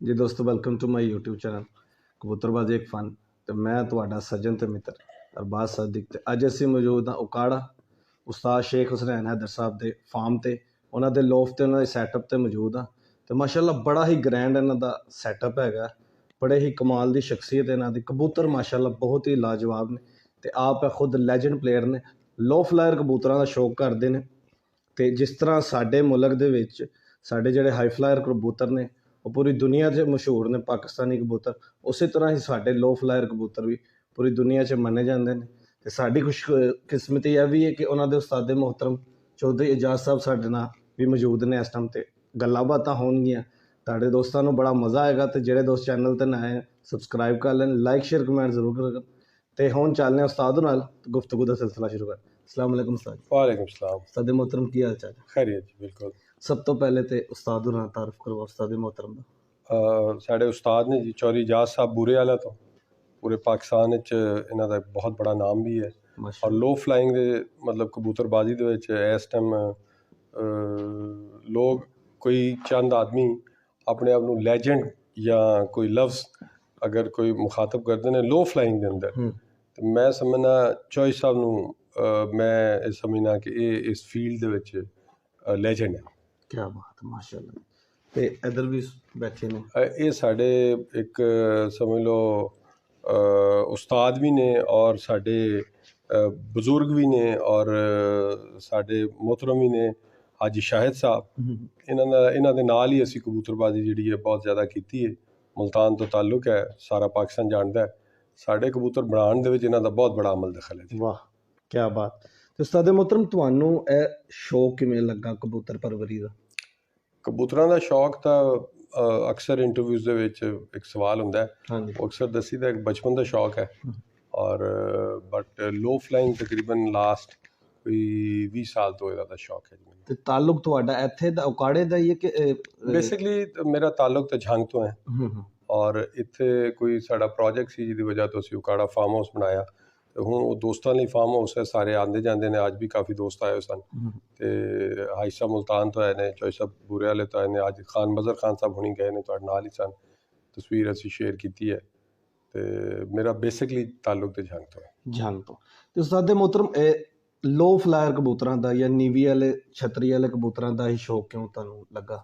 जी दोस्तों, welcome to my YouTube channel कबूतरबाजी एक फन। तो मैं ਤੁਹਾਡਾ सज्जन तो मित्र अरबाज सदीक ਤੇ ਅੱਜ ਅਸੀਂ ਮੌਜੂਦ ਹਾਂ ਉਕਾੜਾ ਉਸਤਾਦ ਸ਼ੇਖ ਹੁਸਨੈਨ ਹੈਦਰ ਸਾਹਿਬ ਦੇ ਫਾਰਮ ਤੇ। ਉਹਨਾਂ ਦੇ ਲੋਫਟ ਤੇ ਉਹਨਾਂ ਦੇ ਸੈਟਅਪ ਤੇ ਮੌਜੂਦ ਹਾਂ ਤੇ ਮਾਸ਼ਾਅੱਲਾ ਬੜਾ ਹੀ ਗ੍ਰੈਂਡ ਇਹਨਾਂ ਦਾ ਸੈਟਅਪ ਹੈਗਾ। ਬੜੇ ਹੀ ਕਮਾਲ ਦੀ ਸ਼ਖਸੀਅਤ ਇਹਨਾਂ ਦੀ। ਕਬੂਤਰ ਮਾਸ਼ਾਅੱਲਾ ਬਹੁਤ ਹੀ ਲਾਜਵਾਬ ਨੇ ਤੇ ਆਪ ਹੈ ਖੁਦ ਲੈਜੈਂਡ ਪਲੇਅਰ ਨੇ। ਲੋ ਫਲਾਇਰ ਕਬੂਤਰਾਂ ਦਾ ਸ਼ੌਕ ਕਰਦੇ ਨੇ ਤੇ ਜਿਸ ਤਰ੍ਹਾਂ ਸਾਡੇ ਮੁਲਕ ਦੇ ਵਿੱਚ ਸਾਡੇ ਜਿਹੜੇ ਹਾਈ ਫਲਾਇਰ ਕਬੂਤਰ ਨੇ ਉਹ ਪੂਰੀ ਦੁਨੀਆ 'ਚ ਮਸ਼ਹੂਰ ਨੇ, ਪਾਕਿਸਤਾਨੀ ਕਬੂਤਰ, ਉਸੇ ਤਰ੍ਹਾਂ ਹੀ ਸਾਡੇ ਲੋ ਫਲਾਇਰ ਕਬੂਤਰ ਵੀ ਪੂਰੀ ਦੁਨੀਆ 'ਚ ਮੰਨੇ ਜਾਂਦੇ ਨੇ। ਤੇ ਸਾਡੀ ਖੁਸ਼ਕਿਸਮਤੀ ਇਹ ਵੀ ਹੈ ਕਿ ਉਹਨਾਂ ਦੇ ਉਸਤਾਦ ਮੁਹਤਰਮ ਚੌਧਰੀ ਇਜਾਜ਼ ਸਾਹਿਬ ਸਾਡੇ ਨਾਲ ਵੀ ਮੌਜੂਦ ਨੇ ਇਸ ਟਾਈਮ ਤੇ ਗੱਲਾਂ ਬਾਤਾਂ ਹੋਣਗੀਆਂ। ਤੁਹਾਡੇ ਦੋਸਤਾਂ ਨੂੰ ਬੜਾ ਮਜ਼ਾ ਆਏਗਾ ਤੇ ਜਿਹੜੇ ਦੋਸਤ ਚੈਨਲ ਤੇ ਨਏ ਆਏ ਸਬਸਕ੍ਰਾਈਬ ਕਰ ਲੈਣ, ਲਾਈਕ ਸ਼ੇਅਰ ਕਮੈਂਟ ਜ਼ਰੂਰ ਕਰਨ। ਤੇ ਹੁਣ ਚੱਲਦੇ ਹਾਂ ਉਸਤਾਦ ਨਾਲ ਗੁਫ਼ਤਗੂ ਦਾ ਸਿਲਸਿਲਾ ਸ਼ੁਰੂ ਕਰ। अस्सलाम वालेकुम उस्ताद। वालेकुम सलाम। उस्ताद मोहतरम की हाल चाल? खैरियत जी, बिल्कुल। सब तो पहले तो उस्ताद होना तारफ करो उस्ताद मोहतरम दा। साढ़े उस्ताद ने जी चौधरी इजाज साहब बूरे वाला तो पूरे पाकिस्तान इन्हां दा बहुत बड़ा नाम भी है और लो फ्लाइंग दे मतलब कबूतरबाजी दे विच इस टाइम लोग कोई चंद आदमी अपने आप नूं लैजेंड या कोई लफ्ज़ अगर कोई मुखातब करते हैं लो फ्लाइंग दे अंदर तो मैं समझना चौधरी साहब नूं मैं समझना कि ये इस फील्ड दे विच लैजेंड है। क्या बात है, माशाअल्लाह। ते इधर भी बैठे ने ये साढ़े एक समझ लो उस्ताद भी ने और साढ़े बुजुर्ग भी ने और साढ़े मोहतरम भी ने हाजी शाहिद साहब। इन्हां दे नाल ही असी कबूतरबाजी जिहड़ी है बहुत ज़्यादा कीती है। मुल्तान तो ताल्लुक है, सारा पाकिस्तान जानता है। साढ़े कबूतर बनाने दे विच इन्हां दा बहुत बड़ा अमल दखल है। वाह क्या बात। ਤੇ ਉਸਤਾਦ ਮੁਹਤਰਮ ਤੁਹਾਨੂੰ ਇਹ ਸ਼ੌਕ ਕਿਵੇਂ ਲੱਗਾ ਕਬੂਤਰ ਪਰਵਰੀ ਦਾ? ਕਬੂਤਰਾਂ ਦਾ ਸ਼ੌਕ ਤਾਂ ਅਕਸਰ ਇੰਟਰਵਿਊਜ਼ ਦੇ ਵਿੱਚ ਇੱਕ ਸਵਾਲ ਹੁੰਦਾ ਹੈ, ਹਾਂਜੀ, ਉਹ ਅਕਸਰ ਦੱਸੀਦਾ ਇੱਕ ਬਚਪਨ ਦਾ ਸ਼ੌਕ ਹੈ ਔਰ ਬਟ ਲੋ ਫਲਾਈਂਗ ਤਕਰੀਬਨ ਲਾਸਟ ਕੋਈ 20 ਸਾਲ ਤੋਂ ਇਹਦਾ ਤਾਂ ਸ਼ੌਕ ਹੈ ਜੀ ਮੈਨੂੰ। ਤੇ ਤਾਲੁਕ ਤੁਹਾਡਾ ਇੱਥੇ ਦਾ ਉਕਾੜੇ ਦਾ ਹੀ ਹੈ ਕਿ ਬੇਸਿਕਲੀ ਮੇਰਾ ਤਾਲੁਕ ਤਾਂ ਝੰਗ ਤੋਂ ਹੈ ਔਰ ਇੱਥੇ ਕੋਈ ਸਾਡਾ ਪ੍ਰੋਜੈਕਟ ਸੀ ਜਿਹਦੀ ਵਜ੍ਹਾ ਤੋਂ ਅਸੀਂ ਉਕਾੜਾ ਫਾਰਮ ਹਾਊਸ ਬਣਾਇਆ। ਹੁਣ ਉਹ ਦੋਸਤਾਂ ਲਈ ਫਾਰਮ ਹਾਊਸ ਹੈ, ਸਾਰੇ ਆਉਂਦੇ ਜਾਂਦੇ ਨੇ। ਅੱਜ ਵੀ ਕਾਫੀ ਦੋਸਤ ਆਏ ਸਨ ਤੇ ਹਾਈ ਸਾਹਿਬ ਮੁਲਤਾਨ ਤੋਂ ਆਏ ਨੇ, ਚੌਧਰੀ ਸਾਹਿਬ ਬੂਰੇ ਵਾਲੇ ਤੋਂ ਆਏ ਨੇ, ਅੱਜ ਖਾਨ ਮਜ਼ਹਰ ਖਾਨ ਸਾਹਿਬ ਹੁਣੀ ਗਏ ਨੇ, ਤੁਹਾਡੇ ਨਾਲ ਹੀ ਸਨ। ਤਸਵੀਰ ਅਸੀਂ ਸ਼ੇਅਰ ਕੀਤੀ ਹੈ ਤੇ ਮੇਰਾ ਬੇਸਿਕਲੀ ਤਾਲੁਕ ਤੇ ਝੰਗ ਤੋਂ ਹੈ। ਝੰਗ ਤੋਂ। ਤੇ ਉਸਤਾਦ ਮੁਹਤਰਮ ਇਹ ਲੋ ਫਲਾਇਰ ਕਬੂਤਰਾਂ ਦਾ ਜਾਂ ਨੀਵੀ ਵਾਲੇ ਛਤਰੀ ਵਾਲੇ ਕਬੂਤਰਾਂ ਦਾ ਹੀ ਸ਼ੌਕ ਕਿਉਂ ਤੁਹਾਨੂੰ ਲੱਗਾ?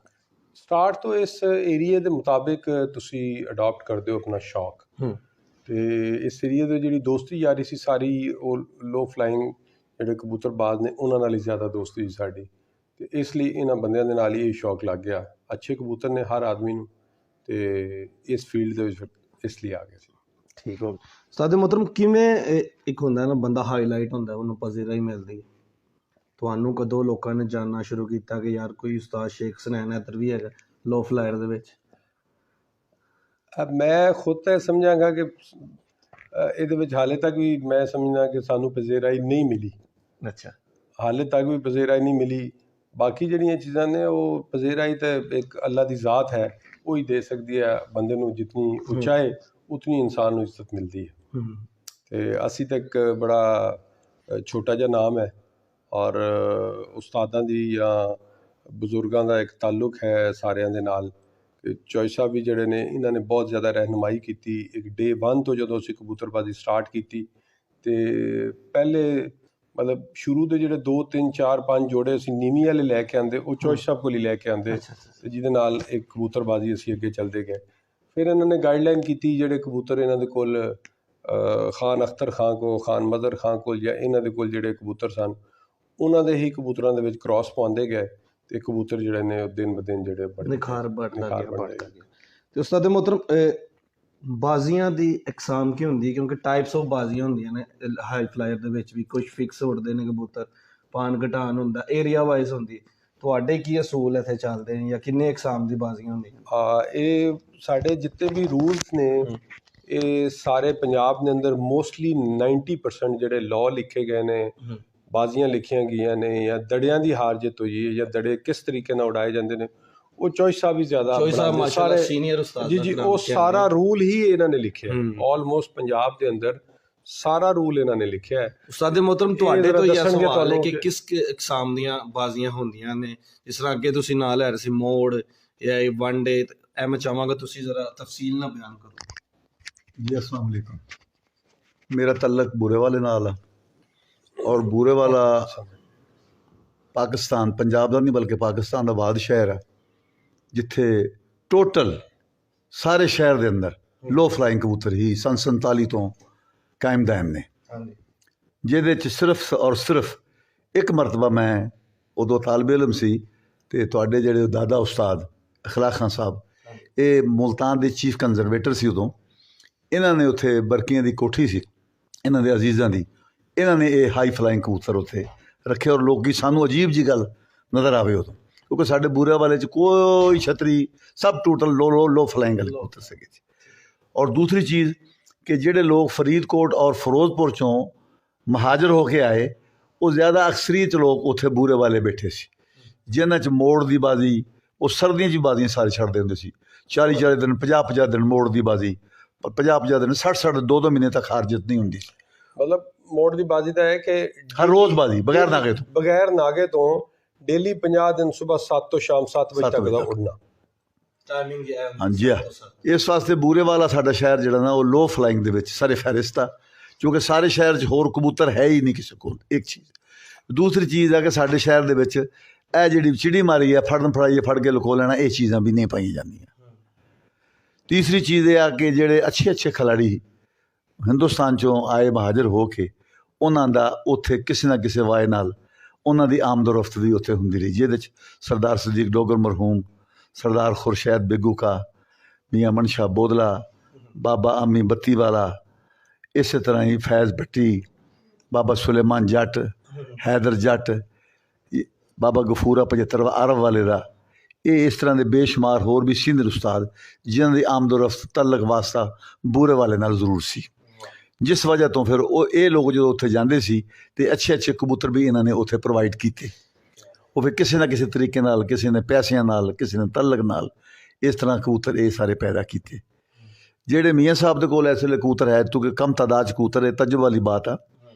ਸਟਾਰਟ ਤੋਂ ਇਸ ਏਰੀਏ ਦੇ ਮੁਤਾਬਿਕ ਤੁਸੀਂ ਅਡਾਪਟ ਕਰਦੇ ਹੋ ਆਪਣਾ ਸ਼ੌਕ ਤੇ ਇਸ ਏਰੀਏ ਦੇ ਜਿਹੜੀ ਦੋਸਤੀ ਯਾਰੀ ਸੀ ਸਾਰੀ ਉਹ ਲੋ ਫਲਾਈਂਗ ਜਿਹੜੇ ਕਬੂਤਰਬਾਜ਼ ਨੇ ਉਹਨਾਂ ਨਾਲ ਹੀ ਜ਼ਿਆਦਾ ਦੋਸਤੀ ਸੀ ਸਾਡੀ ਤੇ ਇਸ ਲਈ ਇਹਨਾਂ ਬੰਦਿਆਂ ਦੇ ਨਾਲ ਹੀ ਇਹ ਸ਼ੌਕ ਲੱਗ ਗਿਆ। ਅੱਛੇ ਕਬੂਤਰ ਨੇ ਹਰ ਆਦਮੀ ਨੂੰ ਤੇ ਇਸ ਫੀਲਡ ਦੇ ਵਿੱਚ ਇਸ ਲਈ ਆ ਗਿਆ ਸੀ। ਠੀਕ ਹੋ ਗਿਆ। ਉਸਤਾਦ ਮੁਹਤਰਮ ਕਿਵੇਂ ਇੱਕ ਹੁੰਦਾ ਨਾ ਬੰਦਾ ਹਾਈਲਾਈਟ ਹੁੰਦਾ ਉਹਨੂੰ ਪਜ਼ੀਰਾ ਹੀ ਮਿਲਦੀ, ਤੁਹਾਨੂੰ ਕਦੋਂ ਲੋਕਾਂ ਨੇ ਜਾਣਨਾ ਸ਼ੁਰੂ ਕੀਤਾ ਕਿ ਯਾਰ ਕੋਈ ਉਸਤਾਦ ਸ਼ੇਖ ਹੁਸਨੈਨ ਇੱਧਰ ਵੀ ਹੈਗਾ ਲੋ ਫਲਾਇਰ ਦੇ ਵਿੱਚ? ਮੈਂ ਖੁਦ ਤਾਂ ਸਮਝਾਂਗਾ ਕਿ ਇਹਦੇ ਵਿੱਚ ਹਾਲੇ ਤੱਕ ਵੀ ਮੈਂ ਸਮਝਦਾ ਕਿ ਸਾਨੂੰ ਪਜ਼ੇਰਾਈ ਨਹੀਂ ਮਿਲੀ। ਅੱਛਾ, ਹਾਲੇ ਤੱਕ ਵੀ ਪਜ਼ੇਰਾਈ ਨਹੀਂ ਮਿਲੀ। ਬਾਕੀ ਜਿਹੜੀਆਂ ਚੀਜ਼ਾਂ ਨੇ ਉਹ ਪਜ਼ੇਰਾਈ ਤਾਂ ਇੱਕ ਅੱਲਾ ਦੀ ਜ਼ਾਤ ਹੈ, ਉਹ ਹੀ ਦੇ ਸਕਦੀ ਹੈ ਬੰਦੇ ਨੂੰ। ਜਿਤਨੀ ਉੱਚਾ ਹੈ ਉਤਨੀ ਇਨਸਾਨ ਨੂੰ ਇੱਜ਼ਤ ਮਿਲਦੀ ਹੈ ਤੇ ਅਸੀਂ ਤਾਂ ਇੱਕ ਬੜਾ ਛੋਟਾ ਜਿਹਾ ਨਾਮ ਹੈ ਔਰ ਉਸਤਾਦਾਂ ਦੀ ਜਾਂ ਬਜ਼ੁਰਗਾਂ ਦਾ ਇੱਕ ਤਾਲੁਕ ਹੈ ਸਾਰਿਆਂ ਦੇ ਨਾਲ। ਚੌਧਰੀ ਸਾਹਿਬ ਵੀ ਜਿਹੜੇ ਨੇ ਇਹਨਾਂ ਨੇ ਬਹੁਤ ਜ਼ਿਆਦਾ ਰਹਿਨੁਮਾਈ ਕੀਤੀ। ਇੱਕ ਡੇ 1 ਤੋਂ ਜਦੋਂ ਅਸੀਂ ਕਬੂਤਰਬਾਜ਼ੀ ਸਟਾਰਟ ਕੀਤੀ ਤੇ ਪਹਿਲੇ ਮਤਲਬ ਸ਼ੁਰੂ ਦੇ ਜਿਹੜੇ 2 3 4 5 ਜੋੜੇ ਅਸੀਂ ਨੀਵੀਂ ਵਾਲੇ ਲੈ ਕੇ ਆਉਂਦੇ, ਉਹ ਚੌਧਰੀ ਸਾਹਿਬ ਕੋਲ ਹੀ ਲੈ ਕੇ ਆਉਂਦੇ ਤੇ ਜਿਹਦੇ ਨਾਲ ਇੱਕ ਕਬੂਤਰਬਾਜ਼ੀ ਅਸੀਂ ਅੱਗੇ ਚੱਲਦੇ ਗਏ। ਫਿਰ ਇਹਨਾਂ ਨੇ ਗਾਈਡਲਾਈਨ ਕੀਤੀ ਜਿਹੜੇ ਕਬੂਤਰ ਇਹਨਾਂ ਦੇ ਕੋਲ ਖਾਨ ਅਖਤਰ ਖਾਨ ਕੋਲ, ਖਾਨ ਮਜ਼ਹਰ ਖਾਨ ਕੋਲ ਜਾਂ ਇਹਨਾਂ ਦੇ ਕੋਲ ਜਿਹੜੇ ਕਬੂਤਰ ਸਨ ਉਹਨਾਂ ਦੇ ਹੀ ਕਬੂਤਰਾਂ ਦੇ ਵਿੱਚ ਕ੍ਰਾਸ ਪਾਉਂਦੇ ਗਏ ਤੇ ਕਬੂਤਰ ਜਿਹੜੇ ਨੇ ਉਹ ਦਿਨ ਬ ਦਿਨ ਜਿਹੜੇ ਨਿਖਾਰ बढ़ता गया। ਤੇ ਉਸਤਾਦ ਮੁਹਤਰਮ ਬਾਜ਼ੀਆਂ ਦੀ ਇਕਸਾਮ ਕੀ ਹੁੰਦੀ ਹੈ? ਕਿਉਂਕਿ ਟਾਈਪਸ ਆਫ ਬਾਜ਼ੀਆਂ ਹੁੰਦੀਆਂ ਨੇ ਹਾਈ ਫਲਾਇਰ ਦੇ ਵਿੱਚ ਵੀ। ਕੁਝ ਫਿਕਸ ਉੱਡਦੇ ਨੇ ਕਬੂਤਰ, ਪਾਨ ਘਟਾਨ ਹੁੰਦਾ, ਏਰੀਆ ਵਾਈਜ਼ ਹੁੰਦੀ। ਤੁਹਾਡੇ ਕੀ ਅਸੂਲ ਇੱਥੇ ਚੱਲਦੇ ਨੇ ਜਾਂ ਕਿੰਨੇ ਇਕਸਾਮ ਦੀ ਬਾਜ਼ੀਆਂ ਹੁੰਦੀਆਂ? ਇਹ ਸਾਡੇ ਜਿੱਤੇ ਵੀ ਰੂਲਸ ਨੇ ਇਹ ਸਾਰੇ ਪੰਜਾਬ ਦੇ ਅੰਦਰ ਮੋਸਟਲੀ 90% ਜਿਹੜੇ ਲਾਅ ਲਿਖੇ ਗਏ ਨੇ, ਬਾਜ਼ੀਆਂ ਲਿਖੀਆਂ ਗਈਆਂ ਨੇ ਜਾਂ ਦੜਿਆਂ ਦੀ ਹਾਰ ਜਿੱਤ ਹੋਈ ਹੈ ਜਾਂ ਦੜੇ ਕਿਸ ਤਰੀਕੇ ਨਾਲ ਉਡਾਏ ਜਾਂਦੇ ਨੇ ਉਹ ਚੌਧਰੀ ਸਾਹਿਬ ਵੀ ਜ਼ਿਆਦਾ ਮਾਸ਼ਾਅੱਲਾ ਸੀਨੀਅਰ ਉਸਤਾਦ ਜੀ ਜੀ ਉਹ ਸਾਰਾ ਰੂਲ ਹੀ ਇਹਨਾਂ ਨੇ ਲਿਖਿਆ। ਆਲਮੋਸਟ ਪੰਜਾਬ ਦੇ ਅੰਦਰ ਸਾਰਾ ਰੂਲ ਇਹਨਾਂ ਨੇ ਲਿਖਿਆ ਹੈ। ਉਸਤਾਦ ਮੁਹਤਰਮ ਤੁਹਾਡੇ ਤੋਂ ਇਹ ਸਵਾਲ ਹੈ ਕਿ ਕਿਸ ਕਿਸਮ ਦੀਆਂ ਬਾਜ਼ੀਆਂ ਹੁੰਦੀਆਂ ਨੇ? ਜਿਸ ਤਰ੍ਹਾਂ ਅੱਗੇ ਤੁਸੀਂ ਨਾਲ ਲੈ ਰਹੇ ਸੀ ਮੋੜ ਜਾਂ ਵਨ ਡੇ, ਇਹ ਮੈਂ ਚਾਹਾਂਗਾ ਤੁਸੀਂ ਜ਼ਰਾ ਤਫਸੀਲ ਨਾਲ ਬਿਆਨ ਕਰੋ। जी अस्सलाम वालेकुम। मेरा तल्लक बूरे वाले नाल आ और बूरे वाला पाकिस्तान पंजाब का नहीं बल्कि पाकिस्तान का बाद शहर है जिथे टोटल सारे शहर के अंदर लो फ्लाइंग कबूतर ही सन 47 तो कायम दायम ने, जिहदे च सिर्फ और सिर्फ एक मरतबा मैं उदों तालिब इलम सी ते तुहाडे जिहड़े दादा उस्ताद अखलाक खान साहब ये मुल्तान के चीफ कंजरवेटर सी उदों, इन्हों ने उत्थे बरकियां की कोठी सी इन्हों के अजीज़ों की, इन्होंने ये हाई फ्लाइंग कबूतर उत्थे रखे और लोग सानू अजीब जी गल नज़र आवे उदों, क्योंकि साडे बूरे वाले च कोई छतरी सब टोटल लो फ्लाइंग वाले कबूतर से। और दूसरी चीज़ कि जेडे लोग फरीदकोट और फिरोजपुर चों महाजर होके आए वो ज़्यादा अक्सरीत लोग उत्थे बूरे वाले बैठे सी, जिन्हां च मोड़ दी बाजी वो सर्दियों च बाजियां सारे छड्डदे हुंदे सी, 40-40 दिन 50-50 दिन मोड़ दी बाजी, 50-50 दिन 60-60 2-2 महीने तक हारजत नहीं हुंदी। मतलब मोड़ दी बाजी का है कि हर रोज़ बाजी बगैर नागे तो डेली 50 दिन सुबह 7 तो शाम 7 बजे तक दा उड़ना। हाँ जी हाँ, इस वास्ते बूरे वाला साडा शहर जिहड़ा ना वो लो फ्लाइंग दे विच सारे फहरिस्त आ, क्योंकि सारे शहर च होर कबूतर है ही नहीं किसी कोल। एक चीज़ दूसरी चीज़ है कि साडे शहर दे विच ਇਹ ਜਿਹੜੀ चिड़ी मारी है फड़न फड़ाइए फड़ के लुको लेना, ये चीज़ां भी नहीं पाई जांदियां। तीसरी चीज़ यह कि जेडे अच्छे अच्छे खिलाड़ी हिंदुस्तान चों आए महाजर हो के उन्हां दा उत्थे किसी ना किसी वाए नाल उन्हां दी आमदोरफ्त भी उत्थे हुंदी रही, जिहदे च सरदार सदीक डोगर मरहूम, सरदार खुरशैद बेगू का, मियाँ मनशा बोदला, बाबा अमी बत्ती वाला, इस तरह ही फैज़ भट्टी, बाबा सुलेमान जट, हैदर जट, बाबा गफूरा 75 अरब वाले का, ये इस तरह के बेशुमार होर भी सीनियर उस्ताद जिन्हों की आमदोरफ्त तलक वास्ता बूरे वाले नाल जरूर सी, जिस वजह तो फिर वो ये लोग जो उत्थे जाते सी ते अच्छे अच्छे कबूतर भी इन्होंने उत्थे प्रोवाइड किए। वो फिर किसी ना किसी तरीके नाल, किसी ने पैसों नाल, किसी ने तलक नाल, इस तरह कबूतर ये सारे पैदा किए। जेडे मियाँ साहब के कोल इस वेले कबूतर है, क्योंकि कम तादाद कबूतर है, तजुब वाली बात आ,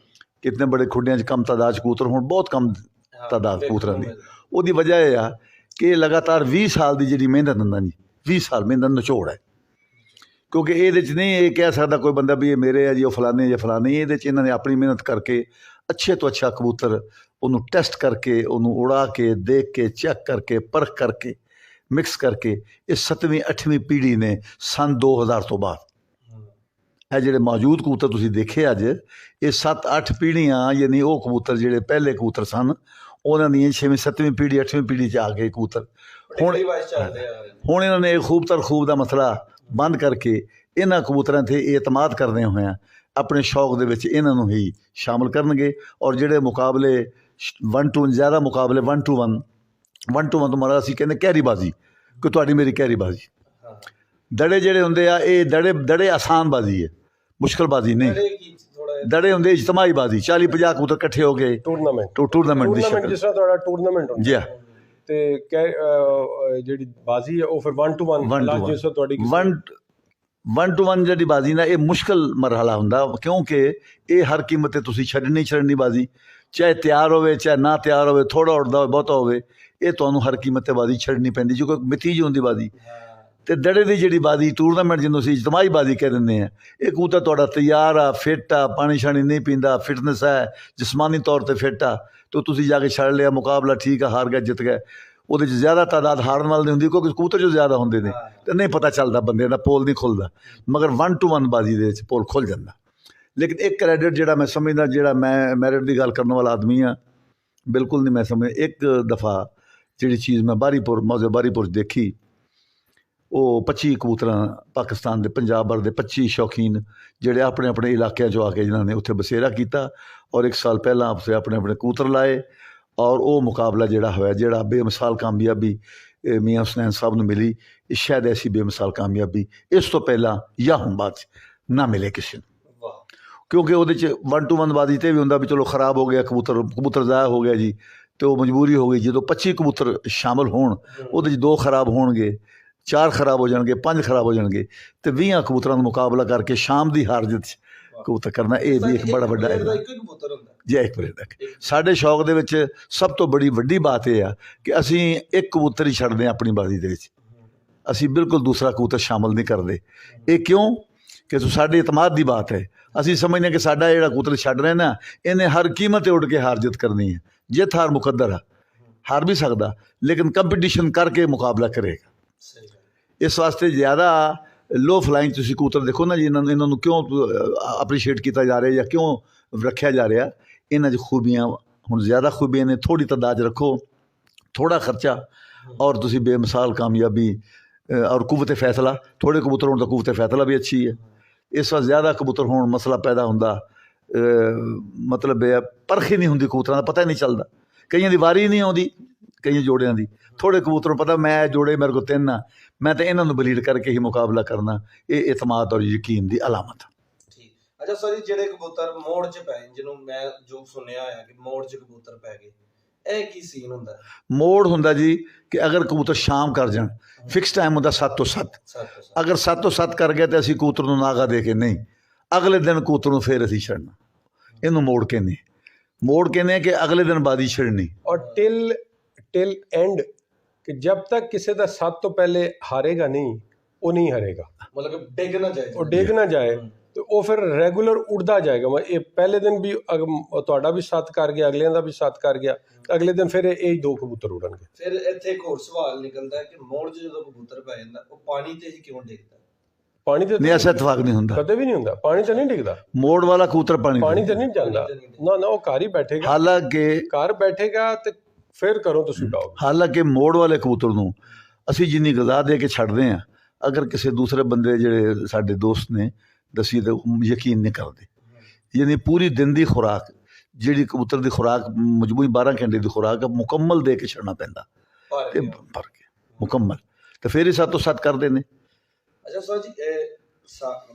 कितने बड़े खुडियां कम तादाद कबूतर होण, बहुत कम तादाद कबूतर की, उसकी वजह यह आ कि लगातार 20 साल की जी मेहनत ना जी, 20 साल मेहनत निचोड़ है, क्योंकि ये नहीं ये कह सकता कोई बंदा भी ये मेरे है जी वो फलाने या फलाने, ये इन्होंने अपनी मेहनत करके अच्छे तो अच्छा कबूतर उन्होंने टेस्ट करके उन्होंने उड़ा के देख के चेक करके परख करके मिक्स करके इस 7वीं 8वीं पीढ़ी ने सन 2000 तो बाद है ਜਿਹੜੇ मौजूद कबूतर तुसीं देखे अज ये 7-8 पीढ़ियां, यानी वो कबूतर ਜਿਹੜੇ पहले कबूतर सन उन्होंने दी 6वीं 7वीं पीढ़ी 8वीं पीढ़ी च आ गए कबूतर। हुण इन्होंने खूब तर खूब का मसला बंद करके इन्हां कबूतरां ते एतमाद करदे होए अपने शौक दे विच इन्हां ही शामिल करनगे। और जिहड़े मुकाबले 1 to 1 ज़्यादा मुकाबले 1 to 1 तो मारा असीं कहंदे कैरीबाजी, कि तुहाडी मेरी कैरीबाजी, दड़े जिहड़े हुंदे आ ये दड़े आसान बाजी है, मुश्किल बाजी नहीं। दड़े होंगे इजतमाही बाजी, 40-50 कबूतर इकट्ठे हो गए टूरनामेंट जिस तरह तुहाडा टूरनामेंट जी हाँ, ते जेहड़ी बाजी है वो फिर 1 to 1 जिस तुहाडी 1 to 1 जी बाजी ना ये मुश्किल मरहला हुंदा, क्योंकि ये हर कीमत ते तुसीं छड्डनी बाजी, चाहे तैयार होवे चाहे ना तैयार होवे, थोड़ा उड़दा होवे बहुता होवे, ये तुहानूं हर कीमत ते बाजी छड्डनी पैंदी, जो कोई मिती जी हुंदी बाजी। तो दड़े की जी बाजी टूरनामेंट जिन्होंने असीं इजतमाही बाजी कह दें, ये कबूतर तुहाडा तैयार आ, फिट आ, पानी शानी नहीं पींदा, फिटनेस है, जिसमानी तौर पर फिट आ, तो तुसीं जाके छड़ लिया, मुकाबला ठीक है, हार गए जित गए, वो ज़्यादा तादाद हारन वाली नहीं होंदी, क्योंकि कबूतर जो ज़्यादा होंगे ने तो नहीं पता चलता, बंदे का पोल नहीं खुलता, मगर 1 to 1 बाजी दे पोल खुल जाता। लेकिन एक क्रेडिट जोड़ा मैं समझदा, जोड़ा मैं मैरिट की गल करने वाला आदमी हाँ, बिल्कुल नहीं मैं समझ। एक दफ़ा जी चीज़ मैं बारीपुर मौजे बारीपुर देखी, वो 25 कबूतर पाकिस्तान के पंजाब भर के 25 शौकीन जोड़े अपने अपने इलाकों चो आके जिन्होंने उत्थे बसेरा किया और 1 साल पहला अपने अपने कबूतर लाए, और वो मुकाबला जोड़ा होया, जोड़ा बेमिसाल कामयाबी मियाँ हुसनैन साहब ने मिली, शायद ऐसी बेमिसाल कामयाबी इस तो पहला या हम बाद ना मिले किसी ने, क्योंकि वो 1 to 1 बाजी तो भी होंगे भी चलो खराब हो गया कबूतर ज़ाया हो गया जी, तो मजबूरी हो गई जो 25 कबूतर शामिल होण, वो 2 खराब होणगे, 4 खराब हो जाएंगे, 5 खराब हो जाएंगे, तो 20 कबूतर का मुकाबला करके शाम की हार जित कबूतर करना, ये भी एक बड़ा बड़ा जी एक मिनट। साढ़े शौक दे विच सब तो बड़ी वड्डी बात यह है कि असीं एक कबूतर ही छड्डदे अपनी बाजी दे विच, ਅਸੀਂ ਬਿਲਕੁਲ ਦੂਸਰਾ ਕਬੂਤਰ ਸ਼ਾਮਲ ਨਹੀਂ ਕਰਦੇ। ਇਹ ਕਿਉਂ ਕਿ ਸਾਡੇ ਇਤਮਾਦ ਦੀ ਬਾਤ ਹੈ। ਅਸੀਂ ਸਮਝਦੇ ਕਿ ਸਾਡਾ ਜਿਹੜਾ ਕਬੂਤਰ ਛੱਡ ਰਹੇ ਨਾ, ਇਹਨੇ ਹਰ ਕੀਮਤ 'ਤੇ ਉੱਡ ਕੇ ਹਾਰ ਜਿੱਤ ਕਰਨੀ ਹੈ। ਜਿੱਤ ਹਾਰ ਮੁਕੱਦਰ ਆ, ਹਾਰ ਵੀ ਸਕਦਾ, ਲੇਕਿਨ ਕੰਪੀਟੀਸ਼ਨ ਕਰਕੇ ਮੁਕਾਬਲਾ ਕਰੇਗਾ। ਇਸ ਵਾਸਤੇ ਜ਼ਿਆਦਾ ਲੋ ਫਲਾਈਂਗ ਤੁਸੀਂ ਕਬੂਤਰ ਦੇਖੋ ਨਾ ਜੀ, ਇਹਨਾਂ ਨੂੰ ਕਿਉਂ ਅਪਰੀਸ਼ੀਏਟ ਕੀਤਾ ਜਾ ਰਿਹਾ ਜਾਂ ਕਿਉਂ ਰੱਖਿਆ ਜਾ ਰਿਹਾ। ਇਹਨਾਂ 'ਚ ਖੂਬੀਆਂ, ਹੁਣ ਜ਼ਿਆਦਾ ਖੂਬੀਆਂ ਨੇ, ਥੋੜ੍ਹੀ ਤਾਦਾਦ ਰੱਖੋ, ਥੋੜ੍ਹਾ ਖਰਚਾ, ਔਰ ਤੁਸੀਂ ਬੇਮਿਸਾਲ ਕਾਮਯਾਬੀ ਔਰ ਕੁਵਤ ਫੈਸਲਾ। ਥੋੜ੍ਹੇ ਕਬੂਤਰ ਹੋਣ ਤਾਂ ਕੁਵਤ ਫੈਸਲਾ ਵੀ ਅੱਛੀ ਹੈ। ਇਸ ਵਾਰ ਜ਼ਿਆਦਾ ਕਬੂਤਰ ਹੋਣ ਮਸਲਾ ਪੈਦਾ ਹੁੰਦਾ, ਮਤਲਬ ਪਰਖ ਹੀ ਨਹੀਂ ਹੁੰਦੀ ਕਬੂਤਰਾਂ ਦਾ, ਪਤਾ ਹੀ ਨਹੀਂ ਚੱਲਦਾ। ਕਈਆਂ ਦੀ ਵਾਰੀ ਨਹੀਂ ਆਉਂਦੀ, ਕਈਆਂ ਜੋੜਿਆਂ ਦੀ। ਥੋੜ੍ਹੇ ਕਬੂਤਰ ਨੂੰ ਪਤਾ ਮੈਂ ਜੋੜੇ ਮੇਰੇ ਕੋਲ 3 ਆ, ਮੈਂ ਤਾਂ ਇਹਨਾਂ ਨੂੰ ਬਲੀਡ ਕਰਕੇ ਹੀ ਮੁਕਾਬਲਾ ਕਰਨਾ। ਇਹ ਇਤਮਾਦ ਔਰ ਯਕੀਨ ਦੀ ਅਲਾਮਤ। ਠੀਕ। ਅੱਛਾ ਸਰ ਜੀ, ਜਿਹੜੇ ਕਬੂਤਰ ਮੋੜ 'ਚ ਪੈ, ਜਿਹਨੂੰ ਮੈਂ ਜੋ ਸੁਣਿਆ ਹੋਇਆ ਕਿ ਮੋੜ 'ਚ ਕਬੂਤਰ ਪੈ ਗਏ, ਇਹ ਕੀ ਸੀਨ ਹੁੰਦਾ? ਮੋੜ ਹੁੰਦਾ ਜੀ ਕਿ ਅਗਰ ਕਬੂਤਰ ਸ਼ਾਮ ਕਰ ਜਾਣ, ਫਿਕਸ ਟਾਈਮ ਹੁੰਦਾ 7 ਤੋਂ 7। ਅਗਰ 7 ਤੋਂ 7 ਕਰ ਗਿਆ ਤਾਂ ਅਸੀਂ ਕਬੂਤਰ ਨੂੰ ਨਾਗਾ ਦੇ ਕੇ ਨਹੀਂ, ਅਗਲੇ ਦਿਨ ਕਬੂਤਰ ਨੂੰ ਫਿਰ ਅਸੀਂ ਛੱਡਣਾ। ਇਹਨੂੰ ਮੋੜ ਕਹਿੰਦੇ। ਮੋੜ ਕਹਿੰਦੇ ਕਿ ਅਗਲੇ ਦਿਨ ਬਾਅਦ ਹੀ ਛੱਡਣੀ। ਔਰ ਟਿਲ ਐਂਡ, ਕਿ ਜਬ ਤੱਕ ਕਿਸੇ ਦਾ 7 ਤੋਂ ਪਹਿਲੇ ਹਾਰੇਗਾ ਨਹੀਂ, ਉਹ ਨਹੀਂ ਹਾਰੇਗਾ। ਮਤਲਬ ਕਿ ਡਿੱਗ ਨਾ ਜਾਏ, ਉਹ ਡਿੱਗ ਨਾ ਜਾਏ, ਤੇ ਉਹ ਫਿਰ ਰੈਗੂਲਰ ਉੱਡਦਾ ਜਾਏਗਾ। ਇਹ ਪਹਿਲੇ ਦਿਨ ਵੀ ਤੁਹਾਡਾ ਵੀ 7 ਕਰ ਗਿਆ, ਅਗਲਿਆਂ ਦਾ ਵੀ 7 ਕਰ ਗਿਆ, ਅਗਲੇ ਦਿਨ ਫਿਰ ਇਹ 2 ਕਬੂਤਰ ਉੱਡਣਗੇ। ਫਿਰ ਇੱਥੇ ਇੱਕ ਹੋਰ ਸਵਾਲ ਨਿਕਲਦਾ ਕਿ ਮੋੜ 'ਚ ਜਦੋਂ ਕਬੂਤਰ ਪੈ ਜਾਂਦਾ, ਉਹ ਪਾਣੀ ਤੇ ਹੀ ਕਿਉਂ ਡਿੱਗਦਾ? ਪਾਣੀ ਤੇ ਨਹੀਂ, ਐਸਾ ਇਤਫਾਕ ਨਹੀਂ ਹੁੰਦਾ, ਕਦੇ ਵੀ ਨਹੀਂ ਹੁੰਦਾ। ਪਾਣੀ ਤੇ ਨਹੀਂ ਡਿੱਗਦਾ ਮੋੜ ਵਾਲਾ ਕਬੂਤਰ, ਪਾਣੀ ਤੇ ਨਹੀਂ ਜਾਂਦਾ। ਨਾ, ਉਹ ਘਰ ਹੀ ਬੈਠੇਗਾ। ਹਾਲਾਂਕਿ ਘਰ ਬੈਠੇਗਾ ਤੇ ਫਿਰ ਕਰੋ ਤੁਸੀਂ ਉਡਾਓ। ਹਾਲਾਂਕਿ ਮੋੜ ਵਾਲੇ ਕਬੂਤਰ ਨੂੰ ਅਸੀਂ ਜਿੰਨੀ ਗਜ਼ਾ ਦੇ ਕੇ ਛੱਡਦੇ ਹਾਂ, ਅਗਰ ਕਿਸੇ ਦੂਸਰੇ ਬੰਦੇ ਜਿਹੜੇ ਸਾਡੇ ਦੋਸਤ ਨੇ ਦੱਸੀ ਤਾਂ ਯਕੀਨ ਨਹੀਂ ਕਰਦੇ। ਯਾਨੀ ਪੂਰੀ ਦਿਨ ਦੀ ਖੁਰਾਕ, ਜਿਹੜੀ ਕਬੂਤਰ ਦੀ ਖੁਰਾਕ ਮਜਮੂਈ 12 ਘੰਟੇ ਦੀ ਖੁਰਾਕ ਮੁਕੰਮਲ ਦੇ ਕੇ ਛੱਡਣਾ ਪੈਂਦਾ, ਤੇ ਭਰ ਕੇ ਮੁਕੰਮਲ, ਤੇ ਫਿਰ ਹੀ 7 ਤੋਂ 7 ਕਰਦੇ ਨੇ। ਅੱਛਾ ਸਰ ਜੀ,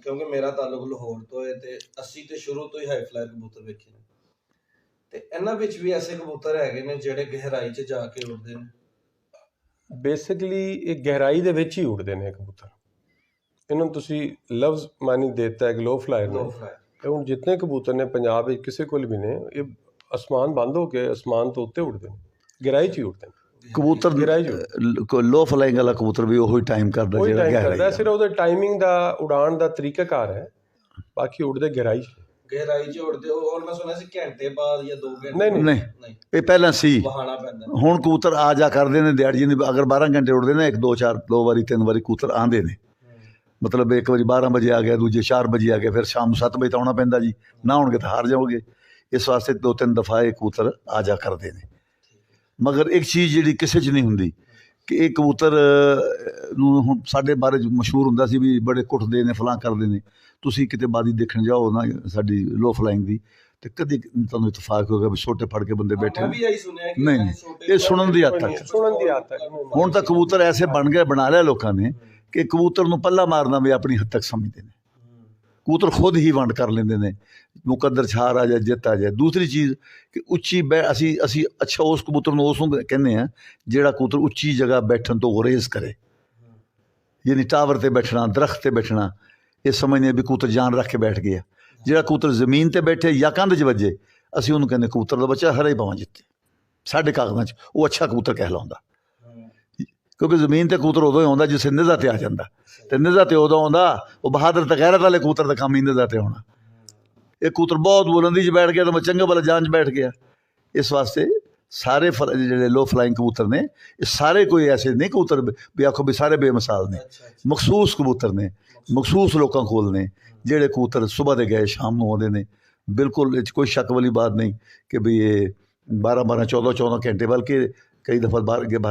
ਕਿਉਂਕਿ ਮੇਰਾ ਤਾਲੁਕ ਲਾਹੌਰ ਤੋਂ ਹੈ ਤੇ ਅਸੀਂ ਤੇ ਸ਼ੁਰੂ ਤੋਂ ਹੀ ਹਾਈ ਫਲਾਇਰ ਕਬੂਤਰ ਵੇਖੇ ਨੇ, ਤੇ ਇਹਨਾਂ ਵਿੱਚ ਵੀ ਐਸੇ ਕਬੂਤਰ ਹੈਗੇ ਨੇ ਜਿਹੜੇ ਗਹਿਰਾਈ 'ਚ ਜਾ ਕੇ ਉੱਡਦੇ ਨੇ। ਬੇਸਿਕਲੀ ਇਹ ਗਹਿਰਾਈ ਦੇ ਵਿੱਚ ਹੀ ਉੱਡਦੇ ਨੇ ਕਬੂਤਰ। ਇਹਨਾਂ ਨੂੰ ਤੁਸੀਂ ਲਫ਼ਜ਼ ਮਾਨੀ ਦੇਤਾ ਹੈ ਗਲੋ ਫਲਾਇਰ ਨੇ। ਇਹ ਹੁਣ ਜਿੰਨੇ ਕਬੂਤਰ ਨੇ ਪੰਜਾਬ ਵਿੱਚ ਕਿਸੇ ਕੋਲ ਵੀ ਨੇ, ਇਹ ਅਸਮਾਨ ਬੰਦ ਹੋ ਕੇ ਅਸਮਾਨ ਤੋਂ ਉੱਤੇ ਉੱਡਦੇ ਨੇ, ਗਹਿਰਾਈ 'ਚ ਹੀ ਉੱਡਦੇ ਨੇ ਕਬੂਤਰ। ਲੋ ਫਲਾਈਂਗ ਵਾਲਾ ਕਬੂਤਰ ਵੀ ਉਹੀ ਟਾਈਮ ਕਰਦਾ ਜਿਹੜਾ ਗਹਿਰਾਈ ਦਾ, ਸਿਰਫ ਉਹਦੇ ਟਾਈਮਿੰਗ ਦਾ, ਉਡਾਣ ਦਾ ਤਰੀਕਾਕਾਰ ਹੈ, ਬਾਕੀ ਉੱਡਦੇ ਗਹਿਰਾਈ 'ਚ ਉੱਡਦੇ। ਔਰ ਮੈਂ ਸੁਣਿਆ ਸੀ ਘੰਟੇ ਬਾਅਦ ਜਾਂ 2 ਘੰਟੇ। ਨਹੀਂ, ਇਹ ਪਹਿਲਾਂ ਸੀ, ਹੁਣ ਕਬੂਤਰ ਆ ਜਾ ਕਰਦੇ ਨੇ ਦਿਹਾੜੀ ਦੀ। ਅਗਰ 12 ਘੰਟੇ ਉੱਡਦੇ ਨੇ, 2 ਵਾਰੀ 3 ਵਾਰੀ ਕਬੂਤਰ ਆਉਂਦੇ ਨੇ। ਮਤਲਬ ਇੱਕ ਵਾਰੀ 12 ਵਜੇ ਆ ਗਿਆ, ਦੂਜੇ 4 ਵਜੇ ਆ ਗਿਆ, ਫਿਰ ਸ਼ਾਮ ਨੂੰ 7 ਵਜੇ ਤਾਂ ਆਉਣਾ ਪੈਂਦਾ ਜੀ। ਨਾ ਹੋਣਗੇ ਤਾਂ ਹਾਰ ਜਾਓਗੇ। ਇਸ ਵਾਸਤੇ 2-3 ਦਫਾ ਇਹ ਕਬੂਤਰ ਆ ਜਾ ਕਰਦੇ ਨੇ। ਮਗਰ ਇੱਕ ਚੀਜ਼ ਜਿਹੜੀ ਕਿਸੇ 'ਚ ਨਹੀਂ ਹੁੰਦੀ ਕਿ ਇਹ ਕਬੂਤਰ ਨੂੰ ਹੁਣ ਸਾਡੇ ਬਾਰੇ ਮਸ਼ਹੂਰ ਹੁੰਦਾ ਸੀ ਵੀ ਬੜੇ ਕੁੱਟਦੇ ਨੇ, ਫਲਾਂ ਕਰਦੇ ਨੇ। ਤੁਸੀਂ ਕਿਤੇ ਬਾਦੀ ਦੇਖਣ ਜਾਓ ਨਾ ਸਾਡੀ ਲੋ ਫਲਾਈਂਗ ਦੀ, ਤੇ ਕਦੀ ਤੁਹਾਨੂੰ ਇਤਫਾਕ ਹੋਗਾ ਵੀ ਛੋਟੇ ਫੜ ਕੇ ਬੰਦੇ ਬੈਠੇ। ਨਹੀਂ, ਇਹ ਸੁਣਨ ਦੀ ਹੱਦ ਤੱਕ। ਹੁਣ ਤਾਂ ਕਬੂਤਰ ਐਸੇ ਬਣ ਗਏ, ਬਣਾ ਲਿਆ ਲੋਕਾਂ ਨੇ ਕਿ ਕਬੂਤਰ ਨੂੰ ਪੱਲਾ ਮਾਰਨਾ ਵੀ ਆਪਣੀ ਹੱਦ ਤੱਕ ਸਮਝਦੇ ਨੇ। ਕਬੂਤਰ ਖੁਦ ਹੀ ਵੰਡ ਕਰ ਲੈਂਦੇ ਨੇ, ਮੁਕੱਦਰ ਛਾਰ ਆ ਜਾਏ, ਜਿੱਤ ਆ ਜਾਏ। ਦੂਸਰੀ ਚੀਜ਼ ਕਿ ਉੱਚੀ ਅਸੀਂ ਅੱਛਾ ਉਸ ਕਬੂਤਰ ਨੂੰ ਉਸ ਨੂੰ ਕਹਿੰਦੇ ਹਾਂ ਜਿਹੜਾ ਕਬੂਤਰ ਉੱਚੀ ਜਗ੍ਹਾ ਬੈਠਣ ਤੋਂ ਗੁਰੇਜ਼ ਕਰੇ। ਯਾਨੀ ਟਾਵਰ 'ਤੇ ਬੈਠਣਾ, ਦਰਖਤ 'ਤੇ ਬੈਠਣਾ, ਇਹ ਸਮਝਦੇ ਵੀ ਕਬੂਤਰ ਜਾਨ ਰੱਖ ਕੇ ਬੈਠ ਗਿਆ। ਜਿਹੜਾ ਕਬੂਤਰ ਜ਼ਮੀਨ 'ਤੇ ਬੈਠੇ ਜਾਂ ਕੰਧ 'ਚ ਵੱਜੇ, ਅਸੀਂ ਉਹਨੂੰ ਕਹਿੰਦੇ ਕਬੂਤਰ ਦਾ ਬੱਚਾ ਹਰੇ ਭਾਵਾਂ ਜਿੱਤੇ। ਸਾਡੇ ਕਾਗਜ਼ਾਂ 'ਚ ਉਹ ਅੱਛਾ ਕਬੂਤਰ ਕਹਿਲਾਉਂਦਾ, ਕਿਉਂਕਿ ਜ਼ਮੀਨ 'ਤੇ ਕਬੂਤਰ ਉਦੋਂ ਹੀ ਆਉਂਦਾ ਜਿਸ ਨਿਜ਼ਾ 'ਤੇ ਆ ਜਾਂਦਾ, ਅਤੇ ਨਿਜ਼ਾ 'ਤੇ ਉਦੋਂ ਆਉਂਦਾ ਉਹ ਬਹਾਦਰ ਤੇ ਗੈਰਤ ਵਾਲੇ ਕਬੂਤਰ ਦਾ ਕੰਮ ਹੀ ਨਿਜ਼ਾ 'ਤੇ ਆਉਣਾ। ਇਹ ਕਬੂਤਰ ਬਹੁਤ ਬੁਲੰਦੀ 'ਚ ਬੈਠ ਗਿਆ ਤਾਂ ਮੈਂ ਚੰਗੇ ਵਾਲਾ ਜਾਨ 'ਚ ਬੈਠ ਗਿਆ। ਇਸ ਵਾਸਤੇ ਸਾਰੇ ਜਿਹੜੇ ਲੋ ਫਲਾਈਂਗ ਕਬੂਤਰ ਨੇ, ਇਹ ਸਾਰੇ ਕੋਈ ਐਸੇ ਨਹੀਂ ਕਬੂਤਰ ਵੀ ਆਖੋ ਵੀ ਸਾਰੇ ਬੇਮਿਸਾਲ ਨੇ। ਮਖਸੂਸ ਕਬੂਤਰ ਨੇ, ਮਖਸੂਸ ਲੋਕਾਂ ਕੋਲ ਨੇ ਜਿਹੜੇ ਕਬੂਤਰ ਸੁਬਾਹ ਦੇ ਗਏ ਸ਼ਾਮ ਨੂੰ ਆਉਂਦੇ ਨੇ। ਬਿਲਕੁਲ ਇਹ 'ਚ ਕੋਈ ਸ਼ੱਕ ਵਾਲੀ ਬਾਤ ਨਹੀਂ ਕਿ ਵੀ ਇਹ 12-12, 14-14 ਘੰਟੇ, ਬਲਕਿ ਕਈ ਦਫਾ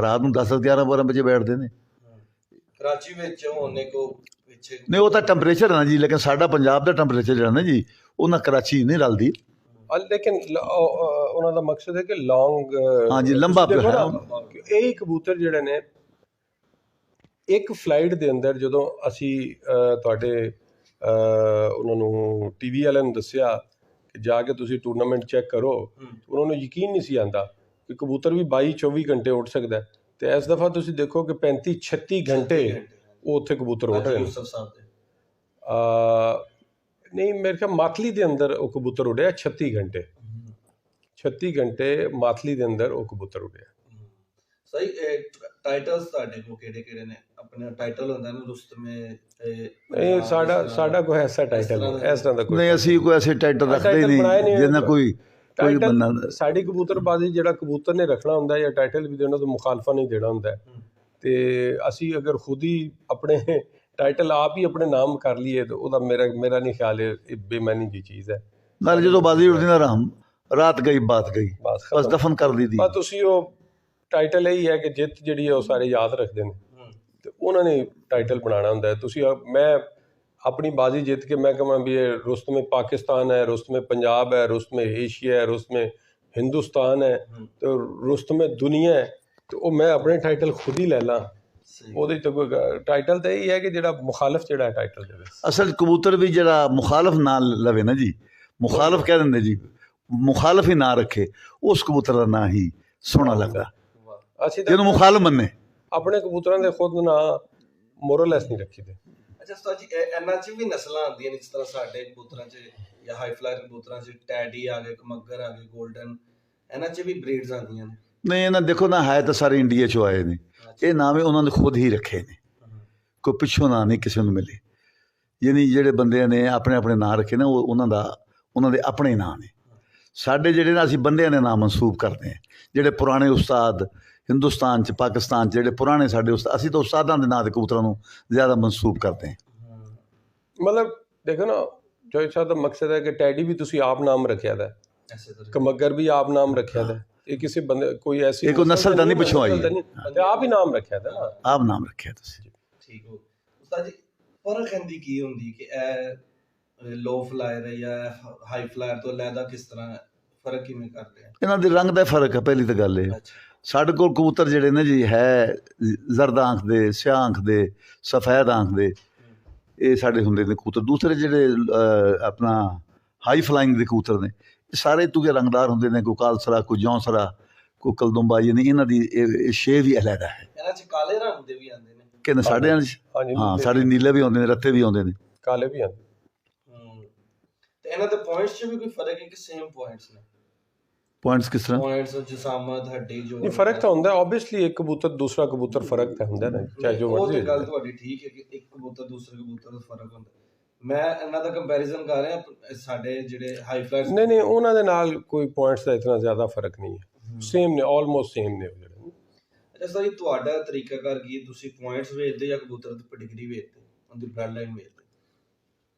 ਰਾਤ ਨੂੰ 10-11-12 ਵਜੇ ਬੈਠਦੇ ਨੇ। ਕਰਾਚੀ ਵਿੱਚ ਹੋਣੇ ਕੋ ਨਹੀਂ, ਉਹ ਤਾਂ ਟੈਂਪਰੇਚਰ ਹੈ ਨਾ ਜੀ, ਲੇਕਿਨ ਸਾਡਾ ਪੰਜਾਬ ਦਾ ਟੈਂਪਰੇਚਰ ਜਿਹੜਾ ਨਾ ਜੀ, ਉਹਨਾਂ ਕਰਾਚੀ ਨਹੀਂ ਰਲਦੀ। ਲੇਕਿਨ ਉਹਨਾਂ ਦਾ ਮਕਸਦ ਹੈ ਕਿ ਲੌਂਗ, ਹਾਂਜੀ, ਲੰਬਾ। ਇਹ ਕਬੂਤਰ ਜਿਹੜੇ ਨੇ, ਇੱਕ ਫਲਾਈਟ ਦੇ ਅੰਦਰ ਜਦੋਂ ਅਸੀਂ ਤੁਹਾਡੇ ਉਹਨਾਂ ਨੂੰ TV ਵਾਲਿਆਂ ਨੂੰ ਦੱਸਿਆ ਕਿ ਜਾ ਕੇ ਤੁਸੀਂ ਟੂਰਨਾਮੈਂਟ ਚੈੱਕ ਕਰੋ, ਉਹਨਾਂ ਨੂੰ ਯਕੀਨ ਨਹੀਂ ਸੀ ਆਉਂਦਾ ਕਿ ਕਬੂਤਰ ਵੀ 22-24 ਘੰਟੇ ਉੱਡ ਸਕਦਾ। ਅਤੇ ਇਸ ਦਫਾ ਤੁਸੀਂ ਦੇਖੋ ਕਿ 35-36 ਘੰਟੇ ਉਹ ਉੱਥੇ ਕਬੂਤਰ ਉੱਡ ਰਹੇ ਨੇ। ਨਹੀਂ, ਮੇਰੇ ਖਿਆਲ ਮਾਥਲੀ ਦੇ ਅੰਦਰ ਉਹ ਕਬੂਤਰ ਉੱਡਿਆ 36 ਘੰਟੇ। 36 ਘੰਟੇ ਮਾਥਲੀ ਦੇ ਅੰਦਰ ਉਹ ਕਬੂਤਰ ਉੱਡਿਆ। ਸਹੀ ਟਾਈਟਲਸ ਤੁਹਾਡੇ ਕੋਲ ਕਿਹੜੇ ਕਿਹੜੇ ਨੇ? ਆਪਣਾ ਟਾਈਟਲ ਹੁੰਦਾ ਨਾ ਰੁਸਤਮੇ? ਨਹੀਂ ਸਾਡਾ ਕੋਈ ਐਸਾ ਟਾਈਟਲ ਇਸ ਤਰ੍ਹਾਂ ਦਾ ਕੋਈ ਨਹੀਂ, ਅਸੀਂ ਕੋਈ ਐਸੇ ਟਾਈਟਲ ਰੱਖਦੇ ਨਹੀਂ ਜਿਹਨਾਂ ਕੋਈ ਬੰਦਾ। ਸਾਡੀ ਕਬੂਤਰਬਾਜ਼ੀ ਜਿਹੜਾ ਕਬੂਤਰ ਨੇ ਰੱਖਣਾ ਹੁੰਦਾ ਜਾਂ ਟਾਈਟਲ ਵੀ ਦੇਣਾ ਤਾਂ ਮੁਖਾਲਫਾ ਨਹੀਂ ਦੇਣਾ ਹੁੰਦਾ। ਤੇ ਅਸੀਂ ਅਗਰ ਖੁਦ ਹੀ ਆਪਣੇ ਟਾਈਟਲ ਆਪ ਹੀ ਆਪਣੇ ਨਾਮ ਕਰ ਲਈਏ ਤਾਂ ਉਹਦਾ ਮੇਰਾ ਨਹੀਂ ਖਿਆਲ ਇਹ ਬੇਮਾਨੀ ਦੀ ਚੀਜ਼ ਹੈ। ਨਾਲੇ ਜਦੋਂ ਬਾਜ਼ੀ ਉੱਠਦੀ ਨਾ ਰਾਤ ਗਈ ਬਾਤ ਗਈ, ਬਸ ਦਫਨ ਕਰ ਦਿੱਤੀ। ਪਰ ਤੁਸੀਂ ਉਹ ਟਾਈਟਲ ਇਹੀ ਹੈ ਕਿ ਜਿੱਤ ਜਿਹੜੀ ਹੈ ਉਹ ਸਾਰੇ ਯਾਦ ਰੱਖਦੇ ਨੇ ਤੇ ਉਹਨਾਂ ਨੇ ਟਾਈਟਲ ਬਣਾਉਣਾ ਹੁੰਦਾ। ਤੁਸੀਂ ਮੈਂ ਆਪਣੀ ਬਾਜ਼ੀ ਜਿੱਤ ਕੇ ਮੈਂ ਕਹਾਂ ਵੀ ਇਹ रुस्तमे पाकिस्तान है, रुस्तमे पंजाब है, रुस्तमे एशिया है, रुस्तमे हिंदुस्तान है, तो रुस्तमे दुनिया है, तो वो मैं अपने टाइटल खुद ही ले ला। ਉਹਦੇ ਤੋਂ ਕੋਈ ਟਾਈਟਲ ਤਾਂ ਇਹ ਹੈ ਕਿ ਜਿਹੜਾ ਮੁਖਾਲਫ ਜਿਹੜਾ ਟਾਈਟਲ ਦੇਵੇ। ਅਸਲ ਕਬੂਤਰ ਵੀ ਜਿਹੜਾ ਮੁਖਾਲਫ ਨਾਂ ਲਵੇ ਨਾ ਜੀ, ਮੁਖਾਲਫ ਕਹਿ ਦਿੰਦੇ ਜੀ, ਮੁਖਾਲਫ ਹੀ ਨਾਂ ਰੱਖੇ, ਉਸ ਕਬੂਤਰ ਦਾ ਨਾਂ ਹੀ ਸੋਹਣਾ ਲੱਗਦਾ ਅਸੀਂ ਜਿਹਨੂੰ ਮੁਖਾਲਫ ਮੰਨੇ। ਆਪਣੇ ਕਬੂਤਰਾਂ ਦੇ ਖੁਦ ਨਾਂ ਮੋਰਲੈਸ ਨਹੀਂ ਰੱਖੀਦੇ। ਅੱਛਾ ਉਸਤਾਦ ਜੀ, ਇਹਨਾਂ 'ਚ ਵੀ ਨਸਲਾਂ ਆਉਂਦੀਆਂ ਨੇ ਜਿਸ ਤਰ੍ਹਾਂ ਸਾਡੇ ਕਬੂਤਰਾਂ 'ਚ ਜਾਂ ਹਾਈ ਫਲਾਇਰ ਕਬੂਤਰਾਂ 'ਚ ਟੈਡੀ ਆ ਗਏ, ਕਮੱਗਰ ਆ ਗਏ, ਗੋਲਡਨ, ਇਹਨਾਂ 'ਚ ਵੀ ਬਰੀਡਸ ਆਉਂਦੀਆਂ ਨੇ? ਨਹੀਂ, ਇਹਨਾਂ ਦੇਖੋ ਨਾ, ਹੈ ਤਾਂ ਸਾਰੇ ਇੰਡੀਆ 'ਚੋਂ ਆਏ ਨੇ, ਇਹ ਨਾਂ ਵੀ ਉਹਨਾਂ ਨੇ ਖੁਦ ਹੀ ਰੱਖੇ ਨੇ, ਕੋਈ ਪਿੱਛੋਂ ਨਾਂ ਨਹੀਂ ਕਿਸੇ ਨੂੰ ਮਿਲੇ। ਯਾਨੀ ਜਿਹੜੇ ਬੰਦਿਆਂ ਨੇ ਆਪਣੇ ਆਪਣੇ ਨਾਂ ਰੱਖੇ ਨਾ, ਉਹ ਉਹਨਾਂ ਦੇ ਆਪਣੇ ਨਾਂ ਨੇ। ਸਾਡੇ ਜਿਹੜੇ ਨਾ ਅਸੀਂ ਬੰਦਿਆਂ ਦੇ ਨਾਂ ਮਨਸੂਬ ਕਰਦੇ ਹਾਂ, ਜਿਹੜੇ ਪੁਰਾਣੇ ਉਸਤਾਦ ਹਿੰਦੁਸਤਾਨ 'ਚ ਪਾਕਿਸਤਾਨ 'ਚ ਜਿਹੜੇ ਪੁਰਾਣੇ ਸਾਡੇ ਉਸਤਾਦ, ਅਸੀਂ ਤਾਂ ਉਸਤਾਦਾਂ ਦੇ ਨਾਂ ਦੇ ਕਬੂਤਰਾਂ ਨੂੰ ਜ਼ਿਆਦਾ ਮਨਸੂਬ ਕਰਦੇ ਹਾਂ। ਮਤਲਬ ਦੇਖੋ ਨਾ, ਜੋ ਸਾਹਿਬ ਦਾ ਮਕਸਦ ਹੈ ਕਿ ਟੈਡੀ ਵੀ ਤੁਸੀਂ ਆਪ ਨਾਮ ਰੱਖਿਆ ਦਾ, ਕਮੱਗਰ ਵੀ ਆਪ ਨਾਮ ਰੱਖਿਆ ਦਾ, ਇਹ ਕਿਸੇ ਬੰਦੇ ਕੋਈ ਐਸੀ ਇਹ ਕੋਈ ਨਸਲ ਤਾਂ ਨਹੀਂ ਪਿੱਛੋਂ ਆਈ ਹੈ, ਆਪ ਹੀ ਨਾਮ ਰੱਖਿਆ ਦਾ ਨਾ, ਆਪ ਨਾਮ ਰੱਖਿਆ ਤੁਸੀਂ। ਠੀਕ ਹੋ ਉਸਤਾਦ ਜੀ, ਫਰਕ ਇਹਦੀ ਕੀ ਹੁੰਦੀ ਕਿ ਇਹ ਲੋ ਫਲਾਇਰ ਹੈ ਜਾਂ ਹਾਈ ਫਲਾਇਰ ਤੋਂ ਅਲੱਗਾ ਕਿਸ ਤਰ੍ਹਾਂ ਫਰਕ ਕਿਵੇਂ ਕਰਦੇ ਆ? ਇਹਨਾਂ ਦੇ ਰੰਗ ਦਾ ਫਰਕ ਹੈ ਪਹਿਲੀ ਤਾਂ ਗੱਲ ਇਹ। ਸਾਡੇ ਕੋਲ ਕਬੂਤਰ ਜਿਹੜੇ ਨੇ ਜੀ ਹੈ ਜ਼ਰਦ ਆਂਖ ਦੇ, ਸਿਆਹ ਆਂਖ ਦੇ, ਸਫੈਦ ਆਂਖ ਦੇ, ਇਹ ਸਾਡੇ ਹੁੰਦੇ ਨੇ ਕਬੂਤਰ। ਦੂਸਰੇ ਜਿਹੜੇ ਆਪਣਾ ਹਾਈ ਫਲਾਈਂਗ ਦੇ ਕਬੂਤਰ ਨੇ, ਇਹ ਸਾਰੇ ਤੁਗੇ ਰੰਗਦਾਰ ਹੁੰਦੇ ਨੇ, ਕੋਈ ਕਾਲਸਰਾ, ਕੋਈ ਜੌਂਸਰਾ, ਕੋਈ ਕਲਦੁੰਬਾ, ਯਾਨੀ ਇਹਨਾਂ ਦੀ ਇਹ ਸ਼ੇਵ ਹੀ ਅਲੱਗਾ ਹੈ। ਇਹਨਾਂ 'ਚ ਕਾਲੇ ਰੰਗ ਦੇ ਵੀ ਆਉਂਦੇ ਨੇ ਕਹਿੰਦੇ ਸਾਡੇ ਨਾਲ? ਹਾਂ, ਸਾਡੇ ਨੀਲੇ ਵੀ ਆਉਂਦੇ ਨੇ, ਰੱਤੇ ਵੀ ਆਉਂਦੇ ਨੇ, ਕਾਲੇ ਵੀ ਆਉਂਦੇ। ਤੇ ਇਹਨਾਂ ਦੇ ਪੁਆਇੰਟਸ 'ਚ ਵੀ ਕੋਈ ਫਰਕ ਹੈ ਕਿ ਸੇਮ ਪੁਆਇੰਟਸ ਨੇ? ਪੁਆਇੰਟਸ ਕਿਸ ਤਰ੍ਹਾਂ? ਪੁਆਇੰਟਸ ਜਿਸਾਮਤ, ਹੱਡੀ, ਜੋ ਨਹੀਂ ਫਰਕ ਤਾਂ ਹੁੰਦਾ ਆਬਵੀਅਸਲੀ, ਇੱਕ ਕਬੂਤਰ ਦੂਸਰਾ ਕਬੂਤਰ ਫਰਕ ਤਾਂ ਹੁੰਦਾ ਨਾ, ਚਾਹੇ ਜੋ ਮਰਜ਼ੀ। ਉਹ ਗੱਲ ਤੁਹਾਡੀ ਠੀਕ ਹੈ ਕਿ ਇੱਕ ਕਬੂਤਰ ਦੂਸਰੇ ਕਬੂਤਰ ਦਾ ਫਰਕ ਹੁੰਦਾ। ਮੈਂ ਇਹਨਾਂ ਦਾ ਕੰਪੈਰੀਜ਼ਨ ਕਰ ਰਿਹਾ ਸਾਡੇ ਜਿਹੜੇ ਹਾਈ ਫਲਾਇਰਸ। ਨਹੀਂ ਉਹਨਾਂ ਦੇ ਨਾਲ ਕੋਈ ਪੁਆਇੰਟਸ ਦਾ ਇਤਨਾ ਜ਼ਿਆਦਾ ਫਰਕ ਨਹੀਂ ਹੈ, ਸੇਮ ਨੇ, ਆਲਮੋਸਟ ਸੇਮ ਨੇ ਜਿਹੜੇ। ਅੱਛਾ ਸਰ ਜੀ, ਤੁਹਾਡਾ ਤਰੀਕਾਕਾਰ ਕੀ? ਤੁਸੀਂ ਪੁਆਇੰਟਸ ਵੇਚਦੇ ਜਾਂ ਕਬੂਤਰ ਦੀ ਪੈਡੀਗਰੀ ਵੇਚਦੇ, ਉਹਦੀ ਬਲੱਡ ਲਾਈਨ ਵੇਚਦੇ?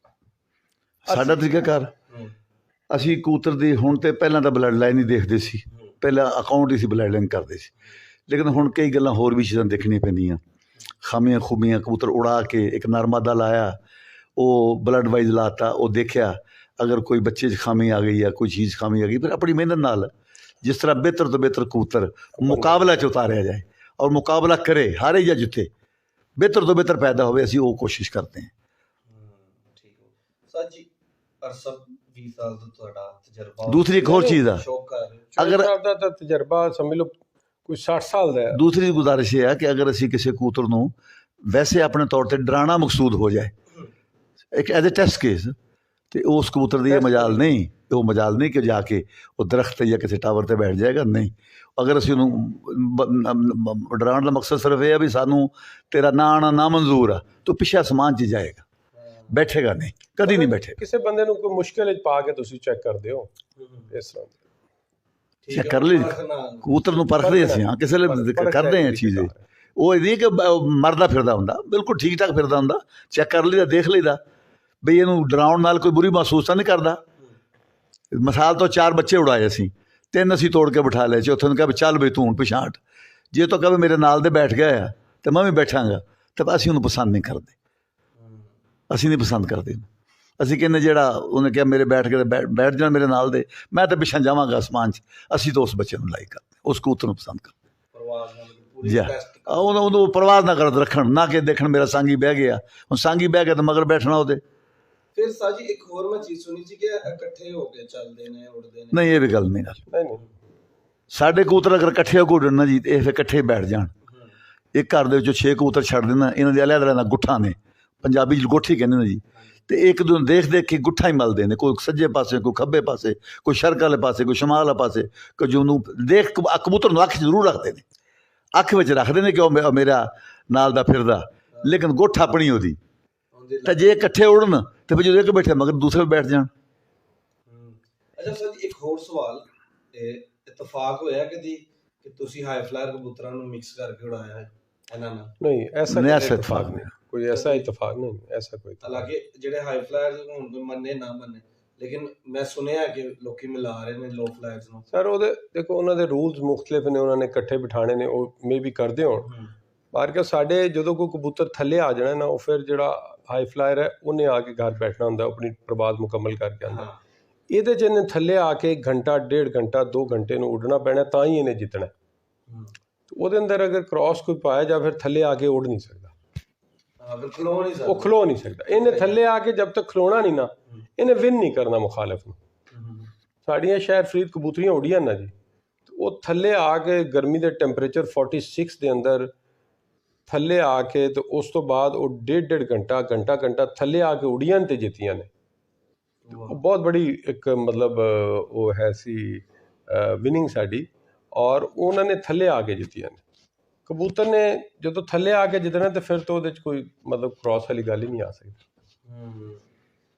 ਸਾਡਾ ਤਰੀਕਾਕਾਰ, ਅਸੀਂ ਕਬੂਤਰ ਦੀ ਹੁਣ ਤੇ ਪਹਿਲਾਂ ਤਾਂ ਬਲੱਡ ਲਾਈਨ ਹੀ ਦੇਖਦੇ ਸੀ, ਪਹਿਲਾਂ ਅਕਾਊਂਟ ਹੀ ਸੀ ਬਲੱਡ ਲਾਈਨ ਕਰਦੇ ਸੀ, ਲੇਕਿਨ ਹੁਣ ਕਈ ਗੱਲਾਂ ਹੋਰ ਵੀ ਚੀਜ਼ਾਂ ਦੇਖਣੀਆਂ ਪੈਂਦੀਆਂ। ਖਾਮੀਆਂ ਖੂਬੀਆਂ, ਕਬੂਤਰ ਉਡਾ ਕੇ ਇੱਕ ਨਰਮਾਦਾ ਲਾਇਆ, ਉਹ ਬਲੱਡ ਵਾਈਜ਼ ਲਾਤਾ, ਉਹ ਦੇਖਿਆ ਅਗਰ ਕੋਈ ਬੱਚੇ 'ਚ ਖਾਮੀ ਆ ਗਈ ਜਾਂ ਕੋਈ ਚੀਜ਼ ਖਾਮੀ ਆ ਗਈ, ਫਿਰ ਆਪਣੀ ਮਿਹਨਤ ਨਾਲ ਜਿਸ ਤਰ੍ਹਾਂ ਬਿਹਤਰ ਤੋਂ ਬਿਹਤਰ ਕਬੂਤਰ ਮੁਕਾਬਲਾ 'ਚ ਉਤਾਰਿਆ ਜਾਏ ਔਰ ਮੁਕਾਬਲਾ ਕਰੇ, ਹਾਰੇ ਜਾਂ ਜਿੱਤੇ, ਬਿਹਤਰ ਤੋਂ ਬਿਹਤਰ ਪੈਦਾ ਹੋਵੇ, ਅਸੀਂ ਉਹ ਕੋਸ਼ਿਸ਼ ਕਰਦੇ ਹਾਂ। ਠੀਕ ਹੋ ਸਰ ਜੀ, ਅਰਸਾ 20 ਸਾਲ ਦਾ ਤੁਹਾਡਾ ਤਜਰਬਾ। ਦੂਸਰੀ ਇੱਕ ਹੋਰ ਚੀਜ਼ ਆ, ਅਗਰ ਦਾ ਤਜਰਬਾ ਸਮਝ ਲਓ ਕੋਈ 60 ਸਾਲ ਦਾ ਹੈ। ਦੂਸਰੀ ਗੁਜ਼ਾਰਿਸ਼ ਇਹ ਹੈ ਕਿ ਅਗਰ ਅਸੀਂ ਕਿਸੇ ਕਬੂਤਰ ਨੂੰ ਵੈਸੇ ਆਪਣੇ ਤੌਰ ਤੇ ਡਰਾਉਣਾ ਮਕਸੂਦ ਹੋ ਜਾਏ, ਇੱਕ ਐਜ਼ ਅ ਟੈਸਟ ਕੇਸ, ਤੇ ਉਸ ਕਬੂਤਰ ਦੀ ਇਹ ਮਜਾਲ ਨਹੀਂ, ਉਹ ਮਜਾਲ ਨਹੀਂ ਕਿ ਜਾ ਕੇ ਉਹ ਦਰਖਤ ਜਾਂ ਕਿਸੇ ਟਾਵਰ ਤੇ ਬੈਠ ਜਾਏਗਾ। ਨਹੀਂ, ਅਗਰ ਅਸੀਂ ਉਹਨੂੰ ਡਰਾਉਣ ਦਾ ਮਕਸਦ ਸਿਰਫ ਇਹ ਹੈ ਵੀ ਸਾਨੂੰ ਤੇਰਾ ਨਾਂ ਆਉਣਾ ਨਾ ਮਨਜ਼ੂਰ ਆ, ਤੂੰ ਪਿੱਛੇ ਅਸਮਾਨ 'ਚ ਜਾਏਗਾ, ਬੈਠੇਗਾ ਨਹੀਂ, ਕਦੀ ਨਹੀਂ ਬੈਠੇਗਾ। ਕਿਸੇ ਬੰਦੇ ਨੂੰ ਕੋਈ ਮੁਸ਼ਕਿਲ 'ਚ ਪਾ ਕੇ ਤੁਸੀਂ ਚੈੱਕ ਕਰਦੇ ਹੋ, ਇਸ ਤਰ੍ਹਾਂ ਚੈੱਕ ਕਰ ਲਈ, ਕਬੂਤਰ ਨੂੰ ਪਰਖਦੇ ਅਸੀਂ, ਹਾਂ ਕਿਸੇ ਵੇਲੇ ਕਰਦੇ ਹਾਂ ਚੀਜ਼। ਉਹ ਇਹ ਨਹੀਂ ਕਿ ਮਰਦਾ ਫਿਰਦਾ ਹੁੰਦਾ, ਬਿਲਕੁਲ ਠੀਕ ਠਾਕ ਫਿਰਦਾ ਹੁੰਦਾ, ਚੈੱਕ ਕਰ ਲਈਦਾ, ਦੇਖ ਲਈਦਾ ਬਈ ਇਹਨੂੰ ਡਰਾਉਣ ਨਾਲ ਕੋਈ ਬੁਰੀ ਮਹਿਸੂਸ ਤਾਂ ਨਹੀਂ ਕਰਦਾ। ਮਿਸਾਲ ਤੋਂ 4 ਬੱਚੇ ਉਡਾਏ ਅਸੀਂ, 3 ਅਸੀਂ ਤੋੜ ਕੇ ਬਿਠਾ ਲਏ, ਚੌਥੇ ਨੂੰ ਕਿਹਾ ਵੀ ਚੱਲ ਬਈ ਤੂੰ ਹੁਣ ਪਿਛਾਂਹ ਹਟ। ਜੇ ਤੂੰ ਕਹੇ ਮੇਰੇ ਨਾਲ ਦੇ ਬੈਠ ਗਿਆ ਆ ਤੇ ਮੈਂ ਵੀ ਬੈਠਾਂਗਾ, ਤਾਂ ਅਸੀਂ ਉਹਨੂੰ ਪਸੰਦ ਨਹੀਂ ਕਰਦੇ, ਅਸੀਂ ਨਹੀਂ ਪਸੰਦ ਕਰਦੇ। ਅਸੀਂ ਕਹਿੰਦੇ ਜਿਹੜਾ ਉਹਨੇ ਕਿਹਾ ਮੇਰੇ ਬੈਠ ਕੇ ਬੈਠ ਜਾਣ ਮੇਰੇ ਨਾਲ ਦੇ, ਮੈਂ ਤਾਂ ਪਿਛਾਂ ਜਾਵਾਂਗਾ ਅਸਮਾਨ 'ਚ, ਅਸੀਂ ਤਾਂ ਉਸ ਬੱਚੇ ਨੂੰ ਲਾਈਕ ਕਰਦੇ, ਉਸ ਕਬੂਤਰ ਨੂੰ ਪਸੰਦ ਕਰਦੇ ਜੀ। ਉਹਨੂੰ ਪਰਵਾਜ਼ ਨਾ ਕਰ ਰੱਖਣ, ਨਾ ਕਿ ਦੇਖਣ ਮੇਰਾ ਸਾਂਗੀ ਬਹਿ ਗਿਆ, ਹੁਣ ਸਾਂਗੀ ਬਹਿ ਗਿਆ ਤਾਂ ਮਗਰ ਬੈਠਣਾ ਉਹਦੇ। ਫਿਰ ਸਾਜੀ ਇੱਕ ਹੋਰ ਮੈਂ ਚੀਜ਼ ਸੁਣੀ ਸੀ ਕਿ ਇਕੱਠੇ ਹੋ ਕੇ ਚੱਲਦੇ ਨੇ, ਉੜਦੇ ਨੇ। ਨਹੀਂ, ਇਹ ਵੀ ਗੱਲ ਨਹੀਂ ਗੱਲ। ਸਾਡੇ ਕਬੂਤਰ ਅਗਰ ਇਕੱਠੇ ਹੋ ਕੇ ਉੱਡਣ ਨਾ ਜੀ, ਇਹ ਫਿਰ ਇਕੱਠੇ ਬੈਠ ਜਾਣ। ਇੱਕ ਘਰ ਦੇ ਵਿੱਚੋਂ 6 ਕਬੂਤਰ ਛੱਡ ਦੇਣਾ, ਇਹਨਾਂ ਦੇ ਅਲੱਗ ਅਲੱਗ ਗੁੱਠਾਂ ਨੇ, ਪੰਜਾਬੀ 'ਚ ਗੋਠੀ ਕਹਿੰਦੇ ਨੇ ਜੀ, ਤੇ ਇੱਕ ਦੂਜੇ ਨੂੰ ਦੇਖ ਦੇਖ ਕੇ ਗੁੱਠਾਂ ਹੀ ਮਲਦੇ ਨੇ, ਕੋਈ ਸੱਜੇ ਪਾਸੇ, ਕੋਈ ਖੱਬੇ ਪਾਸੇ, ਕੋਈ ਸ਼ਰਕ ਵਾਲੇ ਪਾਸੇ, ਕੋਈ ਸ਼ਮਾਲ ਵਾਲੇ ਪਾਸੇ, ਕੋਈ ਜਿਹਨੂੰ ਦੇਖ ਕਬੂਤਰ ਨੂੰ ਅੱਖ ਜ਼ਰੂਰ ਰੱਖਦੇ ਨੇ, ਅੱਖ ਵਿੱਚ ਰੱਖਦੇ ਨੇ ਕਿ ਉਹ ਮੇਰਾ ਨਾਲ ਦਾ ਫਿਰਦਾ, ਲੇਕਿਨ ਗੁੱਠ ਆਪਣੀ ਉਹਦੀ। ਤੇ ਜੇ ਇਕੱਠੇ ਉੜਨ ਤੇ ਫਿਰ ਜਦੋਂ ਇੱਕ ਬੈਠੇ ਮਗਰ ਦੂਸਰੇ ਬੈਠ ਜਾਣ। ਅੱਛਾ ਸਰ ਜੀ, ਇੱਕ ਹੋਰ ਸਵਾਲ, ਇਤਫਾਕ ਹੋਇਆ ਕਦੀ ਕਿ ਤੁਸੀਂ ਹਾਈ ਫਲਾਇਰ ਕਬੂਤਰਾਂ ਨੂੰ ਮਿਕਸ ਕਰਕੇ ਉਡਾਇਆ ਹੈ ਇਹਨਾਂ ਨਾਲ? ਨਹੀਂ, ਐਸਾ ਇਤਫਾਕ ਨਹੀਂ, ਕੋਈ ਐਸਾ ਇਤਫਾਕ ਨਹੀਂ, ਐਸਾ ਕੋਈ। ਹਾਲਾਂਕਿ ਜਿਹੜੇ ਹਾਈ ਫਲਾਇਰ ਹੁਣ ਕੋਈ ਮੰਨੇ ਨਾ ਮੰਨੇ, ਲੇਕਿਨ ਮੈਂ ਸੁਣਿਆ ਕਿ ਲੋਕੀ ਮਿਲਾ ਰਹੇ ਨੇ ਲੋ ਫਲਾਇਰਸ ਨੂੰ। ਸਰ ਉਹਦੇ ਦੇਖੋ ਉਹਨਾਂ ਦੇ ਰੂਲਸ ਮੁਖਤਲਿਫ ਨੇ, ਉਹਨਾਂ ਨੇ ਇਕੱਠੇ ਬਿਠਾਣੇ ਨੇ, ਉਹ ਮੇ ਵੀ ਕਰਦੇ ਹੋਣ। ਪਰ ਕਿ ਸਾਡੇ ਜਦੋਂ ਕੋਈ ਕਬੂਤਰ ਥੱਲੇ ਆ ਜਾਣਾ ਨਾ, ਉਹ ਫਿਰ ਜਿਹੜਾ ਹਾਈ ਫਲਾਇਰ ਹੈ ਉਹਨੇ ਆ ਕੇ ਘਰ ਬੈਠਣਾ ਹੁੰਦਾ, ਆਪਣੀ ਪ੍ਰਵਾਜ਼ ਮੁਕੰਮਲ ਕਰਕੇ ਆਉਂਦਾ। ਇਹਦੇ 'ਚ ਇਹਨੇ ਥੱਲੇ ਆ ਕੇ ਘੰਟਾ, 1.5 ਘੰਟਾ, 2 ਘੰਟੇ ਨੂੰ ਉੱਡਣਾ ਪੈਣਾ, ਤਾਂ ਹੀ ਇਹਨੇ ਜਿੱਤਣਾ। ਉਹਦੇ ਅੰਦਰ ਅਗਰ ਕ੍ਰਾਸ ਕੋਈ ਪਾਇਆ ਜਾਂ ਫਿਰ ਥੱਲੇ ਆ ਕੇ ਉੱਡ ਨਹੀਂ ਸਕਦਾ, ਉਹ ਖਲੋ ਨਹੀਂ ਸਕਦਾ। ਇਹਨੇ ਥੱਲੇ ਆ ਕੇ ਜਦ ਤੱਕ ਖਲੋਣਾ ਨਹੀਂ ਨਾ, ਇਹਨੇ ਵਿਨ ਨਹੀਂ ਕਰਨਾ ਮੁਖਾਲਿਫ ਨੂੰ। ਸਾਡੀਆਂ ਸ਼ਾਇਰ ਫਰੀਦ ਕਬੂਤਰੀਆਂ ਉਡੀਆਂ ਨਾ ਜੀ, ਉਹ ਥੱਲੇ ਆ ਕੇ ਗਰਮੀ ਦੇ ਟੈਂਪਰੇਚਰ 46 ਦੇ ਅੰਦਰ ਥੱਲੇ ਆ ਕੇ ਤੇ ਉਸ ਤੋਂ ਬਾਅਦ ਉਹ 1.5 ਘੰਟਾ ਥੱਲੇ ਆ ਕੇ ਉਡੀਆਂ ਤੇ ਜਿੱਤੀਆਂ ਨੇ। ਉਹ ਬਹੁਤ ਬੜੀ ਇੱਕ ਮਤਲਬ ਉਹ ਹੈ ਸੀ ਵਿਨਿੰਗ ਸਾਡੀ, ਔਰ ਉਹਨਾਂ ਨੇ ਥੱਲੇ ਆ ਕੇ ਜਿੱਤੀਆਂ ਨੇ। ਕਬੂਤਰ ਨੇ ਜਦੋਂ ਥੱਲੇ ਆ ਕੇ ਜਿੱਤਣਾ ਤੇ ਫਿਰ ਤਾਂ ਉਹਦੇ 'ਚ ਕੋਈ ਮਤਲਬ ਕ੍ਰਾਸ ਵਾਲੀ ਗੱਲ ਹੀ ਨਹੀਂ ਆ ਸਕਦੀ।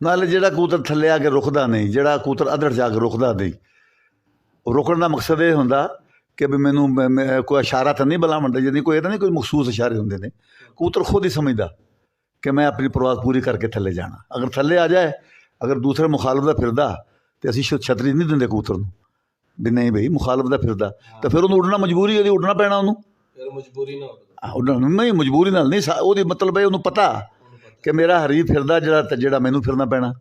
ਨਾਲੇ ਜਿਹੜਾ ਕਬੂਤਰ ਥੱਲੇ ਆ ਕੇ ਰੁਕਦਾ ਨਹੀਂ, ਜਿਹੜਾ ਕਬੂਤਰ ਅੱਧੜ ਜਾ ਕੇ ਰੁਕਦਾ ਨਹੀਂ, ਉਹ ਰੁਕਣ ਦਾ ਮਕਸਦ ਇਹ ਹੁੰਦਾ ਕਿ ਵੀ ਮੈਨੂੰ ਕੋਈ ਇਸ਼ਾਰਾ ਤਾਂ ਨਹੀਂ ਬੁਲਾਉਣ, ਜਿਹਦੀ ਕੋਈ ਇਹਦਾ ਨਹੀਂ ਕੋਈ ਮਖਸੂਸ ਇਸ਼ਾਰੇ ਹੁੰਦੇ ਨੇ। ਕਬੂਤਰ ਖੁਦ ਹੀ ਸਮਝਦਾ ਕਿ ਮੈਂ ਆਪਣੀ ਪ੍ਰਵਾਜ਼ ਪੂਰੀ ਕਰਕੇ ਥੱਲੇ ਜਾਣਾ। ਅਗਰ ਥੱਲੇ ਆ ਜਾਏ, ਅਗਰ ਦੂਸਰੇ ਮੁਖਾਲਫ ਦਾ ਫਿਰਦਾ ਤੇ ਅਸੀਂ ਛਤਰੀ ਨਹੀਂ ਦਿੰਦੇ ਕਬੂਤਰ ਨੂੰ ਵੀ ਨਹੀਂ ਬਈ ਮੁਖਾਲਫ ਦਾ ਫਿਰਦਾ, ਤਾਂ ਫਿਰ ਉਹਨੂੰ ਉੱਡਣਾ ਮਜਬੂਰੀ, ਉਹਦੀ ਉੱਡਣਾ ਪੈਣਾ ਉਹਨੂੰ। ਮਜਬੂਰੀ ਨਾਲ ਉੱਡਣਾ ਨਹੀਂ, ਮਜਬੂਰੀ ਨਾਲ ਨਹੀਂ, ਉਹਦੀ ਮਤਲਬ ਹੈ ਉਹਨੂੰ ਪਤਾ ਕਿ ਮੇਰਾ ਹਰੀਫ ਫਿਰਦਾ ਜਿਹੜਾ ਮੈਨੂੰ ਫਿਰਨਾ ਪੈਣਾ।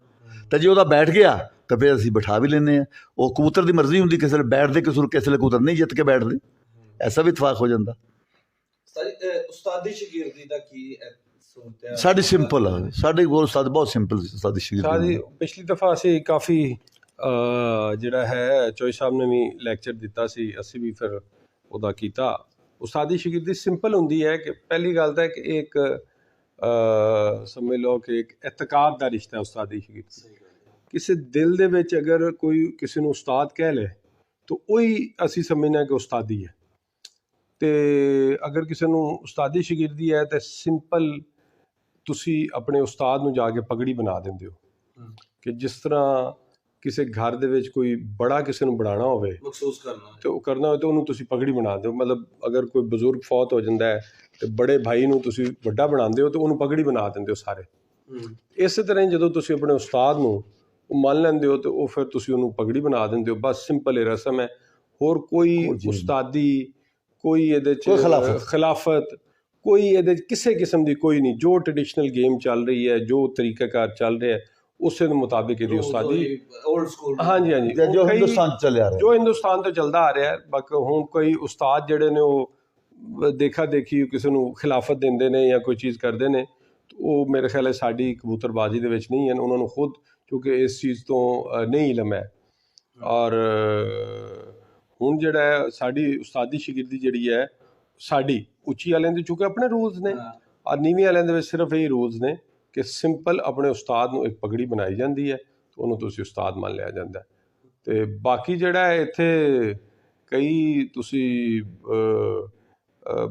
ਤਾਂ ਜੇ ਉਹਦਾ ਬੈਠ ਗਿਆ ਤਾਂ ਫਿਰ ਅਸੀਂ ਬਿਠਾ ਵੀ ਲੈਂਦੇ ਹਾਂ। ਉਹ ਕਬੂਤਰ ਦੀ ਮਰਜ਼ੀ ਹੁੰਦੀ, ਕਿਸੇ ਵੇਲੇ ਬੈਠਦੇ, ਕਿਸੇ ਵੇਲੇ ਕਬੂਤਰ ਨਹੀਂ ਜਿੱਤ ਕੇ ਬੈਠਦੇ, ਐਸਾ ਵੀ ਇਤਫਾਕ ਹੋ ਜਾਂਦਾ। ਉਸਤਾਦੀ ਸ਼ਾਗਿਰਦੀ ਦਾ ਕੀ ਸਾਡੀ ਸਿੰਪਲ ਆ, ਸਾਡੇ ਕੋਲ ਉਸਤਾਦ ਬਹੁਤ ਸਿੰਪਲ ਉਸਤਾਦੀ ਸ਼ਾਗਿਰਦੀ। ਪਿਛਲੀ ਦਫਾ ਅਸੀਂ ਕਾਫੀ ਜਿਹੜਾ ਹੈ ਚੋਈ ਸਾਹਿਬ ਨੇ ਵੀ ਲੈਕਚਰ ਦਿੱਤਾ ਸੀ, ਅਸੀਂ ਵੀ ਫਿਰ ਉਹਦਾ ਕੀਤਾ। ਉਸਤਾਦੀ ਸ਼ਾਗਿਰਦੀ ਸਿੰਪਲ ਹੁੰਦੀ ਹੈ ਕਿ ਪਹਿਲੀ ਗੱਲ ਤਾਂ ਕਿ ਇੱਕ ਸਮਝ ਲਓ ਕਿ ਇੱਕ ਇਤਕਾਦ ਦਾ ਰਿਸ਼ਤਾ ਹੈ ਉਸਤਾਦੀ ਸ਼ਾਗਿਰਦੀ। ਕਿਸੇ ਦਿਲ ਦੇ ਵਿੱਚ ਅਗਰ ਕੋਈ ਕਿਸੇ ਨੂੰ ਉਸਤਾਦ ਕਹਿ ਲੇ ਤਾਂ ਉਹੀ ਅਸੀਂ ਸਮਝਣਾ ਕਿ ਉਸਤਾਦੀ ਹੈ। ਤੇ ਅਗਰ ਕਿਸੇ ਨੂੰ ਉਸਤਾਦੀ ਸ਼ਾਗਿਰਦੀ ਹੈ ਤਾਂ ਸਿੰਪਲ ਤੁਸੀਂ ਆਪਣੇ ਉਸਤਾਦ ਨੂੰ ਜਾ ਕੇ ਪਗੜੀ ਬਣਾ ਦਿੰਦੇ ਹੋ। ਕਿ ਜਿਸ ਤਰ੍ਹਾਂ ਕਿਸੇ ਘਰ ਦੇ ਵਿੱਚ ਕੋਈ ਬੜਾ ਕਿਸੇ ਨੂੰ ਬਣਾਉਣਾ ਹੋਵੇ, ਮਖਸੂਸ ਕਰਨਾ ਤੇ ਉਹ ਕਰਨਾ ਹੋਵੇ ਤਾਂ ਉਹਨੂੰ ਤੁਸੀਂ ਪਗੜੀ ਬਣਾ ਦਿਓ। ਮਤਲਬ ਅਗਰ ਕੋਈ ਬਜ਼ੁਰਗ ਫੌਤ ਹੋ ਜਾਂਦਾ ਹੈ ਤੇ ਬੜੇ ਭਾਈ ਨੂੰ ਤੁਸੀਂ ਵੱਡਾ ਬਣਾਉਂਦੇ ਹੋ ਤਾਂ ਉਹਨੂੰ ਪਗੜੀ ਬਣਾ ਦਿੰਦੇ ਹੋ ਸਾਰੇ। ਇਸੇ ਤਰ੍ਹਾਂ ਹੀ ਜਦੋਂ ਤੁਸੀਂ ਆਪਣੇ ਉਸਤਾਦ ਨੂੰ ਮੰਨ ਲੈਂਦੇ ਹੋ ਤੇ ਉਹ ਫਿਰ ਤੁਸੀਂ ਉਹਨੂੰ ਪਗੜੀ ਬਣਾ ਦਿੰਦੇ ਹੋ। ਬਸ ਸਿੰਪਲ ਇਹ ਰਸਮ ਹੈ, ਹੋਰ ਕੋਈ ਉਸਤਾਦੀ, ਕੋਈ ਇਹਦੇ 'ਚ ਖਿਲਾਫਤ, ਕੋਈ ਇਹਦੇ 'ਚ ਕਿਸੇ ਕਿਸਮ ਦੀ ਕੋਈ ਨਹੀਂ। ਜੋ ਟ੍ਰੈਡੀਸ਼ਨਲ ਗੇਮ ਚੱਲ ਰਹੀ ਹੈ, ਜੋ ਤਰੀਕਾਕਾਰ ਚੱਲ ਰਿਹਾ ਹੈ, ਉਸੇ ਦੇ ਮੁਤਾਬਿਕ ਇਹਦੀ ਉਸਤਾਦੀ ਓਲਡ ਸਕੂਲ। ਹਾਂਜੀ, ਜੋ ਹਿੰਦੁਸਤਾਨ ਚੱਲਿਆ ਰਿਹਾ, ਜੋ ਹਿੰਦੁਸਤਾਨ ਤੋਂ ਚੱਲਦਾ ਆ ਰਿਹਾ ਹੈ। ਬਾਕੀ ਹੁਣ ਕੋਈ ਉਸਤਾਦ ਜਿਹੜੇ ਨੇ ਉਹ ਦੇਖਾ ਦੇਖੀ ਕਿਸੇ ਨੂੰ ਖਿਲਾਫਤ ਦਿੰਦੇ ਨੇ ਜਾਂ ਕੋਈ ਚੀਜ਼ ਕਰਦੇ ਨੇ, ਉਹ ਮੇਰੇ ਖਿਆਲ ਹੈ ਸਾਡੀ ਕਬੂਤਰਬਾਜ਼ੀ ਦੇ ਵਿੱਚ ਨਹੀਂ ਹਨ। ਉਹਨਾਂ ਨੂੰ ਖੁਦ ਕਿਉਂਕਿ ਇਸ ਚੀਜ਼ ਤੋਂ ਨਹੀਂ ਇਲਮ ਹੈ। ਔਰ ਹੁਣ ਜਿਹੜਾ ਹੈ ਸਾਡੀ ਉਸਤਾਦੀ ਸ਼ਾਗਿਰਦੀ ਜਿਹੜੀ ਹੈ, ਸਾਡੀ ਉੱਚੀ ਵਾਲਿਆਂ ਦੇ ਚੁੱਕੇ ਆਪਣੇ ਰੂਲਸ ਨੇ, ਔਰ ਨੀਵੀਂ ਵਾਲਿਆਂ ਦੇ ਵਿੱਚ ਸਿਰਫ ਇਹੀ ਰੂਲਸ ਨੇ ਕਿ ਸਿੰਪਲ ਆਪਣੇ ਉਸਤਾਦ ਨੂੰ ਇੱਕ ਪਗੜੀ ਬਣਾਈ ਜਾਂਦੀ ਹੈ, ਉਹਨੂੰ ਤੁਸੀਂ ਉਸਤਾਦ ਮੰਨ ਲਿਆ ਜਾਂਦਾ। ਅਤੇ ਬਾਕੀ ਜਿਹੜਾ ਹੈ ਇੱਥੇ ਕਈ ਤੁਸੀਂ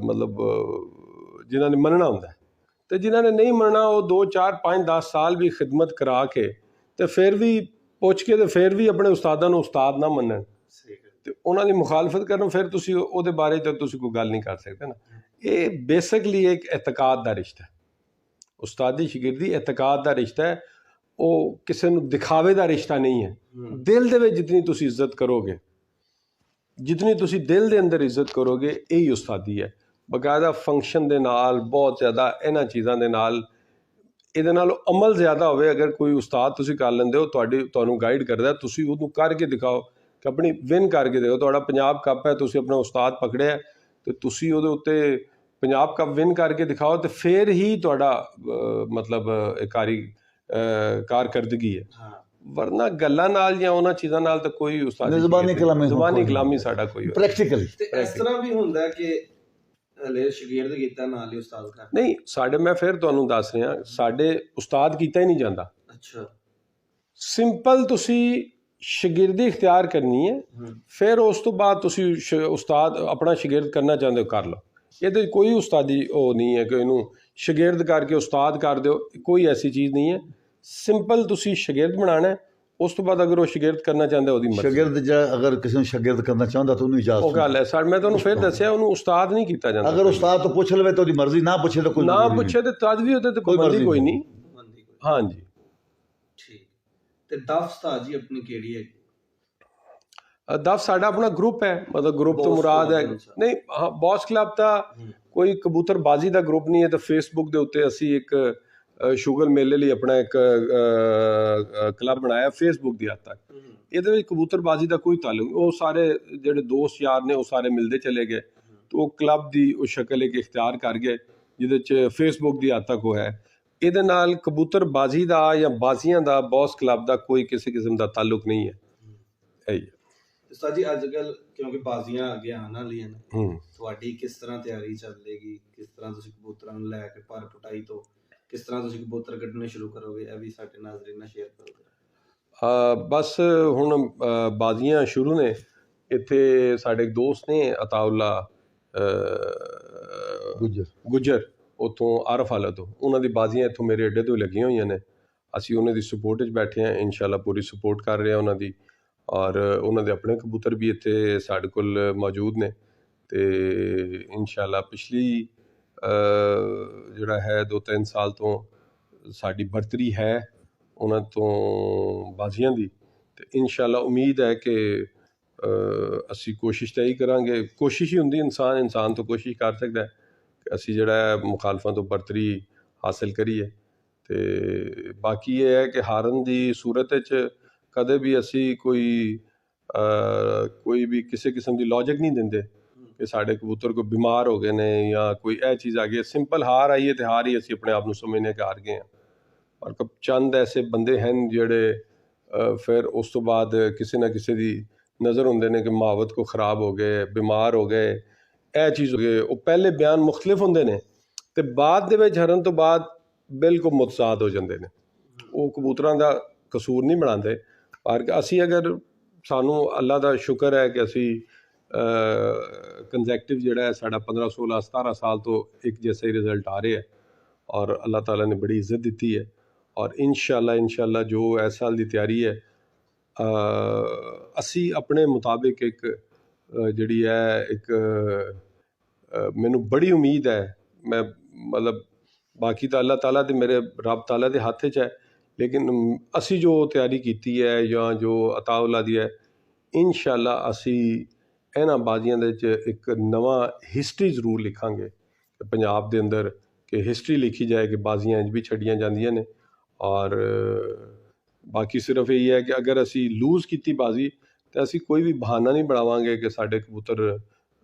ਮਤਲਬ ਜਿਨ੍ਹਾਂ ਨੇ ਮੰਨਣਾ ਹੁੰਦਾ ਅਤੇ ਜਿਨ੍ਹਾਂ ਨੇ ਨਹੀਂ ਮੰਨਣਾ, ਉਹ 2, 4, 5, 10 ਸਾਲ ਵੀ ਖਿਦਮਤ ਕਰਾ ਕੇ ਅਤੇ ਫਿਰ ਵੀ ਪੁੱਛ ਕੇ ਅਤੇ ਫਿਰ ਵੀ ਆਪਣੇ ਉਸਤਾਦਾਂ ਨੂੰ ਉਸਤਾਦ ਨਾ ਮੰਨਣ ਅਤੇ ਉਹਨਾਂ ਦੀ ਮੁਖਾਲਫਤ ਕਰਨ, ਫਿਰ ਤੁਸੀਂ ਉਹਦੇ ਬਾਰੇ ਤਾਂ ਤੁਸੀਂ ਕੋਈ ਗੱਲ ਨਹੀਂ ਕਰ ਸਕਦੇ ਨਾ। ਇਹ ਬੇਸਿਕਲੀ ਇੱਕ ਇਤਕਾਦ ਦਾ ਰਿਸ਼ਤਾ ਹੈ। ਉਸਤਾਦੀ ਸ਼ਾਗਿਰਦੀ ਇਤਕਾਦ ਦਾ ਰਿਸ਼ਤਾ ਹੈ, ਉਹ ਕਿਸੇ ਨੂੰ ਦਿਖਾਵੇ ਦਾ ਰਿਸ਼ਤਾ ਨਹੀਂ ਹੈ। ਦਿਲ ਦੇ ਵਿੱਚ ਜਿਤਨੀ ਤੁਸੀਂ ਇੱਜ਼ਤ ਕਰੋਗੇ, ਜਿਤਨੀ ਤੁਸੀਂ ਦਿਲ ਦੇ ਅੰਦਰ ਇੱਜ਼ਤ ਕਰੋਗੇ, ਇਹੀ ਉਸਤਾਦੀ ਹੈ। ਬਕਾਇਦਾ ਫੰਕਸ਼ਨ ਦੇ ਨਾਲ, ਬਹੁਤ ਜ਼ਿਆਦਾ ਇਹਨਾਂ ਚੀਜ਼ਾਂ ਦੇ ਨਾਲ, ਇਹਦੇ ਨਾਲ ਅਮਲ ਜ਼ਿਆਦਾ ਹੋਵੇ। ਅਗਰ ਕੋਈ ਉਸਤਾਦ ਤੁਸੀਂ ਕਰ ਲੈਂਦੇ ਹੋ, ਤੁਹਾਨੂੰ ਗਾਈਡ ਕਰਦਾ, ਤੁਸੀਂ ਉਹਨੂੰ ਕਰਕੇ ਦਿਖਾਓ ਕਿ ਆਪਣੀ ਵਿਨ ਕਰਕੇ ਦਿਖਾਓ। ਤੁਹਾਡਾ ਪੰਜਾਬ ਕੱਪ ਹੈ, ਤੁਸੀਂ ਆਪਣਾ ਉਸਤਾਦ ਪਕੜਿਆ ਅਤੇ ਤੁਸੀਂ ਉਹਦੇ ਉੱਤੇ ਪੰਜਾਬ ਕੱਪ ਵਿਨ ਕਰਕੇ ਦਿਖਾਓ, ਅਤੇ ਫਿਰ ਹੀ ਤੁਹਾਡਾ ਮਤਲਬ ਕਾਰਕਰਦਗੀ ਹੈ। ਵਰਨਾ ਗੱਲਾਂ ਨਾਲ ਜਾਂ ਉਹਨਾਂ ਚੀਜ਼ਾਂ ਨਾਲ ਤਾਂ ਕੋਈ ਉਸਤਾਦੀ ਜ਼ੁਬਾਨੀ ਕਲਾਮੀ ਸਾਡਾ ਕੋਈ ਪ੍ਰੈਕਟੀਕਲੀ। ਇਸ ਤਰ੍ਹਾਂ ਵੀ ਹੁੰਦਾ ਕਿ ਹਲੇ ਸ਼ਾਗਿਰਦ ਕੀਤਾ ਨਾਲ ਹੀ ਉਸਤਾਦ ਕਰ ਨਹੀਂ। ਸਾਡੇ ਮੈਂ ਫਿਰ ਤੁਹਾਨੂੰ ਦੱਸ ਰਿਹਾ, ਸਾਡੇ ਉਸਤਾਦ ਕੀਤਾ ਹੀ ਨਹੀਂ ਜਾਂਦਾ। ਅੱਛਾ, ਸਿੰਪਲ ਤੁਸੀਂ ਸ਼ਾਗਿਰਦੀ ਇਖਤਿਆਰ ਕਰਨੀ ਹੈ, ਫਿਰ ਉਸ ਤੋਂ ਬਾਅਦ ਤੁਸੀਂ ਉਸਤਾਦ ਆਪਣਾ ਸ਼ਾਗਿਰਦ ਕਰਨਾ ਚਾਹੁੰਦੇ ਹੋ ਕਰ ਲਓ। ਇਹਦੇ ਕੋਈ ਉਸਤਾਦੀ ਉਹ ਨਹੀਂ ਹੈ ਕਿ ਇਹਨੂੰ ਸ਼ਾਗਿਰਦ ਕਰਕੇ ਉਸਤਾਦ ਕਰ ਦਿਓ, ਕੋਈ ਐਸੀ ਚੀਜ਼ ਨਹੀਂ ਹੈ। ਸਿੰਪਲ ਤੁਸੀਂ ਸ਼ਾਗਿਰਦ ਬਣਾਉਣਾ ਹੈ, ਉਸ ਤੋਂ ਬਾਅਦ ਅਗਰ ਉਹ ਸ਼ਾਗਿਰਦ ਕਰਨਾ ਚਾਹੁੰਦਾ ਉਹਦੀ ਮਰਜ਼ੀ। ਸ਼ਾਗਿਰਦ ਜਿਹੜਾ ਅਗਰ ਕਿਸੇ ਨੂੰ ਸ਼ਾਗਿਰਦ ਕਰਨਾ ਚਾਹੁੰਦਾ ਤਾਂ ਉਹਨੂੰ ਇਜਾਜ਼ਤ ਉਹ ਗੱਲ ਹੈ ਸਰ, ਮੈਂ ਤੁਹਾਨੂੰ ਫਿਰ ਦੱਸਿਆ ਉਹਨੂੰ ਉਸਤਾਦ ਨਹੀਂ ਕੀਤਾ ਜਾਂਦਾ। ਅਗਰ ਉਸਤਾਦ ਤੋਂ ਪੁੱਛ ਲਵੇ ਤਾਂ ਉਹਦੀ ਮਰਜ਼ੀ, ਨਾ ਪੁੱਛੇ ਤਾਂ ਕੋਈ ਨਾ ਪੁੱਛੇ ਤੇ ਤਦ ਵੀ ਉਹਦੇ ਤੇ ਪਾਬੰਦੀ ਕੋਈ ਨਹੀਂ। ਹਾਂਜੀ ਠੀਕ। ਤੇ ਦਫ ਉਸਤਾਦ ਜੀ ਆਪਣੀ ਕਿਹੜੀ ਹੈ? ਦਫ ਸਾਡਾ ਆਪਣਾ ਗਰੁੱਪ ਹੈ, ਮਤਲਬ ਗਰੁੱਪ ਤੋਂ ਮੁਰਾਦ ਹੈ ਨਹੀਂ, ਹਾਂ ਬੌਸ ਕਲੱਬ ਦਾ ਕੋਈ ਕਬੂਤਰਬਾਜ਼ੀ ਦਾ ਗਰੁੱਪ ਨਹੀਂ ਹੈ। ਤਾਂ ਫੇਸਬੁੱਕ ਦੇ ਉੱਤੇ ਅਸੀਂ ਇੱਕ ਸ਼ੁਗਰ ਮੇਲੇ ਲਈ ਆਪਣਾ ਇੱਕ ਕਲੱਬ ਬਣਾਇਆ ਫੇਸਬੁੱਕ ਦੀ ਹੱਦ ਤੱਕ। ਇਹਦੇ ਵਿੱਚ ਕਬੂਤਰਬਾਜ਼ੀ ਦਾ ਕੋਈ ਤਾਲੁਕ, ਉਹ ਸਾਰੇ ਜਿਹੜੇ ਦੋਸਤ ਯਾਰ ਨੇ ਉਹ ਸਾਰੇ ਮਿਲਦੇ ਚਲੇ ਗਏ, ਤੇ ਉਹ ਕਲੱਬ ਦੀ ਉਹ ਸ਼ਕਲ ਇੱਕ ਇਖਤਿਆਰ ਕਰ ਗਏ ਜਿਹਦੇ 'ਚ ਫੇਸਬੁੱਕ ਦੀ ਹੱਦ ਤੱਕ ਉਹ ਹੈ। ਇਹਦੇ ਨਾਲ ਕਬੂਤਰਬਾਜ਼ੀ ਦਾ ਜਾਂ ਬਾਜ਼ੀਆਂ ਦਾ ਬੌਸ ਕਲੱਬ ਦਾ ਕੋਈ ਕਿਸੇ ਕਿਸਮ ਦਾ ਤਾਲੁਕ ਨਹੀਂ ਹੈ। ਇਹੀ ਸਰ ਜੀ ਅੱਜ ਕੱਲ ਕਿਉਂਕਿ ਬਾਜ਼ੀਆਂ ਅੱਗੇ ਆਉਣ ਵਾਲੀਆਂ ਨੇ, ਤੁਹਾਡੀ ਕਿਸ ਤਰ੍ਹਾਂ ਤਿਆਰੀ ਚੱਲੇਗੀ? ਕਿਸ ਤਰ੍ਹਾਂ ਤੁਸੀਂ ਕਬੂਤਰਾਂ ਨੂੰ ਲੈ ਕੇ ਪਰ ਪੁਟਾਈ ਤੋਂ ਕਿਸ ਤਰ੍ਹਾਂ ਤੁਸੀਂ ਕਬੂਤਰ ਕੱਢਣੇ ਸ਼ੁਰੂ ਕਰੋਗੇ? ਇਹ ਵੀ ਸਾਡੇ ਨਾਜ਼ਰੀਨ ਨਾਲ ਸ਼ੇਅਰ ਕਰੋਗੇ। ਬਸ ਹੁਣ ਬਾਜ਼ੀਆਂ ਸ਼ੁਰੂ ਨੇ। ਇੱਥੇ ਸਾਡੇ ਇੱਕ ਦੋਸਤ ਨੇ ਅਤਾਉਲਾ ਗੁੱਜਰ, ਉੱਥੋਂ ਆਰਫ ਵਾਲਾ ਤੋਂ, ਉਹਨਾਂ ਦੀ ਬਾਜ਼ੀਆਂ ਇੱਥੋਂ ਮੇਰੇ ਅੱਡੇ ਤੋਂ ਲੱਗੀਆਂ ਹੋਈਆਂ ਨੇ। ਅਸੀਂ ਉਹਨਾਂ ਦੀ ਸਪੋਰਟ 'ਚ ਬੈਠੇ ਹਾਂ, ਇਨਸ਼ਾਅੱਲਾ ਪੂਰੀ ਸਪੋਰਟ ਕਰ ਰਹੇ ਹਾਂ ਉਹਨਾਂ ਦੀ। ਔਰ ਉਹਨਾਂ ਦੇ ਆਪਣੇ ਕਬੂਤਰ ਵੀ ਇੱਥੇ ਸਾਡੇ ਕੋਲ ਮੌਜੂਦ ਨੇ। ਅਤੇ ਇਨਸ਼ਾਅੱਲਾ ਪਿਛਲੀ ਜਿਹੜਾ ਹੈ 2-3 ਸਾਲ ਤੋਂ ਸਾਡੀ ਬਰਤਰੀ ਹੈ ਉਹਨਾਂ ਤੋਂ ਬਾਜ਼ੀਆਂ ਦੀ। ਅਤੇ ਇਨਸ਼ਾਅੱਲਾ ਉਮੀਦ ਹੈ ਕਿ ਅਸੀਂ ਕੋਸ਼ਿਸ਼ ਤਾਂ ਇਹੀ ਕਰਾਂਗੇ, ਕੋਸ਼ਿਸ਼ ਹੀ ਹੁੰਦੀ ਇਨਸਾਨ ਤੋਂ ਕੋਸ਼ਿਸ਼ ਕਰ ਸਕਦਾ ਹੈ ਕਿ ਅਸੀਂ ਜਿਹੜਾ ਹੈ ਮੁਖਾਲਫਾਂ ਤੋਂ ਬਰਤਰੀ ਹਾਸਿਲ ਕਰੀਏ। ਅਤੇ ਬਾਕੀ ਇਹ ਹੈ ਕਿ ਹਾਰਨ ਦੀ ਸੂਰਤ ਵਿੱਚ ਕਦੇ ਵੀ ਅਸੀਂ ਕੋਈ ਵੀ ਕਿਸੇ ਕਿਸਮ ਦੀ ਲੌਜਿਕ ਨਹੀਂ ਦਿੰਦੇ ਕਿ ਸਾਡੇ ਕਬੂਤਰ ਕੋਈ ਬਿਮਾਰ ਹੋ ਗਏ ਨੇ ਜਾਂ ਕੋਈ ਇਹ ਚੀਜ਼ ਆ ਗਈ। ਸਿੰਪਲ ਹਾਰ ਆਈ ਹੈ ਅਤੇ ਹਾਰ ਹੀ ਅਸੀਂ ਆਪਣੇ ਆਪ ਨੂੰ ਸਮਝਨੇ ਕਿ ਹਾਰ ਗਏ ਹਾਂ। ਔਰ ਚੰਦ ਐਸੇ ਬੰਦੇ ਹਨ ਜਿਹੜੇ ਫਿਰ ਉਸ ਤੋਂ ਬਾਅਦ ਕਿਸੇ ਨਾ ਕਿਸੇ ਦੀ ਨਜ਼ਰ ਹੁੰਦੇ ਨੇ ਕਿ ਮੁਹਾਵਤ ਕੋ ख़राब ਹੋ ਗਏ, ਬਿਮਾਰ ਹੋ ਗਏ, ਇਹ ਚੀਜ਼ ਹੋ ਗਏ। ਉਹ ਪਹਿਲੇ ਬਿਆਨ ਮੁਖਤਲਿਫ ਹੁੰਦੇ ਨੇ ਅਤੇ ਬਾਅਦ ਦੇ ਵਿੱਚ ਹਰਨ ਤੋਂ ਬਾਅਦ ਬਿਲਕੁਲ ਮੁਤਜ਼ਾਦ ਹੋ ਜਾਂਦੇ ਨੇ। ਉਹ ਕਬੂਤਰਾਂ ਦਾ ਕਸੂਰ ਨਹੀਂ ਬਣਾਉਂਦੇ, ਪਰ ਅਸੀਂ ਅਗਰ ਸਾਨੂੰ ਅੱਲਾ ਦਾ ਸ਼ੁਕਰ ਹੈ ਕਿ ਅਸੀਂ ਕੰਜ਼ੈਕਟਿਵ ਜਿਹੜਾ ਹੈ ਸਾਡਾ 15, 16, 17 ਸਾਲ ਤੋਂ ਇੱਕ ਜੈਸਾ ਹੀ ਰਿਜ਼ਲਟ ਆ ਰਿਹਾ ਹੈ। ਔਰ ਅੱਲਾਹ ਤਾਲਾ ਨੇ ਬੜੀ ਇੱਜ਼ਤ ਦਿੱਤੀ ਹੈ। ਔਰ ਇਨਸ਼ਾਅੱਲਾ ਜੋ ਇਸ ਸਾਲ ਦੀ ਤਿਆਰੀ ਹੈ ਅਸੀਂ ਆਪਣੇ ਮੁਤਾबिक ਇੱਕ ਜਿਹੜੀ ਹੈ ਇੱਕ ਮੈਨੂੰ ਬੜੀ ਉਮੀਦ ਹੈ। ਮੈਂ ਮਤਲਬ ਬਾਕੀ ਤਾਂ ਅੱਲਾਹ ਤਾਲਾ ਅਤੇ ਮੇਰੇ ਰੱਬ ਤਾਲਾ ਦੇ ਹੱਥ 'ਚ ਹੈ, ਲੇਕਿਨ ਅਸੀਂ ਜੋ ਤਿਆਰੀ ਕੀਤੀ ਹੈ ਜਾਂ ਜੋ ਅਤਾਉਲਾ ਦੀ ਹੈ, ਇਨਸ਼ਾਅੱਲਾ ਅਸੀਂ ਇਹਨਾਂ ਬਾਜ਼ੀਆਂ ਦੇ ਵਿੱਚ ਇੱਕ ਨਵਾਂ ਹਿਸਟਰੀ ਜ਼ਰੂਰ ਲਿਖਾਂਗੇ ਪੰਜਾਬ ਦੇ ਅੰਦਰ, ਕਿ ਹਿਸਟਰੀ ਲਿਖੀ ਜਾਏ ਕਿ ਬਾਜ਼ੀਆਂ ਇੰਝ ਵੀ ਛੱਡੀਆਂ ਜਾਂਦੀਆਂ ਨੇ। ਔਰ ਬਾਕੀ ਸਿਰਫ ਇਹ ਹੈ ਕਿ ਅਗਰ ਅਸੀਂ ਲੂਜ਼ ਕੀਤੀ ਬਾਜ਼ੀ ਤਾਂ ਅਸੀਂ ਕੋਈ ਵੀ ਬਹਾਨਾ ਨਹੀਂ ਬਣਾਵਾਂਗੇ ਕਿ ਸਾਡੇ ਕਬੂਤਰ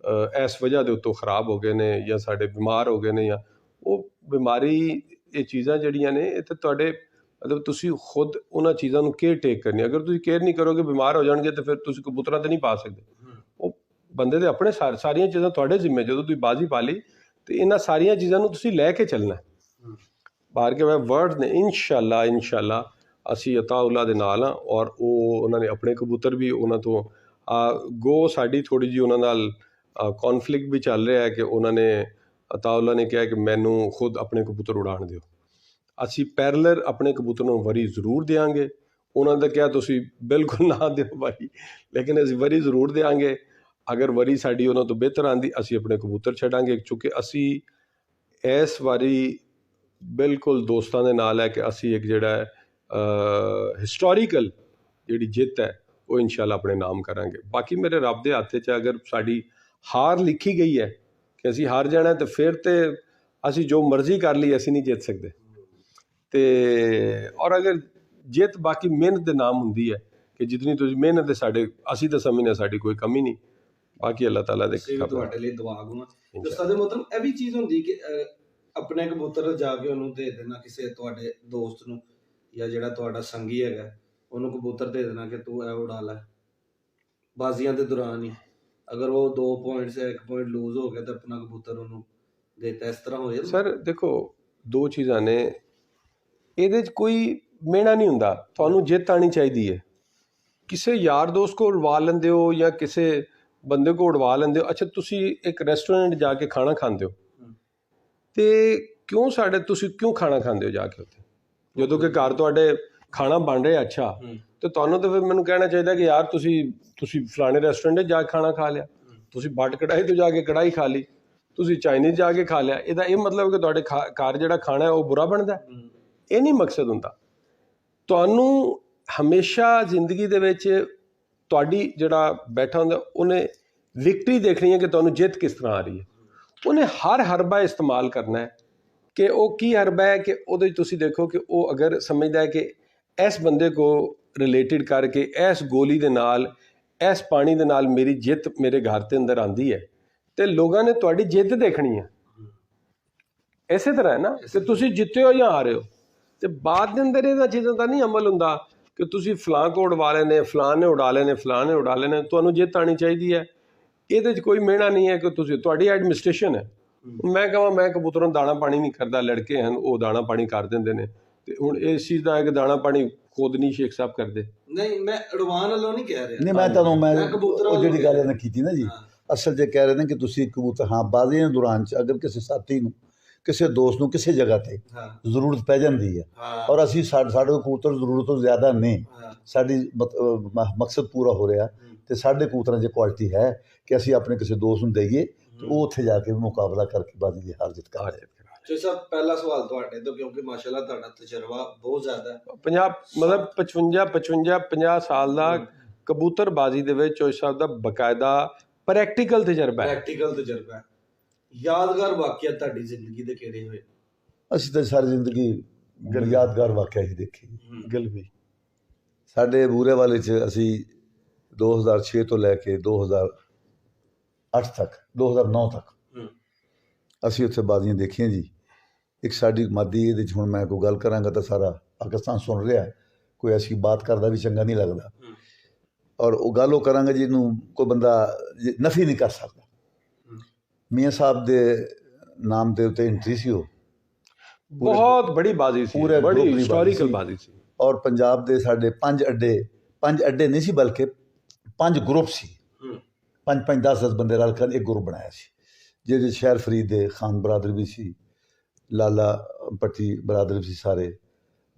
ਇਸ ਵਜ੍ਹਾ ਦੇ ਉੱਤੋਂ ख़राब ਹੋ ਗਏ ਨੇ ਜਾਂ ਸਾਡੇ ਬਿਮਾਰ ਹੋ ਗਏ ਨੇ, ਜਾਂ ਉਹ ਬਿਮਾਰੀ ਇਹ ਚੀਜ਼ਾਂ ਜਿਹੜੀਆਂ ਨੇ ਇਹ ਤਾਂ ਤੁਹਾਡੇ ਮਤਲਬ ਤੁਸੀਂ ਖੁਦ ਉਹਨਾਂ ਚੀਜ਼ਾਂ ਨੂੰ ਕੇਅਰ ਟੇਕ ਕਰਨੀ। ਅਗਰ ਤੁਸੀਂ ਕੇਅਰ ਨਹੀਂ ਕਰੋਗੇ ਬਿਮਾਰ ਹੋ ਜਾਣਗੇ ਤਾਂ ਫਿਰ ਤੁਸੀਂ ਕਬੂਤਰਾਂ 'ਤੇ ਨਹੀਂ ਪਾ ਸਕਦੇ। ਉਹ ਬੰਦੇ ਦੇ ਆਪਣੇ ਸਾਰੀਆਂ ਚੀਜ਼ਾਂ ਤੁਹਾਡੇ ਜ਼ਿੰਮੇ। ਜਦੋਂ ਤੁਸੀਂ ਬਾਜ਼ੀ ਪਾ ਲਈ ਅਤੇ ਇਹਨਾਂ ਸਾਰੀਆਂ ਚੀਜ਼ਾਂ ਨੂੰ ਤੁਸੀਂ ਲੈ ਕੇ ਚੱਲਣਾ। ਬਾਹਰ ਕੇ ਮੈਂ ਵਰਡ ਨੇ ਇਨਸ਼ਾਅੱਲਾ ਅਸੀਂ ਅਤਾਉਲਾ ਦੇ ਨਾਲ ਹਾਂ। ਔਰ ਉਹ ਉਹਨਾਂ ਨੇ ਆਪਣੇ ਕਬੂਤਰ ਵੀ ਉਹਨਾਂ ਤੋਂ ਗੋ ਸਾਡੀ ਥੋੜ੍ਹੀ ਜਿਹੀ ਉਹਨਾਂ ਨਾਲ ਕੌਨਫਲਿਕਟ ਵੀ ਚੱਲ ਰਿਹਾ ਹੈ ਕਿ ਉਹਨਾਂ ਨੇ ਅਤਾਉਲਾ ਨੇ ਕਿਹਾ ਕਿ ਮੈਨੂੰ ਖੁਦ ਆਪਣੇ ਕਬੂਤਰ ਉਡਾਉਣ ਦਿਓ। ਅਸੀਂ ਪੈਰਲਰ ਆਪਣੇ ਕਬੂਤਰ ਨੂੰ ਵਰੀ ਜ਼ਰੂਰ ਦਿਆਂਗੇ। ਉਹਨਾਂ ਦਾ ਕਿਹਾ ਤੁਸੀਂ ਬਿਲਕੁਲ ਨਾ ਦਿਓ ਵਰੀ, ਲੇਕਿਨ ਅਸੀਂ ਵਰੀ ਜ਼ਰੂਰ ਦਿਆਂਗੇ। ਅਗਰ ਵਰੀ ਸਾਡੀ ਉਹਨਾਂ ਤੋਂ ਬਿਹਤਰ ਆਉਂਦੀ ਅਸੀਂ ਆਪਣੇ ਕਬੂਤਰ ਛੱਡਾਂਗੇ, ਕਿਉਂਕਿ ਅਸੀਂ ਇਸ ਵਾਰੀ ਬਿਲਕੁਲ ਦੋਸਤਾਂ ਦੇ ਨਾਲ ਹੈ ਕਿ ਅਸੀਂ ਇੱਕ ਜਿਹੜਾ ਹੈ ਹਿਸਟੋਰੀਕਲ ਜਿਹੜੀ ਜਿੱਤ ਹੈ ਉਹ ਇਨਸ਼ਾਅੱਲਾ ਆਪਣੇ ਨਾਮ ਕਰਾਂਗੇ। ਬਾਕੀ ਮੇਰੇ ਰੱਬ ਦੇ ਹੱਥ 'ਚ ਅਗਰ ਸਾਡੀ ਹਾਰ ਲਿਖੀ ਗਈ ਹੈ ਕਿ ਅਸੀਂ ਹਾਰ ਜਾਣਾ, ਤਾਂ ਫਿਰ ਤਾਂ ਅਸੀਂ ਜੋ ਮਰਜ਼ੀ ਕਰ ਲਈ ਅਸੀਂ ਨਹੀਂ ਜਿੱਤ ਸਕਦੇ। ਅਤੇ ਔਰ ਅਗਰ ਜਿੱਤ ਬਾਕੀ ਮਿਹਨਤ ਦੇ ਨਾਮ ਹੁੰਦੀ ਹੈ ਕਿ ਜਿਤਨੀ ਤੁਸੀਂ ਮਿਹਨਤ ਹੈ ਸਾਡੇ, ਅਸੀਂ ਤਾਂ ਸਮਝਦੇ ਸਾਡੀ ਕੋਈ ਕਮੀ ਨਹੀਂ। ਬਾਕੀ ਅੱਲਾਹ ਤਾਲਾ ਦੇ ਤੁਹਾਡੇ ਲਈ ਦੁਆ ਗੁਣਾ ਉਸਤਾਦ ਮੁਹਤਰਮ। ਇਹ ਵੀ ਚੀਜ਼ ਹੁੰਦੀ ਕਿ ਆਪਣੇ ਕਬੂਤਰ ਜਾ ਕੇ ਉਹਨੂੰ ਦੇ ਦੇਣਾ ਕਿਸੇ ਤੁਹਾਡੇ ਦੋਸਤ ਨੂੰ ਜਾਂ ਜਿਹੜਾ ਤੁਹਾਡਾ ਸੰਗੀ ਹੈਗਾ ਉਹਨੂੰ ਕਬੂਤਰ ਦੇ ਦੇਣਾ ਕਿ ਤੂੰ ਇਹ ਉਡਾ ਲੈ ਬਾਜ਼ੀਆਂ ਦੇ ਦੌਰਾਨ ਹੀ। ਅਗਰ ਉਹ 2 ਪੁਆਇੰਟਸ ਜਾਂ 1 ਪੁਆਇੰਟ ਲੂਜ਼ ਹੋ ਗਿਆ ਤਾਂ ਆਪਣਾ ਕਬੂਤਰ ਉਹਨੂੰ ਦੇਤਾ, ਇਸ ਤਰ੍ਹਾਂ ਹੋ ਜਾਂਦਾ? ਸਰ ਦੇਖੋ 2 ਚੀਜ਼ਾਂ ਨੇ ਇਹਦੇ 'ਚ, ਕੋਈ ਮਿਹਣਾ ਨਹੀਂ ਹੁੰਦਾ। ਤੁਹਾਨੂੰ ਜਿੱਤ ਆਉਣੀ ਚਾਹੀਦੀ ਹੈ। ਕਿਸੇ ਯਾਰ ਦੋਸਤ ਕੋਲ ਉਡਵਾ ਲੈਂਦੇ ਹੋ ਜਾਂ ਕਿਸੇ ਬੰਦੇ ਕੋ ਉਡਵਾ ਲੈਂਦੇ ਹੋ। ਅੱਛਾ ਤੁਸੀਂ ਇੱਕ ਰੈਸਟੋਰੈਂਟ ਜਾ ਕੇ ਖਾਣਾ ਖਾਂਦੇ ਹੋ ਤੇ ਤੁਸੀਂ ਕਿਉਂ ਖਾਣਾ ਖਾਂਦੇ ਹੋ ਜਾ ਕੇ ਉੱਥੇ, ਜਦੋਂ ਕਿ ਘਰ ਤੁਹਾਡੇ ਖਾਣਾ ਬਣ ਰਿਹਾ ਅੱਛਾ, ਤੇ ਤੁਹਾਨੂੰ ਤਾਂ ਫਿਰ ਮੈਨੂੰ ਕਹਿਣਾ ਚਾਹੀਦਾ ਕਿ ਯਾਰ ਤੁਸੀਂ ਫਲਾਣੇ ਰੈਸਟੋਰੈਂਟ 'ਚ ਜਾ ਕੇ ਖਾਣਾ ਖਾ ਲਿਆ, ਤੁਸੀਂ ਬੱਟ ਕੜਾਹੀ ਤੋਂ ਜਾ ਕੇ ਕੜਾਹੀ ਖਾ ਲਈ, ਤੁਸੀਂ ਚਾਈਨੀਜ਼ ਜਾ ਕੇ ਖਾ ਲਿਆ। ਇਹਦਾ ਇਹ ਮਤਲਬ ਕਿ ਤੁਹਾਡੇ ਘਰ ਜਿਹੜਾ ਖਾਣਾ ਹੈ ਉਹ ਬੁਰਾ ਬਣਦਾ? ਇਹ ਨਹੀਂ ਮਕਸਦ ਹੁੰਦਾ। ਤੁਹਾਨੂੰ ਹਮੇਸ਼ਾ ਜ਼ਿੰਦਗੀ ਦੇ ਵਿੱਚ ਤੁਹਾਡੀ ਜਿਹੜਾ ਬੈਠਾ ਹੁੰਦਾ ਉਹਨੇ ਵਿਕਟਰੀ ਦੇਖਣੀ ਹੈ ਕਿ ਤੁਹਾਨੂੰ ਜਿੱਤ ਕਿਸ ਤਰ੍ਹਾਂ ਆ ਰਹੀ ਹੈ। ਉਹਨੇ ਹਰ ਹਰਬਾ ਇਸਤੇਮਾਲ ਕਰਨਾ ਹੈ ਕਿ ਉਹ ਕੀ ਹਰਬਾ ਹੈ ਕਿ ਉਹਦੇ 'ਚ ਤੁਸੀਂ ਦੇਖੋ ਕਿ ਉਹ ਅਗਰ ਸਮਝਦਾ ਹੈ ਕਿ ਇਸ ਬੰਦੇ ਕੋ ਰਿਲੇਟਡ ਕਰਕੇ ਇਸ ਗੋਲੀ ਦੇ ਨਾਲ, ਇਸ ਪਾਣੀ ਦੇ ਨਾਲ ਮੇਰੀ ਜਿੱਤ ਮੇਰੇ ਘਰ ਦੇ ਅੰਦਰ ਆਉਂਦੀ ਹੈ, ਤੇ ਲੋਕਾਂ ਨੇ ਤੁਹਾਡੀ ਜਿੱਤ ਦੇਖਣੀ ਹੈ। ਇਸੇ ਤਰ੍ਹਾਂ ਹੈ ਨਾ ਕਿ ਤੁਸੀਂ ਜਿੱਤੇ ਹੋ ਜਾਂ ਹਾਰੇ ਹੋ, ਤੇ ਬਾਅਦ ਦੇ ਅੰਦਰ ਇਹਨਾਂ ਚੀਜ਼ਾਂ ਦਾ ਨਹੀਂ ਅਮਲ ਹੁੰਦਾ ਕਿ ਤੁਸੀਂ ਫਲਾਂ ਕੋ ਉਡਵਾ ਲੈਣੇ, ਫਲਾਂ ਨੇ ਉਡਾ ਲੈਣੇ, ਫਲਾਂ ਨੇ ਉਡਾ ਲੈਣੇ। ਤੁਹਾਨੂੰ ਜਿੱਤ ਆਉਣੀ ਚਾਹੀਦੀ ਹੈ। ਇਹਦੇ 'ਚ ਕੋਈ ਮਿਹਣਾ ਨਹੀਂ ਹੈ ਕਿ ਤੁਹਾਡੀ ਐਡਮਿਨਿਸਟ੍ਰੇਸ਼ਨ ਹੈ। ਮੈਂ ਕਹਾਂ ਮੈਂ ਕਬੂਤਰਾਂ ਨੂੰ ਦਾਣਾ ਪਾਣੀ ਨਹੀਂ ਕਰਦਾ, ਲੜਕੇ ਹਨ ਉਹ ਦਾਣਾ ਪਾਣੀ ਕਰ ਦਿੰਦੇ ਨੇ, ਤੇ ਹੁਣ ਇਸ ਚੀਜ਼ ਦਾ ਹੈ ਕਿ ਦਾਣਾ ਪਾਣੀ ਖੁਦ ਨਹੀਂ ਸ਼ੇਖ ਸਾਹਿਬ ਕਰਦੇ। ਨਹੀਂ ਮੈਂ ਉਡਵਾਨ ਵੱਲੋਂ ਨਹੀਂ ਕਹਿ ਰਿਹਾ। ਨਹੀਂ ਮੈਂ ਉਹ ਜਿਹੜੀ ਗੱਲ ਇਹਨੇ ਕੀਤੀ ਨਾ ਜੀ, ਅਸਲ 'ਚ ਕਹਿ ਰਹੇ ਨੇ ਕਿ ਤੁਸੀਂ ਕਬੂਤਰ ਹਾਂ ਬਾਜ਼ੀਆਂ ਦੇ ਦੌਰਾਨ 'ਚ ਅਗਰ ਕਿਸੇ ਸਾਥੀ ਨੂੰ, ਕਿਸੇ ਦੋਸਤ ਨੂੰ ਕਿਸੇ ਜਗ੍ਹਾ ਤੇ ਜ਼ਰੂਰਤ ਪੈ ਜਾਂਦੀ ਹੈ ਔਰ ਅਸੀਂ ਸਾਡੇ ਕਬੂਤਰ ਜ਼ਰੂਰਤ ਤੋਂ ਜ਼ਿਆਦਾ ਨਹੀਂ, ਸਾਡੀ ਮਕਸਦ ਪੂਰਾ ਹੋ ਰਿਹਾ, ਤੇ ਸਾਡੇ ਕਬੂਤਰਾਂ 'ਚ ਕੁਆਲਿਟੀ ਹੈ ਕਿ ਅਸੀਂ ਆਪਣੇ ਕਿਸੇ ਦੋਸਤ ਨੂੰ ਦੇਈਏ ਤੇ ਉਹ ਉੱਥੇ ਜਾ ਕੇ ਮੁਕਾਬਲਾ ਕਰਕੇ ਬਾਜ਼ੀ ਦੀ ਹਾਰ ਜਿੱਤ ਕਰ ਜਾਏ। ਜੀ ਸਾਹਿਬ ਪਹਿਲਾ ਸਵਾਲ ਤੁਹਾਡੇ ਤੋਂ, ਕਿਉਂਕਿ ਮਾਸ਼ਾਅੱਲਾ ਤੁਹਾਡਾ ਤਜਰਬਾ ਬਹੁਤ ਜ਼ਿਆਦਾ ਹੈ। 50 ਸਾਲ ਦਾ ਕਬੂਤਰਬਾਜ਼ੀ ਦੇ ਵਿੱਚ ਚੋਇਸ ਸਾਹਿਬ ਦਾ ਬਕਾਇਦਾ ਪ੍ਰੈਕਟੀਕਲ ਤਜਰਬਾ ਹੈ। ਯਾਦਗਾਰ ਵਾਕਿਆ ਤੁਹਾਡੀ ਜ਼ਿੰਦਗੀ ਦੇ ਕਿਹੜੇ ਹੋਏ? ਅਸੀਂ ਤਾਂ ਸਾਰੀ ਜ਼ਿੰਦਗੀ ਯਾਦਗਾਰ ਵਾਕਿਆ ਹੀ ਦੇਖੀ। ਗਲਵੀ ਸਾਡੇ ਬੂਰੇ ਵਾਲੇ 'ਚ ਅਸੀਂ 2006 ਤੋਂ ਲੈ ਕੇ 2008 ਤੱਕ 2009 ਤੱਕ ਅਸੀਂ ਉੱਥੇ ਬਾਜ਼ੀਆਂ ਦੇਖੀਆਂ ਜੀ। ਇੱਕ ਸਾਡੀ ਮਾਦੀ, ਇਹਦੇ 'ਚ ਹੁਣ ਮੈਂ ਕੋਈ ਗੱਲ ਕਰਾਂਗਾ ਤਾਂ ਸਾਰਾ ਪਾਕਿਸਤਾਨ ਸੁਣ ਰਿਹਾ, ਕੋਈ ਐਸੀ ਬਾਤ ਕਰਦਾ ਵੀ ਚੰਗਾ ਨਹੀਂ ਲੱਗਦਾ, ਔਰ ਉਹ ਗੱਲ ਉਹ ਕਰਾਂਗਾ ਜਿਹਨੂੰ ਕੋਈ ਬੰਦਾ ਨਫੀ ਨਹੀਂ ਕਰ ਸਕਦਾ। ਮੀਆਂ ਸਾਹਿਬ ਦੇ ਨਾਮ ਦੇ ਉੱਤੇ ਐਂਟਰੀ ਸੀ, ਉਹ ਬਹੁਤ ਬੜੀ ਬਾਜ਼ੀ ਸੀ, ਬੜੀ ਹਿਸਟੋਰੀਕਲ ਬਾਜ਼ੀ ਸੀ। ਔਰ ਪੰਜਾਬ ਦੇ ਸਾਡੇ 5 ਅੱਡੇ ਨਹੀਂ ਸੀ ਬਲਕਿ 5 ਗਰੁੱਪ ਸੀ, 5-5 10-10 ਬੰਦੇ ਰਲ ਕੇ ਇੱਕ ਗਰੁੱਪ ਬਣਾਇਆ ਸੀ, ਜਿਹਦੇ ਸ਼ਹਿਰ ਫਰੀਦ ਦੇ ਖਾਨ ਬਰਾਦਰ ਵੀ ਸੀ, ਲਾਲਾ ਪੱਟੀ ਬਰਾਦਰ ਵੀ ਸੀ, ਸਾਰੇ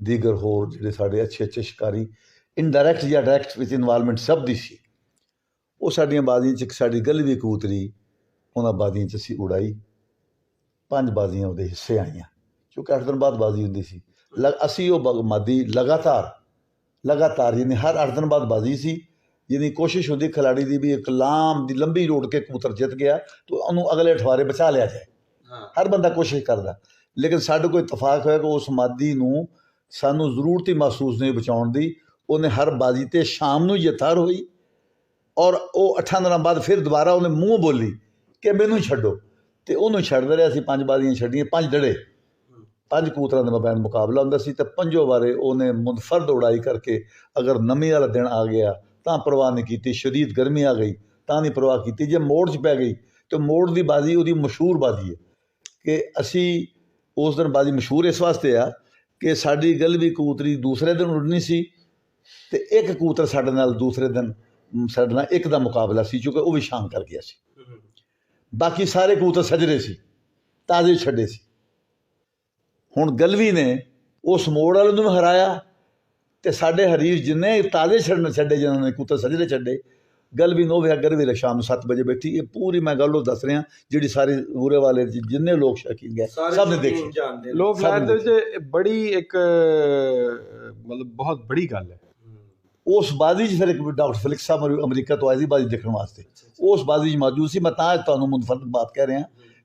ਦੀਗਰ ਹੋਰ ਜਿਹੜੇ ਸਾਡੇ ਅੱਛੇ ਸ਼ਿਕਾਰੀ ਇਨਡਾਇਰੈਕਟ ਜਾਂ ਡਾਇਰੈਕਟ ਵਿੱਚ ਇਨਵਾਲਵਮੈਂਟ ਸਭ ਦੀ ਸੀ। ਉਹ ਸਾਡੀਆਂ ਬਾਜ਼ੀਆਂ 'ਚ ਇੱਕ ਸਾਡੀ ਗਲਵੀ ਕਬੂਤਰੀ, ਉਹਨਾਂ ਬਾਜ਼ੀਆਂ 'ਚ ਅਸੀਂ ਉਡਾਈ। 5 ਬਾਜ਼ੀਆਂ ਉਹਦੇ ਹਿੱਸੇ ਆਈਆਂ, ਕਿਉਂਕਿ 8 ਦਿਨ ਬਾਅਦ ਬਾਜ਼ੀ ਹੁੰਦੀ ਸੀ। ਅਸੀਂ ਉਹ ਮਾਦੀ ਲਗਾਤਾਰ ਯਾਨੀ ਹਰ 8 ਦਿਨ ਬਾਅਦ ਬਾਜ਼ੀ ਸੀ। ਜਿਹਦੀ ਕੋਸ਼ਿਸ਼ ਹੁੰਦੀ ਖਿਲਾੜੀ ਦੀ ਵੀ ਇੱਕ ਦੀ ਲੰਬੀ ਰੋਡ ਕੇ ਕਬੂਤਰ ਜਿੱਤ ਗਿਆ ਤਾਂ ਉਹਨੂੰ ਅਗਲੇ ਅਠਵਾਰੇ ਬਚਾ ਲਿਆ ਜਾਏ, ਹਰ ਬੰਦਾ ਕੋਸ਼ਿਸ਼ ਕਰਦਾ। ਲੇਕਿਨ ਸਾਡੇ ਕੋਲ ਇਤਫਾਕ ਹੋਇਆ ਕਿ ਉਸ ਮਾਦੀ ਨੂੰ ਸਾਨੂੰ ਜ਼ਰੂਰਤ ਹੀ ਮਹਿਸੂਸ ਨਹੀਂ ਬਚਾਉਣ ਦੀ। ਉਹਨੇ ਹਰ ਬਾਜ਼ੀ 'ਤੇ ਸ਼ਾਮ ਨੂੰ ਜਿੱਤ ਹਾਰ ਹੋਈ, ਔਰ ਉਹ 8 ਦਿਨਾਂ ਬਾਅਦ ਫਿਰ ਦੁਬਾਰਾ ਉਹਨੇ ਮੂੰਹ ਬੋਲੀ ਕਿ ਮੈਨੂੰ ਛੱਡੋ, ਤੇ ਉਹਨੂੰ ਛੱਡਦੇ ਰਹੇ। ਅਸੀਂ 5 ਬਾਜ਼ੀਆਂ ਛੱਡੀਆਂ, 5 ਡੜੇ, 5 ਕਬੂਤਰਾਂ ਦਾ ਮਬੈਨ ਮੁਕਾਬਲਾ ਹੁੰਦਾ ਸੀ, ਤੇ 5 ਵਾਰੇ ਉਹਨੇ ਮੁਨਫਰਦ ਉਡਾਈ ਕਰਕੇ ਅਗਰ ਨਮੀ ਵਾਲਾ ਦਿਨ ਆ ਗਿਆ ਤਾਂ ਪਰਵਾਹ ਨਹੀਂ ਕੀਤੀ, ਸ਼ਦੀਦ ਗਰਮੀ ਆ ਗਈ ਤਾਂ ਨਹੀਂ ਪਰਵਾਹ ਕੀਤੀ, ਜੇ ਮੋੜ 'ਚ ਪੈ ਗਈ ਤਾਂ ਮੋੜ ਦੀ ਬਾਜ਼ੀ ਉਹਦੀ ਮਸ਼ਹੂਰ ਬਾਜ਼ੀ ਹੈ ਕਿ ਅਸੀਂ ਉਸ ਦਿਨ ਬਾਜ਼ੀ ਮਸ਼ਹੂਰ ਇਸ ਵਾਸਤੇ ਆ ਕਿ ਸਾਡੀ ਗਲਵੀ ਕਬੂਤਰੀ ਦੂਸਰੇ ਦਿਨ ਉੱਡਣੀ ਸੀ, ਤੇ ਇੱਕ ਕਬੂਤਰ ਸਾਡੇ ਨਾਲ ਦੂਸਰੇ ਦਿਨ ਸਾਡੇ ਨਾਲ ਇੱਕ ਦਾ ਮੁਕਾਬਲਾ ਸੀ, ਕਿਉਂਕਿ ਉਹ ਵੀ ਸ਼ਾਮ ਕਰ ਗਿਆ ਸੀ। ਬਾਕੀ ਸਾਰੇ ਕਬੂਤਰ ਸਜਰੇ ਸੀ, ਤਾਜ਼ੇ ਛੱਡੇ ਸੀ। ਹੁਣ ਗਲਵੀ ਨੇ ਉਸ ਮੋੜ ਵਾਲੇ ਨੂੰ ਹਰਾਇਆ, ਤੇ ਸਾਡੇ ਹਰੀਫ ਜਿੰਨੇ ਤਾਜ਼ੇ ਛੱਡੇ ਜਿਨ੍ਹਾਂ ਨੇ ਕਬੂਤਰ ਸਜਰੇ ਛੱਡੇ, ਗਲਵੀ ਨੂੰ ਵੀ ਗਲਵੀ ਸ਼ਾਮ ਨੂੰ 7 ਵਜੇ ਬੈਠੀ। ਇਹ ਪੂਰੀ ਮੈਂ ਗੱਲ ਉਹ ਦੱਸ ਰਿਹਾ ਜਿਹੜੀ ਸਾਰੇ ਬੂਰੇ ਵਾਲੇ ਜਿੰਨੇ ਲੋਕ ਸ਼ੌਕੀਨ ਗਏ ਸਭ ਨੇ ਦੇਖੀ। ਲੋਕ ਫਲੈਟ ਦੇ ਵਿੱਚ ਬੜੀ ਇੱਕ ਮਤਲਬ ਬਹੁਤ ਬੜੀ ਗੱਲ ਹੈ। ਉਸ ਬਾਜ਼ੀ 'ਚ ਫਿਰ ਇੱਕ ਡਾਕਟਰ ਫਲਿਕਸ ਸਾਹਿਬ ਅਮਰੀਕਾ ਤੋਂ ਆਏ ਸੀ ਬਾਜ਼ੀ ਦੇਖਣ ਵਾਸਤੇ, ਉਸ ਬਾਜ਼ੀ 'ਚ ਮੌਜੂਦ ਸੀ। ਮੈਂ ਤਾਂ ਤੁਹਾਨੂੰ ਮੁਨਫਰਦ ਬਾਤ ਕਹਿ ਰਿਹਾ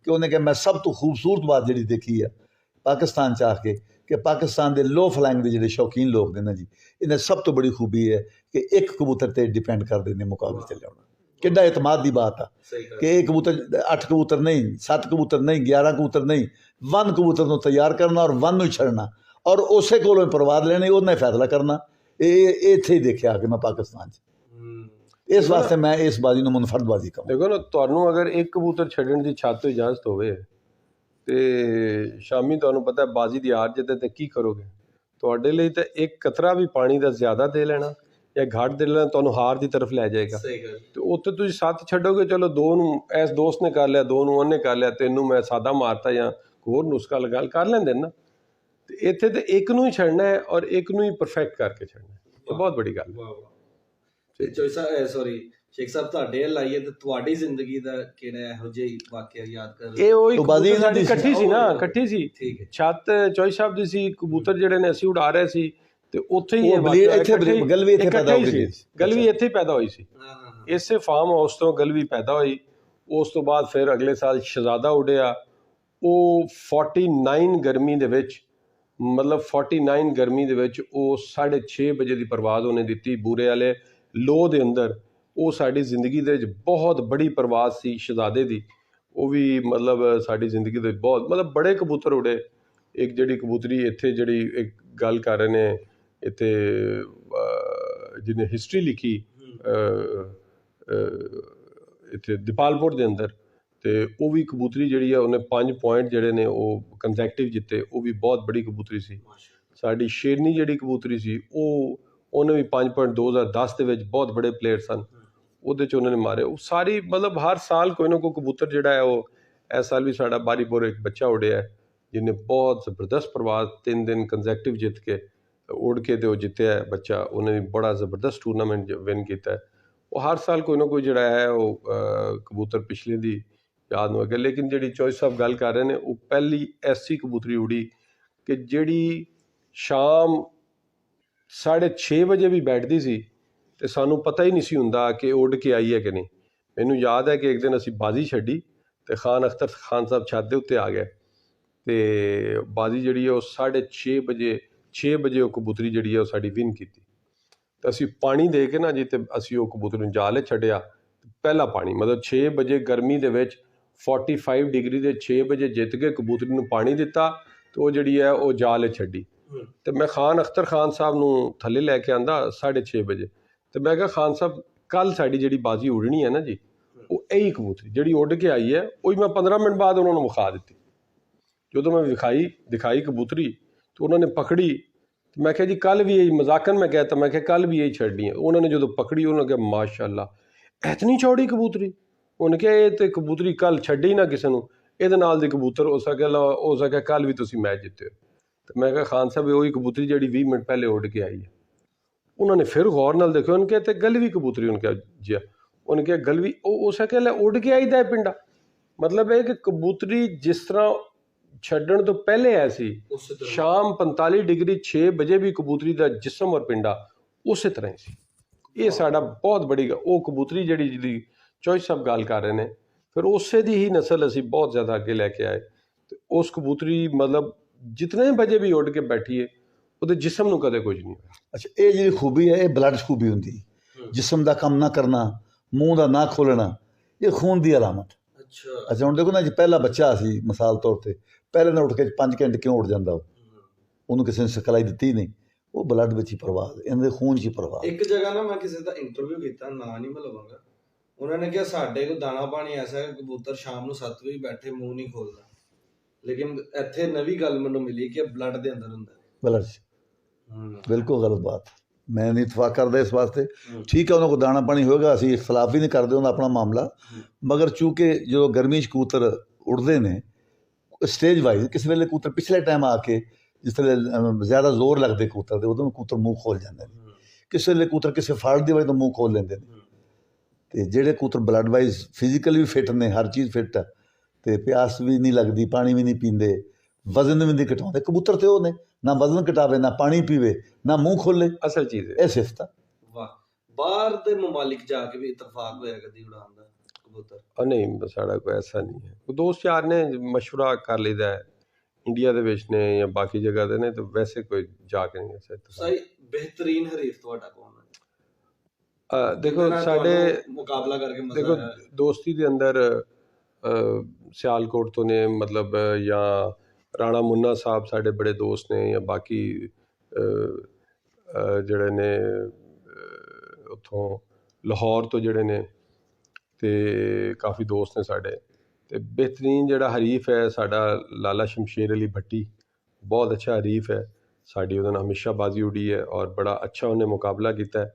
ਕਿ ਉਹਨੇ ਕਿਹਾ ਮੈਂ ਸਭ ਤੋਂ ਖੂਬਸੂਰਤ ਬਾਤ ਜਿਹੜੀ ਦੇਖੀ ਹੈ ਪਾਕਿਸਤਾਨ 'ਚ ਆ ਕੇ, ਕਿ ਪਾਕਿਸਤਾਨ ਦੇ ਲੋ ਫਲਾਈਂਗ ਦੇ ਜਿਹੜੇ ਸ਼ੌਕੀਨ ਲੋਕ ਨੇ ਨਾ ਜੀ, ਇਹਨਾਂ ਸਭ ਤੋਂ ਬੜੀ ਖੂਬੀ ਹੈ ਕਿ ਇੱਕ ਕਬੂਤਰ 'ਤੇ ਡਿਪੈਂਡ ਕਰਦੇ ਨੇ ਮੁਕਾਬਲੇ 'ਚ ਲਿਆਉਣਾ। ਕਿੱਡਾ ਇਤਮਾਦ ਦੀ ਬਾਤ ਆ ਕਿ ਇਹ ਕਬੂਤਰ 8 ਕਬੂਤਰ ਨਹੀਂ, 7 ਕਬੂਤਰ ਨਹੀਂ, 11 ਕਬੂਤਰ ਨਹੀਂ, 1 ਕਬੂਤਰ ਨੂੰ ਤਿਆਰ ਕਰਨਾ ਔਰ 1 ਨੂੰ ਹੀ ਛੱਡਣਾ, ਔਰ ਉਸੇ ਕੋਲੋਂ ਪਰਵਾਦ ਲੈਣੀ, ਉਹਨੇ ਫੈਸਲਾ ਕਰਨਾ। ਇਹ ਇੱਥੇ ਹੀ ਦੇਖਿਆ ਕਿ ਮੈਂ ਪਾਕਿਸਤਾਨ 'ਚ, ਇਸ ਵਾਸਤੇ ਮੈਂ ਇਸ ਬਾਜ਼ੀ ਨੂੰ ਮੁਨਫਰਦ ਬਾਜ਼ੀ ਕਹਾਂ। ਦੇਖੋ ਨਾ, ਤੁਹਾਨੂੰ ਅਗਰ ਇੱਕ ਕਬੂਤਰ ਛੱਡਣ ਦੀ ਛੱਤ ਤੋਂ ਇਜਾਜ਼ਤ ਹੋਵੇ ਤੇ ਸ਼ਾਮੀ ਤੁਹਾਨੂੰ ਪਤਾ ਬਾਜ਼ੀ ਦੀ ਹਾਰ ਜਿੱਤ ਤੇ ਕੀ ਕਰੋਗੇ? ਤੁਹਾਡੇ ਲਈ ਤਾਂ ਇੱਕ ਕਤਰਾ ਵੀ ਪਾਣੀ ਦਾ ਜ਼ਿਆਦਾ ਦੇ ਲੈਣਾ ਜਾਂ ਘਾਟ ਦੇ ਨਾਲ ਤੁਹਾਨੂੰ ਹਾਰ ਦੀ ਤਰਫ ਲੈ ਜਾਏਗਾ। ਸਹੀ ਗੱਲ। ਤੇ ਉੱਥੇ ਤੁਸੀਂ 7 ਛੱਡੋਗੇ, ਚਲੋ 2 ਨੂੰ ਇਸ ਦੋਸਤ ਨੇ ਕਰ ਲਿਆ, 2 ਨੂੰ ਉਹਨੇ ਕਰ ਲਿਆ, 3 ਨੂੰ ਮੈਂ ਸਾਦਾ ਮਾਰਤਾ ਜਾਂ ਹੋਰ ਨੁਸਖਾ ਲਗਾ ਕਰ ਲੈਂਦੇ ਨੇ ਨਾ। ਤੇ ਇੱਥੇ ਤੇ ਇੱਕ ਨੂੰ ਹੀ ਛੱਡਣਾ ਹੈ ਔਰ ਇੱਕ ਨੂੰ ਹੀ ਪਰਫੈਕਟ ਕਰਕੇ ਛੱਡਣਾ ਹੈ। ਇਹ ਬਹੁਤ ਵੱਡੀ ਗੱਲ ਹੈ। ਤੇ ਚੋਇਸਾ ਸੌਰੀ ਸ਼ੇਖ ਸਾਹਿਬ, ਤੁਹਾਡੇ ਲਾਈਏ ਤੇ ਤੁਹਾਡੀ ਜ਼ਿੰਦਗੀ ਦਾ ਕਿਹੜਾ ਇਹੋ ਜਿਹਾ ਵਾਕਿਆ ਯਾਦ ਕਰ? ਇਹ ਉਹ ਕਬੂਤਰ ਸਾਡੀ ਇਕੱਠੀ ਸੀ ਨਾ, ਇਕੱਠੀ ਸੀ। ਠੀਕ ਹੈ। ਛੱਤ ਚੋਇਸ ਸਾਹਿਬ ਦੀ ਸੀ, ਕਬੂਤਰ ਜਿਹੜੇ ਨੇ ਅਸੀਂ ਉਡਾ ਰਹੇ ਸੀ ਤੇ ਉੱਥੇ ਹੀ ਗਲਵੀ ਇੱਥੇ ਪੈਦਾ ਹੋਈ ਸੀ। ਗਲਵੀ ਇੱਥੇ ਹੀ ਪੈਦਾ ਹੋਈ ਸੀ, ਇਸੇ ਫਾਰਮ ਹਾਊਸ ਤੋਂ ਗਲਵੀ ਪੈਦਾ ਹੋਈ। ਉਸ ਤੋਂ ਬਾਅਦ ਫਿਰ ਅਗਲੇ ਸਾਲ ਸ਼ਹਜ਼ਾਦਾ ਉੱਡਿਆ। ਉਹ 49 ਗਰਮੀ ਦੇ ਵਿੱਚ, ਮਤਲਬ 49 ਗਰਮੀ ਦੇ ਵਿੱਚ ਉਹ 6:30 ਵਜੇ ਦੀ ਪ੍ਰਵਾਜ਼ ਉਹਨੇ ਦਿੱਤੀ ਬੂਰੇ ਵਾਲੇ ਲੋਹ ਦੇ ਅੰਦਰ। ਉਹ ਸਾਡੀ ਜ਼ਿੰਦਗੀ ਦੇ ਵਿੱਚ ਬਹੁਤ ਬੜੀ ਪ੍ਰਵਾਜ਼ ਸੀ ਸ਼ਹਜ਼ਾਦੇ ਦੀ। ਉਹ ਵੀ ਮਤਲਬ ਸਾਡੀ ਜ਼ਿੰਦਗੀ ਦੇ ਬਹੁਤ ਮਤਲਬ ਬੜੇ ਕਬੂਤਰ ਉੜੇ। ਇੱਕ ਜਿਹੜੀ ਕਬੂਤਰੀ ਇੱਥੇ ਜਿਹੜੀ ਇੱਕ ਗੱਲ ਕਰ ਰਹੇ ਨੇ ਇੱਥੇ ਜਿਹਨੇ ਹਿਸਟਰੀ ਲਿਖੀ ਇੱਥੇ ਦੀਪਾਲਪੁਰ ਦੇ ਅੰਦਰ, ਤੇ ਉਹ ਵੀ ਕਬੂਤਰੀ ਜਿਹੜੀ ਆ ਉਹਨੇ 5 ਪੁਆਇੰਟ ਜਿਹੜੇ ਨੇ ਉਹ ਕੰਸੈਕਟਿਵ ਜਿੱਤੇ। ਉਹ ਵੀ ਬਹੁਤ ਬੜੀ ਕਬੂਤਰੀ ਸੀ। ਸਾਡੀ ਸ਼ੇਰਨੀ ਜਿਹੜੀ ਕਬੂਤਰੀ ਸੀ ਉਹਨੇ ਵੀ 5 ਪੁਆਇੰਟ 2010 ਦੇ ਵਿੱਚ ਬਹੁਤ ਬੜੇ ਪਲੇਅਰ ਸਨ, ਉਹਦੇ 'ਚ ਉਹਨਾਂ ਨੇ ਮਾਰੇ। ਉਹ ਸਾਰੀ ਮਤਲਬ ਹਰ ਸਾਲ ਕੋਈ ਨਾ ਕੋਈ ਕਬੂਤਰ ਜਿਹੜਾ ਹੈ ਉਹ, ਇਸ ਸਾਲ ਵੀ ਸਾਡਾ ਬਾਰੀਪੁਰ ਇੱਕ ਬੱਚਾ ਉੜਿਆ ਜਿਹਨੇ ਬਹੁਤ ਜ਼ਬਰਦਸਤ ਪ੍ਰਵਾਜ਼ 3 ਦਿਨ ਕੰਸੈਕਟਿਵ ਜਿੱਤ ਕੇ ਉੜ ਕੇ ਤੇ ਉਹ ਜਿੱਤਿਆ ਹੈ ਬੱਚਾ। ਉਹਨੇ ਵੀ ਬੜਾ ਜ਼ਬਰਦਸਤ ਟੂਰਨਾਮੈਂਟ ਵਿਨ ਕੀਤਾ ਹੈ। ਉਹ ਹਰ ਸਾਲ ਕੋਈ ਨਾ ਕੋਈ ਜਿਹੜਾ ਹੈ ਉਹ ਕਬੂਤਰ ਪਿਛਲੇ ਦੀ ਯਾਦ ਨੂੰ ਆ ਗਿਆ। ਲੇਕਿਨ ਜਿਹੜੀ ਚੋਇਸ ਸਾਹਿਬ ਗੱਲ ਕਰ ਰਹੇ ਨੇ, ਉਹ ਪਹਿਲੀ ਐਸੀ ਕਬੂਤਰੀ ਉੜੀ ਕਿ ਜਿਹੜੀ ਸ਼ਾਮ 6:30 ਵਜੇ ਵੀ ਬੈਠਦੀ ਸੀ ਤੇ ਸਾਨੂੰ ਪਤਾ ਹੀ ਨਹੀਂ ਸੀ ਹੁੰਦਾ ਕਿ ਉੱਡ ਕੇ ਆਈ ਹੈ ਕਿ ਨਹੀਂ। ਮੈਨੂੰ ਯਾਦ ਹੈ ਕਿ ਇੱਕ ਦਿਨ ਅਸੀਂ ਬਾਜ਼ੀ ਛੱਡੀ ਤੇ ਖਾਨ ਅਖਤਰ ਖਾਨ ਸਾਹਿਬ ਛੱਤ ਦੇ ਉੱਤੇ ਆ ਗਏ ਤੇ ਬਾਜ਼ੀ ਜਿਹੜੀ ਹੈ ਉਹ 6:30 ਵਜੇ ਉਹ ਕਬੂਤਰੀ ਜਿਹੜੀ ਹੈ ਉਹ ਸਾਡੀ ਵਿਨ ਕੀਤੀ। ਤੇ ਅਸੀਂ ਪਾਣੀ ਦੇ ਕੇ ਨਾ ਜੀ, ਤੇ ਅਸੀਂ ਉਹ ਕਬੂਤਰ ਨੂੰ ਜਾਲ 'ਚ ਛੱਡਿਆ। ਪਹਿਲਾ ਪਾਣੀ ਮਤਲਬ 6 ਵਜੇ ਗਰਮੀ ਦੇ ਵਿੱਚ 45 ਡਿਗਰੀ ਦੇ 6 ਵਜੇ ਜਿੱਤ ਕੇ ਕਬੂਤਰੀ ਨੂੰ ਪਾਣੀ ਦਿੱਤਾ ਤੇ ਉਹ ਜਿਹੜੀ ਹੈ ਉਹ ਜਾਲ 'ਚ ਛੱਡੀ। ਤੇ ਮੈਂ ਖਾਨ ਅਖਤਰ ਖਾਨ ਸਾਹਿਬ ਨੂੰ ਥੱਲੇ ਲੈ ਕੇ ਆਂਦਾ 6:30 ਵਜੇ, ਤੇ ਮੈਂ ਕਿਹਾ ਖਾਨ ਸਾਹਿਬ ਕੱਲ ਸਾਡੀ ਜਿਹੜੀ ਬਾਜ਼ੀ ਉੜਨੀ ਹੈ ਨਾ ਜੀ, ਉਹ ਇਹੀ ਕਬੂਤਰੀ ਜਿਹੜੀ ਉੱਡ ਕੇ ਆਈ ਹੈ ਉਹੀ ਮੈਂ 15 ਮਿੰਟ ਬਾਅਦ ਉਹਨਾਂ ਨੂੰ ਵਿਖਾ ਦਿੱਤੀ। ਜਦੋਂ ਮੈਂ ਦਿਖਾਈ ਕਬੂਤਰੀ ਤੇ ਉਹਨਾਂ ਨੇ ਪਕੜੀ। ਤੇ ਮੈਂ ਕਿਹਾ ਜੀ ਕੱਲ ਵੀ ਇਹੀ, ਮਜ਼ਾਕਨ ਮੈਂ ਕਹਿਤਾ, ਮੈਂ ਕਿਹਾ ਕੱਲ ਵੀ ਇਹੀ ਛੱਡਣੀ ਹੈ। ਉਹਨਾਂ ਨੇ ਜਦੋਂ ਪਕੜੀ ਉਹਨਾਂ ਨੇ ਕਿਹਾ ਮਾਸ਼ਾਅੱਲਾ ਇਤਨੀ ਚੌੜੀ ਕਬੂਤਰੀ। ਉਹਨੇ ਕਿਹਾ ਇਹ ਤੇ ਕਬੂਤਰੀ ਕੱਲ ਛੱਡੀ ਨਾ ਕਿਸੇ ਨੂੰ, ਇਹਦੇ ਨਾਲ ਦੇ ਕਬੂਤਰ ਹੋ ਸਕਿਆ ਕੱਲ ਵੀ ਤੁਸੀਂ ਮੈਚ ਜਿੱਤੇ ਹੋ। ਤੇ ਮੈਂ ਕਿਹਾ ਖਾਨ ਸਾਹਿਬ ਉਹੀ ਕਬੂਤਰੀ ਜਿਹੜੀ 20 ਮਿੰਟ ਪਹਿਲੇ ਉੱਡ ਕੇ ਆਈ ਹੈ। ਉਹਨਾਂ ਨੇ ਫਿਰ ਗੌਰ ਨਾਲ ਦੇਖਿਆ, ਉਹਨੇ ਕਿਹਾ ਤੇ ਗਲਵੀ ਕਬੂਤਰੀ। ਉਹਨੇ ਕਿਹਾ ਜੀ, ਉਹਨੇ ਕਿਹਾ ਗਲਵੀ ਉਹ ਸਕਿਆ ਉੱਡ ਕੇ ਆਈ ਦਾ ਪਿੰਡਾ। ਮਤਲਬ ਇਹ ਕਿ ਕਬੂਤਰੀ ਜਿਸ ਤਰ੍ਹਾਂ ਛੱਡਣ ਤੋਂ ਪਹਿਲੇ ਆਇਆ ਸੀ, ਸ਼ਾਮ 45 ਡਿਗਰੀ 6 ਵਜੇ ਵੀ ਕਬੂਤਰੀ ਦਾ ਜਿਸਮ ਔਰ ਪਿੰਡਾ ਉਸੇ ਤਰ੍ਹਾਂ ਹੀ ਸੀ। ਇਹ ਸਾਡਾ ਬਹੁਤ ਬੜੀ ਉਹ ਕਬੂਤਰੀ ਜਿਹੜੀ ਜਿਹਦੀ ਚੋਇਸ ਸਾਹਿਬ ਗੱਲ ਕਰ ਰਹੇ ਨੇ, ਫਿਰ ਉਸੇ ਦੀ ਹੀ ਨਸਲ ਅਸੀਂ ਬਹੁਤ ਜ਼ਿਆਦਾ ਅੱਗੇ ਲੈ ਕੇ ਆਏ। ਤੇ ਉਸ ਕਬੂਤਰੀ ਮਤਲਬ ਜਿਤਨੇ ਵਜੇ ਵੀ ਉੱਡ ਕੇ ਬੈਠੀਏ ਉਹਦੇ ਜਿਸਮ ਨੂੰ ਕਦੇ ਕੁਝ ਨਹੀਂ ਹੋਇਆ। ਅੱਛਾ, ਇਹ ਜਿਹੜੀ ਖੂਬੀ ਹੈ ਇਹ ਬਲੱਡ ਖੂਬੀ ਹੁੰਦੀ, ਜਿਸਮ ਦਾ ਕੰਮ ਨਾ ਕਰਨਾ, ਮੂੰਹ ਦਾ ਨਾ ਖੋਲਣਾ, ਇਹ ਖੂਨ ਦੀ ਅਲਾਮਤ। ਅੱਛਾ ਹੁਣ ਦੇਖੋ ਨਾ ਜੀ, ਪਹਿਲਾ ਬੱਚਾ ਸੀ ਮਿਸਾਲ ਤੌਰ ਤੇ, ਪਹਿਲੇ ਨਾਲ ਉੱਠ ਕੇ 5 ਘੰਟੇ ਕਿਉਂ ਉੱਡ ਜਾਂਦਾ? ਉਹਨੂੰ ਕਿਸੇ ਨੇ ਸਿਖਲਾਈ ਦਿੱਤੀ ਨਹੀਂ, ਉਹ ਬਲੱਡ ਵਿੱਚ ਹੀ ਪ੍ਰਵਾਹ, ਇਹਦੇ ਖੂਨ 'ਚ ਹੀ ਪ੍ਰਵਾਹ। ਇੱਕ ਜਗ੍ਹਾ ਨਾ ਮੈਂ ਕਿਸੇ ਦਾ ਇੰਟਰਵਿਊ ਕੀਤਾ, ਨਾਂ ਨਹੀਂ ਮੈਂ ਲਵਾਂਗਾ, ਉਹਨਾਂ ਨੇ ਕਿਹਾ ਸਾਡੇ ਕੋਲ ਦਾਣਾ ਪਾਣੀ ਐਸਾ ਹੈ ਕਬੂਤਰ ਸ਼ਾਮ ਨੂੰ 7 ਵਜੇ ਬੈਠੇ ਮੂੰਹ ਨਹੀਂ ਖੋਲਦਾ। ਲੇਕਿਨ ਇੱਥੇ ਨਵੀਂ ਗੱਲ ਮੈਨੂੰ ਮਿਲੀ ਕਿ ਬਲੱਡ ਦੇ ਅੰਦਰ ਹੁੰਦਾ, ਬਲੱਡ 'ਚ। ਬਿਲਕੁਲ ਗਲਤ ਬਾਤ, ਮੈਂ ਨਹੀਂ ਇਤਫਾਕ ਕਰਦਾ ਇਸ ਵਾਸਤੇ। ਠੀਕ ਹੈ, ਉਹਨਾਂ ਕੋਲ ਦਾਣਾ ਪਾਣੀ ਹੋਏਗਾ, ਅਸੀਂ ਇਖਤਲਾਫ ਵੀ ਨਹੀਂ ਕਰਦੇ, ਉਹਦਾ ਆਪਣਾ ਮਾਮਲਾ। ਮਗਰ ਚੂँਕਿ ਜਦੋਂ ਗਰਮੀ 'ਚ ਕਬੂਤਰ ਉੱਡਦੇ ਨੇ ਸਟੇਜ ਵਾਈਜ਼, ਕਿਸੇ ਵੇਲੇ ਕਬੂਤਰ ਪਿਛਲੇ ਟਾਈਮ ਆ ਕੇ ਜਿਸ ਵੇਲੇ ਜ਼ਿਆਦਾ ਜ਼ੋਰ ਲੱਗਦੇ ਕਬੂਤਰ ਦੇ, ਉਦੋਂ ਕਬੂਤਰ ਮੂੰਹ ਖੋਲ ਜਾਂਦੇ ਨੇ। ਕਿਸੇ ਵੇਲੇ ਕਬੂਤਰ ਕਿਸੇ ਫਾਲਟ ਦੀ ਵਜ੍ਹਾ ਤੋਂ ਮੂੰਹ ਖੋਲ ਲੈਂਦੇ ਨੇ। ਅਤੇ ਜਿਹੜੇ ਕਬੂਤਰ ਬਲੱਡ ਵਾਈਜ਼ ਫਿਜ਼ੀਕਲੀ ਵੀ ਫਿੱਟ ਨੇ, ਹਰ ਚੀਜ਼ ਫਿੱਟ ਹੈ, ਅਤੇ ਪਿਆਸ ਵੀ ਨਹੀਂ ਲੱਗਦੀ, ਪਾਣੀ ਵੀ ਨਹੀਂ ਪੀਂਦੇ, ਵਜ਼ਨ ਵੀ ਨਹੀਂ ਘਟਾਉਂਦੇ ਕਬੂਤਰ, ਤੇ ਉਹ ਨੇ ਨਾ ਵਜ਼ਨ ਘਟਾਵੇ, ਨਾ ਪਾਣੀ ਪੀਵੇ, ਨਾ ਮੂੰਹ ਖੋਲੇ। ਅਸਲ ਚੀਜ਼ ਇਹ ਸਿਫਤ ਆ। ਵਾਹ, ਬਾਹਰ ਦੇ ਮਮਾਲਿਕ ਜਾ ਕੇ ਵੀ ਇਤਫਾਕ ਹੋਇਆ ਕਦੀ ਉਡਾਉਣ ਦਾ ਕਬੂਤਰ? ਨਹੀਂ, ਸਾਡਾ ਕੋਈ ਐਸਾ ਨਹੀਂ ਹੈ। ਦੋਸਤ ਯਾਰ ਨੇ ਮਸ਼ਵਰਾ ਕਰ ਲਈਦਾ ਹੈ, ਇੰਡੀਆ ਦੇ ਵਿੱਚ ਨੇ ਜਾਂ ਬਾਕੀ ਜਗ੍ਹਾ ਦੇ ਨੇ, ਤੇ ਵੈਸੇ ਕੋਈ ਜਾ ਕੇ ਨਹੀਂ ਐਸਾ। ਸਹੀ ਬਿਹਤਰੀਨ ਹਰੀਫ ਤੁਹਾਡਾ ਕੌਣ ਹੈ? ਦੇਖੋ ਸਾਡੇ ਮੁਕਾਬਲਾ ਕਰਕੇ ਦੇਖੋ ਦੋਸਤੀ ਦੇ ਅੰਦਰ ਸਿਆਲਕੋਟ ਤੋਂ ਨੇ, ਮਤਲਬ ਜਾਂ ਰਾਣਾ ਮੁੰਨਾ ਸਾਹਿਬ ਸਾਡੇ ਬੜੇ ਦੋਸਤ ਨੇ, ਜਾਂ ਬਾਕੀ ਜਿਹੜੇ ਨੇ ਉੱਥੋਂ ਲਾਹੌਰ ਤੋਂ ਜਿਹੜੇ ਨੇ, ਅਤੇ ਕਾਫੀ ਦੋਸਤ ਨੇ ਸਾਡੇ। ਅਤੇ ਬਿਹਤਰੀਨ ਜਿਹੜਾ ਹਰੀਫ ਹੈ ਸਾਡਾ ਲਾਲਾ ਸ਼ਮਸ਼ੇਰ ਅਲੀ ਭੱਟੀ, ਬਹੁਤ ਅੱਛਾ ਹਰੀਫ ਹੈ ਸਾਡੀ, ਉਹਦੇ ਨਾਲ ਹਮੇਸ਼ਾ ਬਾਜ਼ੀ ਉਡੀ ਹੈ ਔਰ ਬੜਾ ਅੱਛਾ ਉਹਨੇ ਮੁਕਾਬਲਾ ਕੀਤਾ ਹੈ।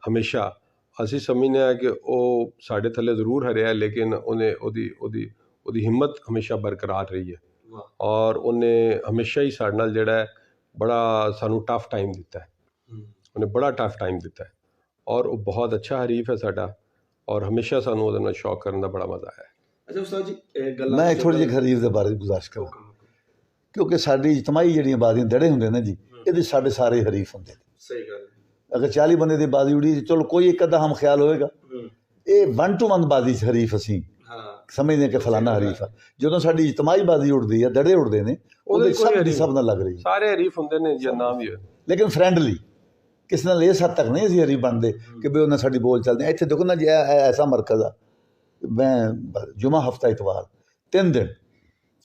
ਹਮੇਸ਼ਾ ਅਸੀਂ ਸਮਝਦੇ ਹਾਂ ਕਿ ਉਹ ਸਾਡੇ ਥੱਲੇ ਜ਼ਰੂਰ ਹਰਿਆ, ਲੇਕਿਨ ਉਹਦੀ ਹਿੰਮਤ ਹਮੇਸ਼ਾ ਬਰਕਰਾਰ ਰਹੀ ਹੈ। ਔਰ ਉਹਨੇ ਹਮੇਸ਼ਾ ਹੀ ਸਾਡੇ ਨਾਲ ਜਿਹੜਾ ਹੈ ਬੜਾ ਸਾਨੂੰ ਟਫ ਟਾਈਮ ਦਿੱਤਾ ਹੈ, ਉਹਨੇ ਬੜਾ ਟਫ ਟਾਈਮ ਦਿੱਤਾ ਹੈ। ਔਰ ਉਹ ਬਹੁਤ ਅੱਛਾ ਹਰੀਫ ਹੈ ਸਾਡਾ, ਔਰ ਹਮੇਸ਼ਾ ਸਾਨੂੰ ਉਹਦੇ ਨਾਲ ਸ਼ੌਕ ਕਰਨ ਦਾ ਬੜਾ ਮਜ਼ਾ ਆਇਆ। ਅੱਛਾ ਉਸਤਾਦ ਜੀ ਮੈਂ ਥੋੜ੍ਹੀ ਜਿਹੀ ਹਰੀਫ ਦੇ ਬਾਰੇ ਗੁਜ਼ਾਰਿਸ਼ ਕਰਾਂ, ਕਿਉਂਕਿ ਸਾਡੀ ਇਜਤਮਾਹੀ ਜਿਹੜੀਆਂ ਬਾਜ਼ੀਆਂ ਦੜੇ ਹੁੰਦੇ ਨੇ ਜੀ, ਇਹਦੇ ਸਾਡੇ ਸਾਰੇ ਹਰੀਫ ਹੁੰਦੇ ਨੇ। ਸਹੀ ਗੱਲ। ਅਗਰ 40 ਬੰਦੇ ਦੀ ਬਾਜ਼ੀ ਉੜੀ, ਚਲੋ ਕੋਈ ਇੱਕ ਅੱਧਾ ਹਮ ਖਿਆਲ ਹੋਏਗਾ। ਇਹ 1 to 1 ਬਾਜ਼ੀ 'ਚ ਹਰੀਫ ਅਸੀਂ ਸਮਝਦੇ ਕਿ ਫਲਾਨਾ ਹਰੀਫ ਆ। ਜਦੋਂ ਸਾਡੀ ਇਜਤਮਾਹੀ ਬਾਜ਼ੀ ਉੱਡਦੀ ਹੈ, ਦੜੇ ਉੱਡਦੇ ਨੇ, ਉਹਦੇ ਸਭ ਨਾਲ ਲੱਗ ਰਹੀ, ਸਾਰੇ ਹਰੀਫ ਹੁੰਦੇ ਨੇ ਜਾਂ ਨਾਮ ਵੀ ਹੋਏ, ਲੇਕਿਨ ਫਰੈਂਡਲੀ ਕਿਸੇ ਨਾਲ ਇਸ ਹੱਦ ਤੱਕ ਨਹੀਂ ਅਸੀਂ ਹਰੀਫ ਬਣਦੇ ਕਿ ਵੀ ਉਹਨਾਂ ਸਾਡੀ ਬੋਲ ਚੱਲਦੇ। ਇੱਥੇ ਦੇਖੋ ਨਾ ਜੀ, ਐਸਾ ਮਰਕਜ਼ ਆ, ਮੈਂ ਜੁਮਾ ਹਫਤਾ ਇਤਵਾਰ 3 ਦਿਨ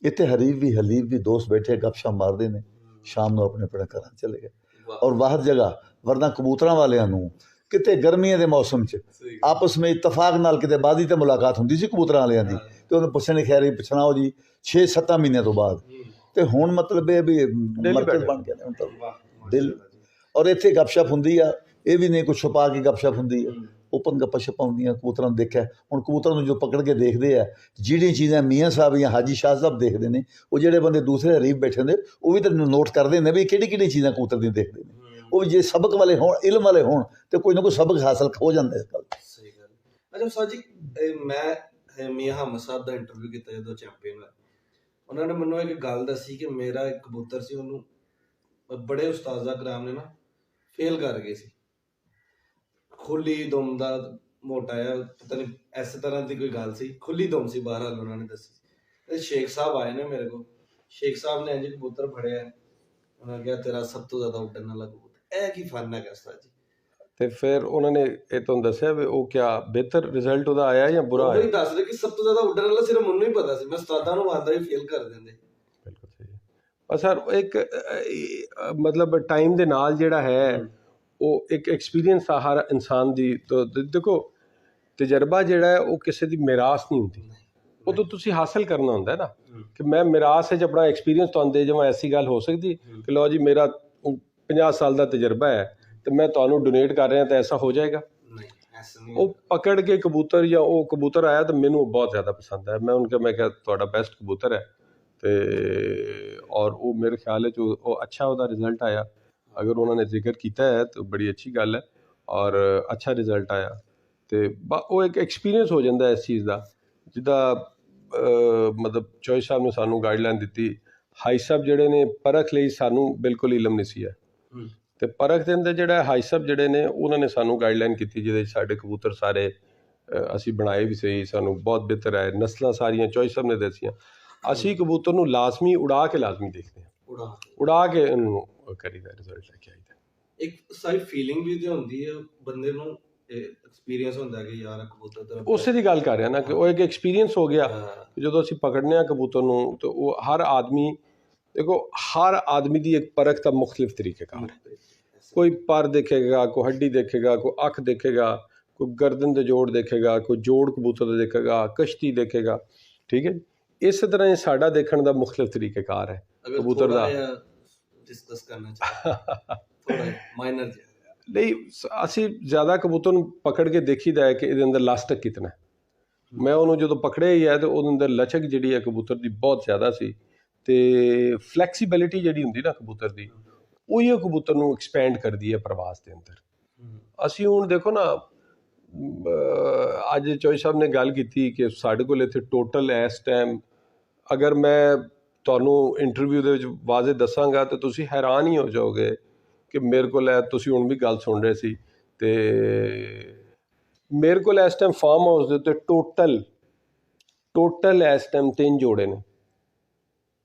ਇੱਥੇ ਹਰੀਫ ਵੀ ਹਲੀਫ ਵੀ ਦੋਸਤ ਬੈਠੇ ਗੱਪਸ਼ਪ ਮਾਰਦੇ ਨੇ, ਸ਼ਾਮ ਨੂੰ ਆਪਣੇ ਆਪਣੇ ਘਰਾਂ ਚਲੇ ਗਏ। ਔਰ ਬਾਹਰ ਜਗ੍ਹਾ ਵਰਨਾ ਕਬੂਤਰਾਂ ਵਾਲਿਆਂ ਨੂੰ ਕਿਤੇ ਗਰਮੀਆਂ ਦੇ ਮੌਸਮ 'ਚ ਆਪਸ ਵਿੱਚ ਇਤਫਾਕ ਨਾਲ ਕਿਤੇ ਬਾਜ਼ੀ ਤੇ ਮੁਲਾਕਾਤ ਹੁੰਦੀ ਸੀ ਕਬੂਤਰਾਂ ਵਾਲਿਆਂ ਦੀ, ਤੇ ਉਹਨੂੰ ਪੁੱਛਣੇ ਖੈਰ ਪੁੱਛਣਾ ਉਹ ਜੀ 6-7 ਮਹੀਨਿਆਂ ਤੋਂ ਬਾਅਦ। ਤੇ ਹੁਣ ਮਤਲਬ ਇਹ ਵੀ ਮਰਕਜ਼ ਬਣ ਗਿਆ ਨੇ ਹੁਣ ਤਾਂ ਦਿਲ। ਔਰ ਇੱਥੇ ਗੱਪਸ਼ਪ ਹੁੰਦੀ ਆ, ਇਹ ਵੀ ਨਹੀਂ ਕੁਛ ਛੁਪਾ ਕੇ ਗੱਪਸ਼ਪ ਹੁੰਦੀ ਹੈ, ਓਪਨ ਗੱਪਾਂ ਛਪਾਂ ਹੁੰਦੀਆਂ। ਕਬੂਤਰਾਂ ਨੂੰ ਦੇਖਿਆ, ਹੁਣ ਕਬੂਤਰਾਂ ਨੂੰ ਜੋ ਪਕੜ ਕੇ ਦੇਖਦੇ ਆ, ਜਿਹੜੀਆਂ ਚੀਜ਼ਾਂ ਮੀਆਂ ਸਾਹਿਬ ਜਾਂ ਹਾਜੀ ਸ਼ਾਹ ਸਾਹਿਬ ਦੇਖਦੇ ਨੇ, ਉਹ ਜਿਹੜੇ ਬੰਦੇ ਦੂਸਰੇ ਹਰੀਫ ਬੈਠੇ ਹੁੰਦੇ ਉਹ ਵੀ ਤਾਂ ਨੋਟ ਕਰਦੇ ਨੇ ਵੀ ਕਿਹੜੀ ਚੀਜ਼ਾਂ ਕਬੂਤਰ ਦੀਆਂ ਦੇਖਦੇ ਨੇ। ਉਹ ਵੀ ਜੇ ਸਬਕ ਵਾਲੇ ਹੋਣ, ਇਲਮ ਵਾਲੇ ਹੋਣ, ਤੇ ਕੋਈ ਨਾ ਕੋਈ ਸਬਕ ਹਾਸਲ ਹੋ ਜਾਂਦਾ ਇਸ ਗੱਲ। ਸਹੀ ਗੱਲ। ਅੱਛਾ ਉਸਤਾਦ ਜੀ, ਮੈਂ ਮੀਆਂ ਹਮਦ ਸਾਹਿਬ ਦਾ ਇੰਟਰਵਿਊ ਕੀਤਾ ਜਦੋਂ ਚੈਂਪੀਅਨ ਹੋਇਆ। ਉਹਨਾਂ ਨੇ ਮੈਨੂੰ ਇੱਕ ਗੱਲ ਦੱਸੀ ਕਿ ਮੇਰਾ ਇੱਕ ਕਬੂਤਰ ਸੀ, ਉਹਨੂੰ ਬੜੇ ਉਸਤਾਜ਼ਾ ਕਰਾਮ ਨੇ ਨਾ ਫੇਲ ਕਰ ਗਏ ਸੀ। ਖੁੱਲੀ ਦੁਮ ਦਾ ਮੋਟਾ ਆ, ਪਤਾ ਨਹੀਂ ਇਸ ਤਰ੍ਹਾਂ ਦੀ ਕੋਈ ਗੱਲ ਸੀ, ਖੁੱਲੀ ਦੁਮ ਸੀ ਬਹਰਹਾਲ ਉਹਨਾਂ ਨੇ ਦੱਸੀ। ਤੇ ਸ਼ੇਖ ਸਾਹਿਬ ਆਏ ਨੇ ਮੇਰੇ ਕੋਲ, ਸ਼ੇਖ ਸਾਹਿਬ ਨੇ ਇੰਝ ਕਬੂਤਰ ਫੜਿਆ, ਉਹਨਾਂ ਨੇ ਕਿਹਾ ਤੇਰਾ ਸਭ ਤੋਂ ਜ਼ਿਆਦਾ ਉੱਡਣ ਵਾਲਾ ਕਬੂਤਰ। ਇਹ ਕੀ ਫਨ ਹੈ ਉਸਤਾਦ ਜੀ? ਤੇ ਫਿਰ ਉਹਨਾਂ ਨੇ ਇਹ ਤੁਹਾਨੂੰ ਦੱਸਿਆ ਵੀ ਉਹ ਕਿਆ ਬਿਹਤਰ ਰਿਜ਼ਲਟ ਉਹਦਾ ਆਇਆ ਜਾਂ ਬੁਰਾ ਆਇਆ? ਉਹ ਦੱਸ ਰਹੇ ਕਿ ਸਭ ਤੋਂ ਜ਼ਿਆਦਾ ਉੱਡਣ ਵਾਲਾ ਸਿਰਫ ਮੈਨੂੰ ਹੀ ਪਤਾ ਸੀ, ਮੈਂ ਉਸਤਾਦਾਂ ਨੂੰ ਆਂਦਾ ਹੀ ਫੇਲ ਕਰ ਦਿੰਦੇ। ਬਿਲਕੁਲ ਸਹੀ। ਪਰ ਸਰ ਇੱਕ ਮਤਲਬ ਟਾਈਮ ਦੇ ਨਾਲ ਜਿਹੜਾ ਹੈ ਉਹ ਇੱਕ ਐਕਸਪੀਰੀਅੰਸ ਆ ਹਰ ਇਨਸਾਨ ਦੀ। ਦੇਖੋ ਤਜਰਬਾ ਜਿਹੜਾ ਹੈ ਉਹ ਕਿਸੇ ਦੀ ਮਿਰਾਸ ਨਹੀਂ ਹੁੰਦੀ, ਉਹ ਤਾਂ ਤੁਸੀਂ ਹਾਸਲ ਕਰਨਾ ਹੁੰਦਾ ਨਾ। ਕਿ ਮੈਂ ਮਿਰਾਸ 'ਚ ਆਪਣਾ ਐਕਸਪੀਰੀਅੰਸ ਤੁਹਾਨੂੰ ਦੇ ਜਾਵਾਂ, ਐਸੀ ਗੱਲ ਹੋ ਸਕਦੀ ਕਿ ਲਓ ਜੀ ਮੇਰਾ 50 ਸਾਲ ਦਾ ਤਜਰਬਾ ਹੈ ਤੇ ਮੈਂ ਤੁਹਾਨੂੰ ਡੋਨੇਟ ਕਰ ਰਿਹਾ ਤਾਂ ਐਸਾ ਹੋ ਜਾਏਗਾ? ਉਹ ਪਕੜ ਕੇ ਕਬੂਤਰ ਜਾਂ ਉਹ ਕਬੂਤਰ ਆਇਆ ਤਾਂ ਮੈਨੂੰ ਬਹੁਤ ਜ਼ਿਆਦਾ ਪਸੰਦ ਆਇਆ। ਮੈਂ ਕਿਹਾ ਤੁਹਾਡਾ ਬੈਸਟ ਕਬੂਤਰ ਹੈ, ਤੇ ਔਰ ਉਹ ਮੇਰੇ ਖਿਆਲ ਵਿੱਚ ਉਹ ਅੱਛਾ ਉਹਦਾ ਰਿਜ਼ਲਟ ਆਇਆ। ਅਗਰ ਉਹਨਾਂ ਨੇ ਜ਼ਿਕਰ ਕੀਤਾ ਹੈ ਤਾਂ ਬੜੀ ਅੱਛੀ ਗੱਲ ਹੈ, ਔਰ ਅੱਛਾ ਰਿਜ਼ਲਟ ਆਇਆ। ਤੇ ਉਹ ਇੱਕ ਐਕਸਪੀਰੀਅੰਸ ਹੋ ਜਾਂਦਾ ਇਸ ਚੀਜ਼ ਦਾ, ਜਿੱਦਾਂ ਮਤਲਬ ਚੋਇਸ ਸਾਹਿਬ ਨੇ ਸਾਨੂੰ ਗਾਈਡਲਾਈਨ ਦਿੱਤੀ। ਹਾਈ ਸਾਹਿਬ ਜਿਹੜੇ ਨੇ ਪਰਖ ਲਈ ਸਾਨੂੰ ਬਿਲਕੁਲ ਇਲਮ ਨਹੀਂ ਸੀ ਹੈ, ਤੇ ਪਰਖ ਦੇ ਅੰਦਰ ਜਿਹੜਾ ਹਾਈ ਸਾਹਿਬ ਜਿਹੜੇ ਨੇ ਉਹਨਾਂ ਨੇ ਸਾਨੂੰ ਗਾਈਡਲਾਈਨ ਕੀਤੀ, ਜਿਹਦੇ 'ਚ ਸਾਡੇ ਕਬੂਤਰ ਸਾਰੇ ਅਸੀਂ ਬਣਾਏ ਵੀ ਸਹੀ, ਸਾਨੂੰ ਬਹੁਤ ਬਿਹਤਰ ਹੈ। ਨਸਲਾਂ ਸਾਰੀਆਂ ਚੋਇਸ ਸਾਹਿਬ ਨੇ ਦੱਸੀਆਂ। ਅਸੀਂ ਕਬੂਤਰ ਨੂੰ ਲਾਜ਼ਮੀ ਉਡਾ ਕੇ ਲਾਜ਼ਮੀ ਦੇਖਦੇ ਹਾਂ, ਉਡਾ ਕੇ ਇਹਨੂੰ ਕਰੀਦਾ, ਰਿਜ਼ਲਟ ਲੈ ਕੇ ਆਈਦਾ। ਇੱਕ ਸਾਰੀ ਫੀਲਿੰਗ ਵੀ ਤੇ ਹੁੰਦੀ ਹੈ ਬੰਦੇ ਨੂੰ, ਐਕਸਪੀਰੀਅੰਸ ਹੁੰਦਾ ਕਿ ਯਾਰ ਕਬੂਤਰ ਤੇਰਾ। ਉਸੇ ਦੀ ਗੱਲ ਕਰ ਰਿਹਾ ਨਾ ਕਿ ਉਹ ਇੱਕ ਐਕਸਪੀਰੀਅੰਸ ਹੋ ਗਿਆ। ਜਦੋਂ ਅਸੀਂ ਪਕੜਨੇ ਆ ਕਬੂਤਰ ਨੂੰ ਤਾਂ ਉਹ ਹਰ ਆਦਮੀ, ਦੇਖੋ ਹਰ ਆਦਮੀ ਦੀ ਇੱਕ ਪਰਖ ਦਾ ਮੁਖਤਲਿਫ ਤਰੀਕੇਕਾਰ ਹੈ। ਕੋਈ ਪਰ ਦੇਖੇਗਾ, ਕੋਈ ਹੱਡੀ ਦੇਖੇਗਾ, ਕੋਈ ਅੱਖ ਦੇਖੇਗਾ, ਕੋਈ ਗਰਦਨ ਦੇ ਜੋੜ ਦੇਖੇਗਾ, ਕੋਈ ਜੋੜ ਕਬੂਤਰ ਦਾ ਦੇਖੇਗਾ, ਕਸ਼ਤੀ ਦੇਖੇਗਾ। ਠੀਕ ਹੈ ਜੀ, ਇਸੇ ਤਰ੍ਹਾਂ ਹੀ ਸਾਡਾ ਦੇਖਣ ਦਾ ਮੁਖਤਲਿਫ ਤਰੀਕੇਕਾਰ ਹੈ ਕਬੂਤਰ ਦਾ। ਡਿਸਕਸ ਕਰਨਾ ਚਾਹੀਦਾ ਥੋੜਾ ਮਾਈਨਰ ਜਿਹਾ ਨਹੀਂ, ਅਸੀਂ ਜ਼ਿਆਦਾ ਕਬੂਤਰ ਨੂੰ ਪਕੜ ਕੇ ਦੇਖੀਦਾ ਹੈ ਕਿ ਇਹਦੇ ਅੰਦਰ ਲਾਸਟਿਕ ਕਿਤਨਾ ਹੈ। ਮੈਂ ਉਹਨੂੰ ਜਦੋਂ ਪਕੜਿਆ ਹੀ ਹੈ ਤਾਂ ਉਹਦੇ ਅੰਦਰ ਲਚਕ ਜਿਹੜੀ ਹੈ ਕਬੂਤਰ ਦੀ ਬਹੁਤ ਜ਼ਿਆਦਾ ਸੀ, ਤੇ ਫਲੈਕਸੀਬਿਲਿਟੀ ਜਿਹੜੀ ਹੁੰਦੀ ਨਾ ਕਬੂਤਰ ਦੀ, ਉਹੀ ਕਬੂਤਰ ਨੂੰ ਐਕਸਪੈਂਡ ਕਰਦੀ ਹੈ ਪ੍ਰਵਾਸ ਦੇ ਅੰਦਰ। ਅਸੀਂ ਹੁਣ ਦੇਖੋ ਨਾ, ਅੱਜ ਚੋਇਸ ਸਾਹਿਬ ਨੇ ਗੱਲ ਕੀਤੀ ਕਿ ਸਾਡੇ ਕੋਲ ਇੱਥੇ ਟੋਟਲ ਇਸ ਟਾਈਮ, ਅਗਰ ਮੈਂ ਤੁਹਾਨੂੰ ਇੰਟਰਵਿਊ ਦੇ ਵਿੱਚ ਵਾਜ਼ੇ ਦੱਸਾਂਗਾ ਤਾਂ ਤੁਸੀਂ ਹੈਰਾਨ ਹੀ ਹੋ ਜਾਓਗੇ ਕਿ ਮੇਰੇ ਕੋਲ ਹੈ, ਤੁਸੀਂ ਹੁਣ ਵੀ ਗੱਲ ਸੁਣ ਰਹੇ ਸੀ, ਤੇ ਮੇਰੇ ਕੋਲ ਇਸ ਟਾਈਮ ਫਾਰਮ ਹਾਊਸ ਦੇ ਉੱਤੇ ਟੋਟਲ ਇਸ ਟਾਈਮ 3 ਜੋੜੇ ਨੇ।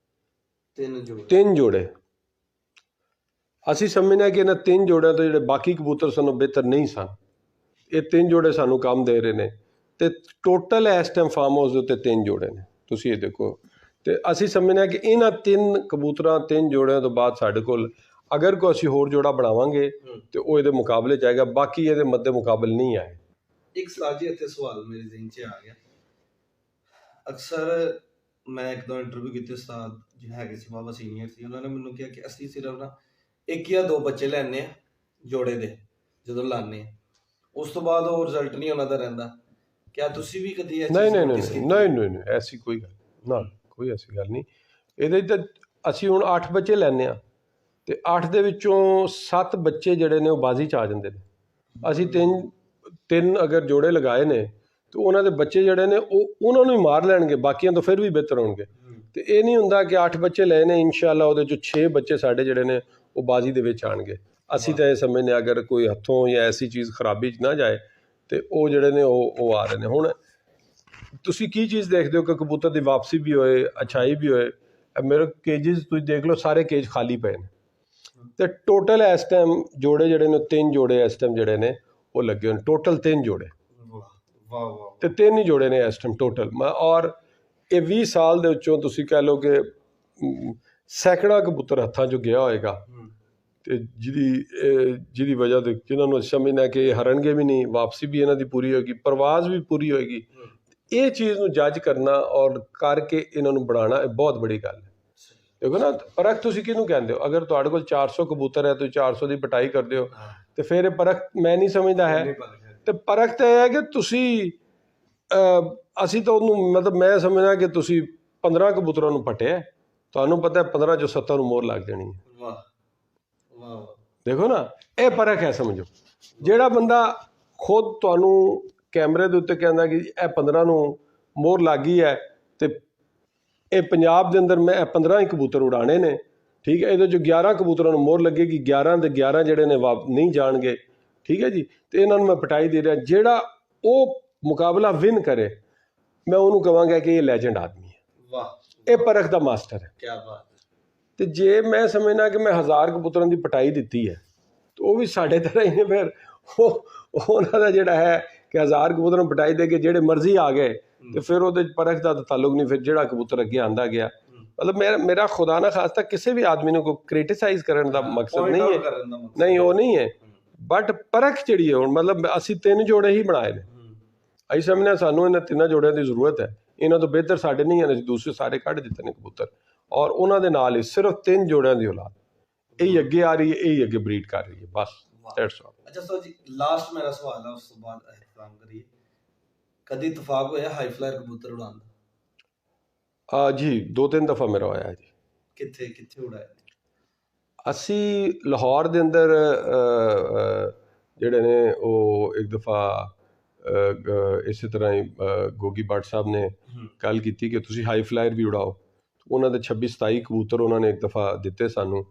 3 ਜੋੜੇ। ਅਸੀਂ ਸਮਝਦੇ ਕਿ ਇਹਨਾਂ 3 ਜੋੜਿਆਂ ਤੋਂ ਜਿਹੜੇ ਬਾਕੀ ਕਬੂਤਰ ਸਾਨੂੰ ਬਿਹਤਰ ਨਹੀਂ ਸਨ, ਇਹ 3 ਜੋੜੇ ਸਾਨੂੰ ਕੰਮ ਦੇ ਰਹੇ ਨੇ, ਤੇ ਟੋਟਲ ਇਸ ਟਾਈਮ ਫਾਰਮ ਹਾਊਸ ਦੇ ਉੱਤੇ 3 ਜੋੜੇ ਨੇ। ਤੁਸੀਂ ਇਹ ਦੇਖੋ, ਤੇ ਅਸੀਂ ਸਮਝਦੇ ਕਿ ਇਹਨਾਂ 3 ਕਬੂਤਰਾਂ 3 ਜੋੜਿਆਂ ਤੋਂ ਬਾਅਦ ਸਾਡੇ ਕੋਲ ਅਗਰ ਕੋਈ ਅਸੀਂ ਹੋਰ ਜੋੜਾ ਬਣਾਵਾਂਗੇ ਤੇ ਉਹ ਇਹਦੇ ਮੁਕਾਬਲੇ 'ਚ ਆਏਗਾ, ਬਾਕੀ ਇਹਦੇ ਮੱਦੇ ਮੁਕਾਬਲੇ ਨਹੀਂ ਆਏ। ਇੱਕ ਸਾਜੀ ਇੱਥੇ ਸਵਾਲ ਮੇਰੇ ਜ਼ਿਹਨ 'ਚ ਆ ਗਿਆ। ਅਕਸਰ ਮੈਂ ਇੱਕ ਦੋ ਇੰਟਰਵਿਊ ਕੀਤੇ, ਉਸਤਾਦ ਜਿਹੜੇ ਹੈਗੇ ਸੀ ਬਾਬਾ ਸੀਨੀਅਰ ਸੀ, ਉਹਨਾਂ ਨੇ ਮੈਨੂੰ ਕਿਹਾ ਕਿ ਅਸੀਂ ਸਿਰਫ ਨਾ 1 ਜਾਂ 2 ਬੱਚੇ ਲੈਣੇ ਆ ਜੋੜੇ ਦੇ, ਜਦੋਂ ਲਾਣੇ ਆ ਉਸ ਤੋਂ ਬਾਅਦ ਉਹ ਰਿਜ਼ਲਟ ਨਹੀਂ ਉਹਨਾਂ ਦਾ ਰਹਿੰਦਾ। ਕਿਆ ਤੁਸੀਂ ਵੀ ਕਦੀ ਇਹ ਨਹੀਂ ਚੀਜ਼ ਨਹੀਂ notice ਨਹੀਂ ਕੀਤੀ? ਨਹੀਂ ਨਹੀਂ ਨਹੀਂ ਐਸੀ ਕੋਈ ਗੱਲ ਨਾ, ਕੋਈ ਐਸੀ ਗੱਲ ਨਹੀਂ। ਇਹਦੇ 'ਚ ਤਾਂ ਅਸੀਂ ਹੁਣ 8 ਬੱਚੇ ਲੈਂਦੇ ਹਾਂ ਤੇ 8 ਦੇ ਵਿੱਚੋਂ 7 ਬੱਚੇ ਜਿਹੜੇ ਨੇ ਉਹ ਬਾਜ਼ੀ 'ਚ ਆ ਜਾਂਦੇ ਨੇ। ਅਸੀਂ ਤਿੰਨ ਅਗਰ ਜੋੜੇ ਲਗਾਏ ਨੇ ਤੇ ਉਹਨਾਂ ਦੇ ਬੱਚੇ ਜਿਹੜੇ ਨੇ ਉਹ ਉਹਨਾਂ ਨੂੰ ਹੀ ਮਾਰ ਲੈਣਗੇ, ਬਾਕੀਆਂ ਤੋਂ ਫਿਰ ਵੀ ਬਿਹਤਰ ਹੋਣਗੇ। ਤੇ ਇਹ ਨਹੀਂ ਹੁੰਦਾ ਕਿ 8 ਬੱਚੇ ਲਏ ਨੇ ਇਨਸ਼ਾਅੱਲਾ ਉਹਦੇ 'ਚੋਂ 6 ਬੱਚੇ ਸਾਡੇ ਜਿਹੜੇ ਨੇ ਉਹ ਬਾਜ਼ੀ ਦੇ ਵਿੱਚ ਆਣਗੇ। ਅਸੀਂ ਤਾਂ ਇਹ ਸਮਝਦੇ ਹਾਂ ਅਗਰ ਕੋਈ ਹੱਥੋਂ ਜਾਂ ਐਸੀ ਚੀਜ਼ ਖਰਾਬੀ 'ਚ ਨਾ ਜਾਏ ਤੇ ਉਹ ਜਿਹੜੇ ਨੇ ਉਹ ਆ ਰਹੇ ਨੇ। ਹੁਣ ਤੁਸੀਂ ਕੀ ਚੀਜ਼ ਦੇਖਦੇ ਹੋ ਕਿ ਕਬੂਤਰ ਦੀ ਵਾਪਸੀ ਵੀ ਹੋਏ, ਅੱਛਾਈ ਵੀ ਹੋਏ। ਮੇਰੇ ਕੇਜਿਸ ਤੁਸੀਂ ਦੇਖ ਲਓ, ਸਾਰੇ ਕੇਜ ਖਾਲੀ ਪਏ ਨੇ ਤੇ ਟੋਟਲ ਇਸ ਟਾਈਮ ਜੋੜੇ ਜਿਹੜੇ ਨੇ 3 ਜੋੜੇ ਇਸ ਟਾਈਮ ਜਿਹੜੇ ਨੇ ਉਹ ਲੱਗੇ ਹੋਏ ਨੇ। ਟੋਟਲ 3 ਜੋੜੇ ਤੇ 3 ਹੀ ਜੋੜੇ ਨੇ ਇਸ ਟਾਈਮ ਟੋਟਲ। ਔਰ ਇਹ 20 ਸਾਲ ਦੇ ਵਿੱਚੋਂ ਤੁਸੀਂ ਕਹਿ ਲਓ ਕਿ ਸੈਂਕੜਾ ਕਬੂਤਰ ਹੱਥਾਂ 'ਚੋਂ ਗਿਆ ਹੋਏਗਾ ਤੇ ਜਿਹਦੀ ਵਜ੍ਹਾ ਤੋਂ ਜਿਨ੍ਹਾਂ ਨੂੰ ਸਮਝਣਾ ਕਿ ਇਹ ਹਰਨਗੇ ਵੀ ਨਹੀਂ, ਵਾਪਸੀ ਵੀ ਇਹਨਾਂ ਦੀ ਪੂਰੀ ਹੋਏਗੀ, ਪ੍ਰਵਾਜ਼ ਵੀ ਪੂਰੀ ਹੋਏਗੀ। ਇਹ ਚੀਜ਼ ਨੂੰ ਜੱਜ ਕਰਨਾ ਔਰ ਕਰਕੇ ਇਹਨਾਂ ਨੂੰ ਬਣਾਉਣਾ ਇਹ ਬਹੁਤ ਬੜੀ ਗੱਲ ਹੈ। ਦੇਖੋ ਨਾ, ਪਰਖ ਤੁਸੀਂ ਕਿਹਨੂੰ ਕਹਿੰਦੇ ਹੋ? ਅਗਰ ਤੁਹਾਡੇ ਕੋਲ 400 ਕਬੂਤਰ ਹੈ, ਤੁਸੀਂ 400 ਦੀ ਪਟਾਈ ਕਰਦੇ ਹੋ ਤੇ ਫਿਰ ਇਹ ਪਰਖ ਮੈਂ ਨਹੀਂ ਸਮਝਦਾ ਹੈ। ਤੇ ਪਰਖ ਤਾਂ ਇਹ ਹੈ ਕਿ ਤੁਸੀਂ ਅਸੀਂ ਤਾਂ ਉਹਨੂੰ ਮਤਲਬ ਮੈਂ ਸਮਝਦਾ ਕਿ ਤੁਸੀਂ 15 ਕਬੂਤਰਾਂ ਨੂੰ ਪਟਿਆ, ਤੁਹਾਨੂੰ ਪਤਾ 15 ਚੋਂ 7 ਨੂੰ ਮੋਹਰ ਲੱਗ ਜਾਣੀ ਹੈ। ਦੇਖੋ ਨਾ, ਇਹ ਪਰਖ ਹੈ ਸਮਝੋ। ਜਿਹੜਾ ਬੰਦਾ ਖੁਦ ਤੁਹਾਨੂੰ ਕੈਮਰੇ ਦੇ ਉੱਤੇ ਕਹਿੰਦਾ ਕਿ ਇਹ 15 ਨੂੰ ਮੋਹਰ ਲੱਗ ਗਈ ਹੈ ਤੇ ਇਹ ਪੰਜਾਬ ਦੇ ਅੰਦਰ ਮੈਂ 15 ਹੀ ਕਬੂਤਰ ਉਡਾਣੇ ਨੇ, ਠੀਕ ਹੈ, ਇਹਦੇ 'ਚੋਂ 11 ਕਬੂਤਰਾਂ ਨੂੰ ਮੋਹਰ ਲੱਗੇਗੀ, 11 ਦੇ 11 ਜਿਹੜੇ ਨੇ ਨਹੀਂ ਜਾਣਗੇ, ਠੀਕ ਹੈ ਜੀ, ਤੇ ਇਹਨਾਂ ਨੂੰ ਮੈਂ ਪਟਾਈ ਦੇ ਰਿਹਾ। ਜਿਹੜਾ ਉਹ ਮੁਕਾਬਲਾ ਵਿਨ ਕਰੇ ਮੈਂ ਉਹਨੂੰ ਕਹਾਂਗਾ ਕਿ ਇਹ ਲੈਜੈਂਡ ਆਦਮੀ ਹੈ। ਵਾਹ, ਇਹ ਪਰਖ ਦਾ ਮਾਸਟਰ ਹੈ। ਕੀ ਬਾਤ। ਤੇ ਜੇ ਮੈਂ ਸਮਝਣਾ ਕਿ ਮੈਂ 1000 ਕਬੂਤਰਾਂ ਦੀ ਪਟਾਈ ਦਿੱਤੀ ਹੈ ਤੇ ਉਹ ਵੀ ਸਾਡੇ ਤਰ੍ਹਾਂ ਹੀ ਨੇ, ਫਿਰ ਉਹਨਾਂ ਦਾ ਜਿਹੜਾ ਹੈ ਕਿ 1000 ਕਬੂਤਰਾਂ ਨੂੰ ਪਟਾਈ ਦੇ ਕੇ ਜਿਹੜੇ ਮਰਜ਼ੀ ਆ ਗਏ ਤੇ ਫਿਰ ਉਹਦੇ ਪਰਖ ਦਾ ਤਾਲੁਕ ਨਹੀਂ। ਫਿਰ ਜਿਹੜਾ ਕਬੂਤਰ ਅੱਗੇ ਆਂਦਾ ਗਿਆ, ਮਤਲਬ ਮੇਰਾ ਖੁਦਾ ਨਾ ਖਾਸਤਾ ਕਿਸੇ ਵੀ ਆਦਮੀ ਨੂੰ ਕੋਈ ਕ੍ਰਿਟਿਸਾਈਜ਼ ਕਰਨ ਦਾ ਮਕਸਦ ਨਹੀਂ ਹੈ, ਨਹੀਂ ਉਹ ਨਹੀਂ ਹੈ। ਬਟ ਪਰਖ ਜਿਹੜੀ ਹੈ ਹੁਣ ਮਤਲਬ ਅਸੀਂ 3 ਜੋੜੇ ਹੀ ਬਣਾਏ ਨੇ। ਅਸੀਂ ਸਮਝਦੇ ਸਾਨੂੰ ਇਹਨਾਂ 3 ਜੋੜਿਆਂ ਦੀ ਜ਼ਰੂਰਤ ਹੈ, ਇਹਨਾਂ ਤੋਂ ਬਿਹਤਰ ਸਾਡੇ ਨਹੀਂ ਹਨ। ਅਸੀਂ ਦੂਸਰੇ ਸਾਰੇ ਕੱਢ ਦਿੱਤੇ ਨੇ ਕਬੂਤਰ ਔਰ ਉਹਨਾਂ ਦੇ ਨਾਲ ਹੀ ਸਿਰਫ 3 ਜੋੜਿਆਂ ਦੀ ਔਲਾਦ ਇਹ ਅੱਗੇ ਆ ਰਹੀ ਹੈ, ਇਹ ਅੱਗੇ ਬਰੀਡ ਕਰ ਰਹੀ ਹੈ, ਬਸ ਦੈਟਸ ਆਲ। ਅੱਛਾ ਸਰ ਜੀ, ਲਾਸਟ ਮੇਰਾ ਸਵਾਲ ਹੈ, ਉਸ ਤੋਂ ਬਾਅਦ ਇਤਿਹਾਮ ਕਰੀਏ। ਕਦੀ ਇਤਫਾਕ ਹੋਇਆ ਹਾਈ ਫਲਾਇਰ ਕਬੂਤਰ ਉਡਾਉਣ ਦਾ? ਜੀ 2-3 ਦਫਾ ਮੇਰਾ ਹੋਇਆ ਜੀ। ਕਿੱਥੇ ਉਡਾਇਆ? ਅਸੀਂ ਲਾਹੌਰ ਦੇ ਅੰਦਰ ਜਿਹੜੇ ਨੇ ਉਹ ਇੱਕ ਦਫਾ ਇਸੇ ਤਰ੍ਹਾਂ ਹੀ ਗੋਗੀ ਭੱਟ ਸਾਹਿਬ ਨੇ ਗੱਲ ਕੀਤੀ ਕਿ ਤੁਸੀਂ ਹਾਈ ਫਲਾਇਰ ਵੀ ਉਡਾਓ। ਉਹਨਾਂ ਦੇ 26-27 ਕਬੂਤਰ ਉਹਨਾਂ ਨੇ ਇੱਕ ਦਫਾ ਦਿੱਤੇ ਸਾਨੂੰ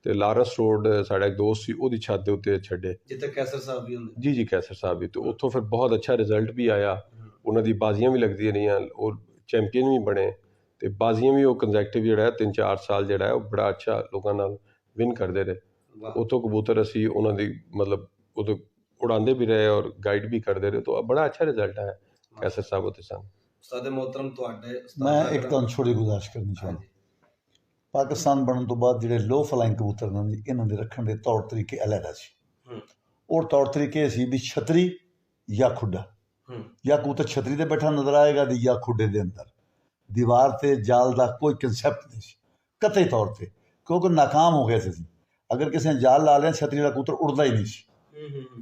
ਤੇ ਲਾਰੈਂਸ ਰੋਡ ਸਾਡਾ ਇੱਕ ਦੋਸਤ ਸੀ ਉਹਦੀ ਛੱਤ ਦੇ ਉੱਤੇ ਛੱਡੇ, ਜਿੱਥੇ ਕੈਸਰ ਸਾਹਿਬ ਵੀ ਹੁੰਦੇ। ਜੀ ਕੈਸਰ ਸਾਹਿਬ ਵੀ। ਤੇ ਉੱਥੋਂ ਫਿਰ ਬਹੁਤ ਅੱਛਾ ਰਿਜ਼ਲਟ ਵੀ ਆਇਆ, ਉਹਨਾਂ ਦੀ ਬਾਜ਼ੀਆਂ ਵੀ ਲੱਗਦੀਆਂ ਰਹੀਆਂ, ਉਹ ਚੈਂਪੀਅਨ ਵੀ ਬਣੇ ਤੇ ਬਾਜ਼ੀਆਂ ਵੀ ਉਹ ਕੰਜ਼ੈਕਟਿਵ ਜਿਹੜਾ ਹੈ 3-4 ਸਾਲ ਜਿਹੜਾ ਹੈ ਉਹ ਬੜਾ ਅੱਛਾ ਲੋਕਾਂ ਨਾਲ ਵਿਨ ਕਰਦੇ ਰਹੇ। ਉੱਥੋਂ ਕਬੂਤਰ ਅਸੀਂ ਉਹਨਾਂ ਦੀ ਮਤਲਬ ਉਦੋਂ ਉਡਾਉਂਦੇ ਵੀ ਰਹੇ ਔਰ ਗਾਈਡ ਵੀ ਕਰਦੇ ਰਹੇ, ਤਾਂ ਬੜਾ ਅੱਛਾ ਰਿਜ਼ਲਟ ਆਇਆ ਕੈਸਰ ਸਾਹਿਬ ਉੱਤੇ ਸਾਨੂੰ। ਉਸਤਾਦ ਮੁਹਤਰਮ, ਤੁਹਾਡੇ ਮੈਂ ਇੱਕ ਤੁਹਾਨੂੰ ਛੋਟੀ ਗੁਜ਼ਾਰਿਸ਼ ਕਰਨੀ ਚਾਹੁੰਦਾ। ਪਾਕਿਸਤਾਨ ਬਣਨ ਤੋਂ ਬਾਅਦ ਜਿਹੜੇ ਲੋ ਫਲਾਈਂਗ ਕਬੂਤਰ ਨੇ ਇਹਨਾਂ ਦੇ ਰੱਖਣ ਦੇ ਤੌਰ ਤਰੀਕੇ ਅਲੱਗ ਸੀ। ਉਹ ਤੌਰ ਤਰੀਕੇ ਸੀ ਵੀ ਛਤਰੀ ਜਾਂ ਖੁੱਡਾ, ਜਾਂ ਕਬੂਤਰ ਛਤਰੀ ਤੇ ਬੈਠਾ ਨਜ਼ਰ ਆਏਗਾ ਤੇ ਜਾਂ ਖੁੱਡੇ ਦੇ ਅੰਦਰ। ਦੀਵਾਰ ਤੇ ਜਾਲ ਦਾ ਕੋਈ ਕੰਸੈਪਟ ਨਹੀਂ ਸੀ ਕਤਈ ਤੌਰ ਤੇ, ਕਿਉਂਕਿ ਨਾਕਾਮ ਹੋ ਗਏ ਸੀ। ਅਗਰ ਕਿਸੇ ਨੇ ਜਾਲ ਲਾ ਲਿਆ ਛਤਰੀ ਦਾ ਕਬੂਤਰ ਉੜਦਾ ਹੀ ਨਹੀਂ ਸੀ।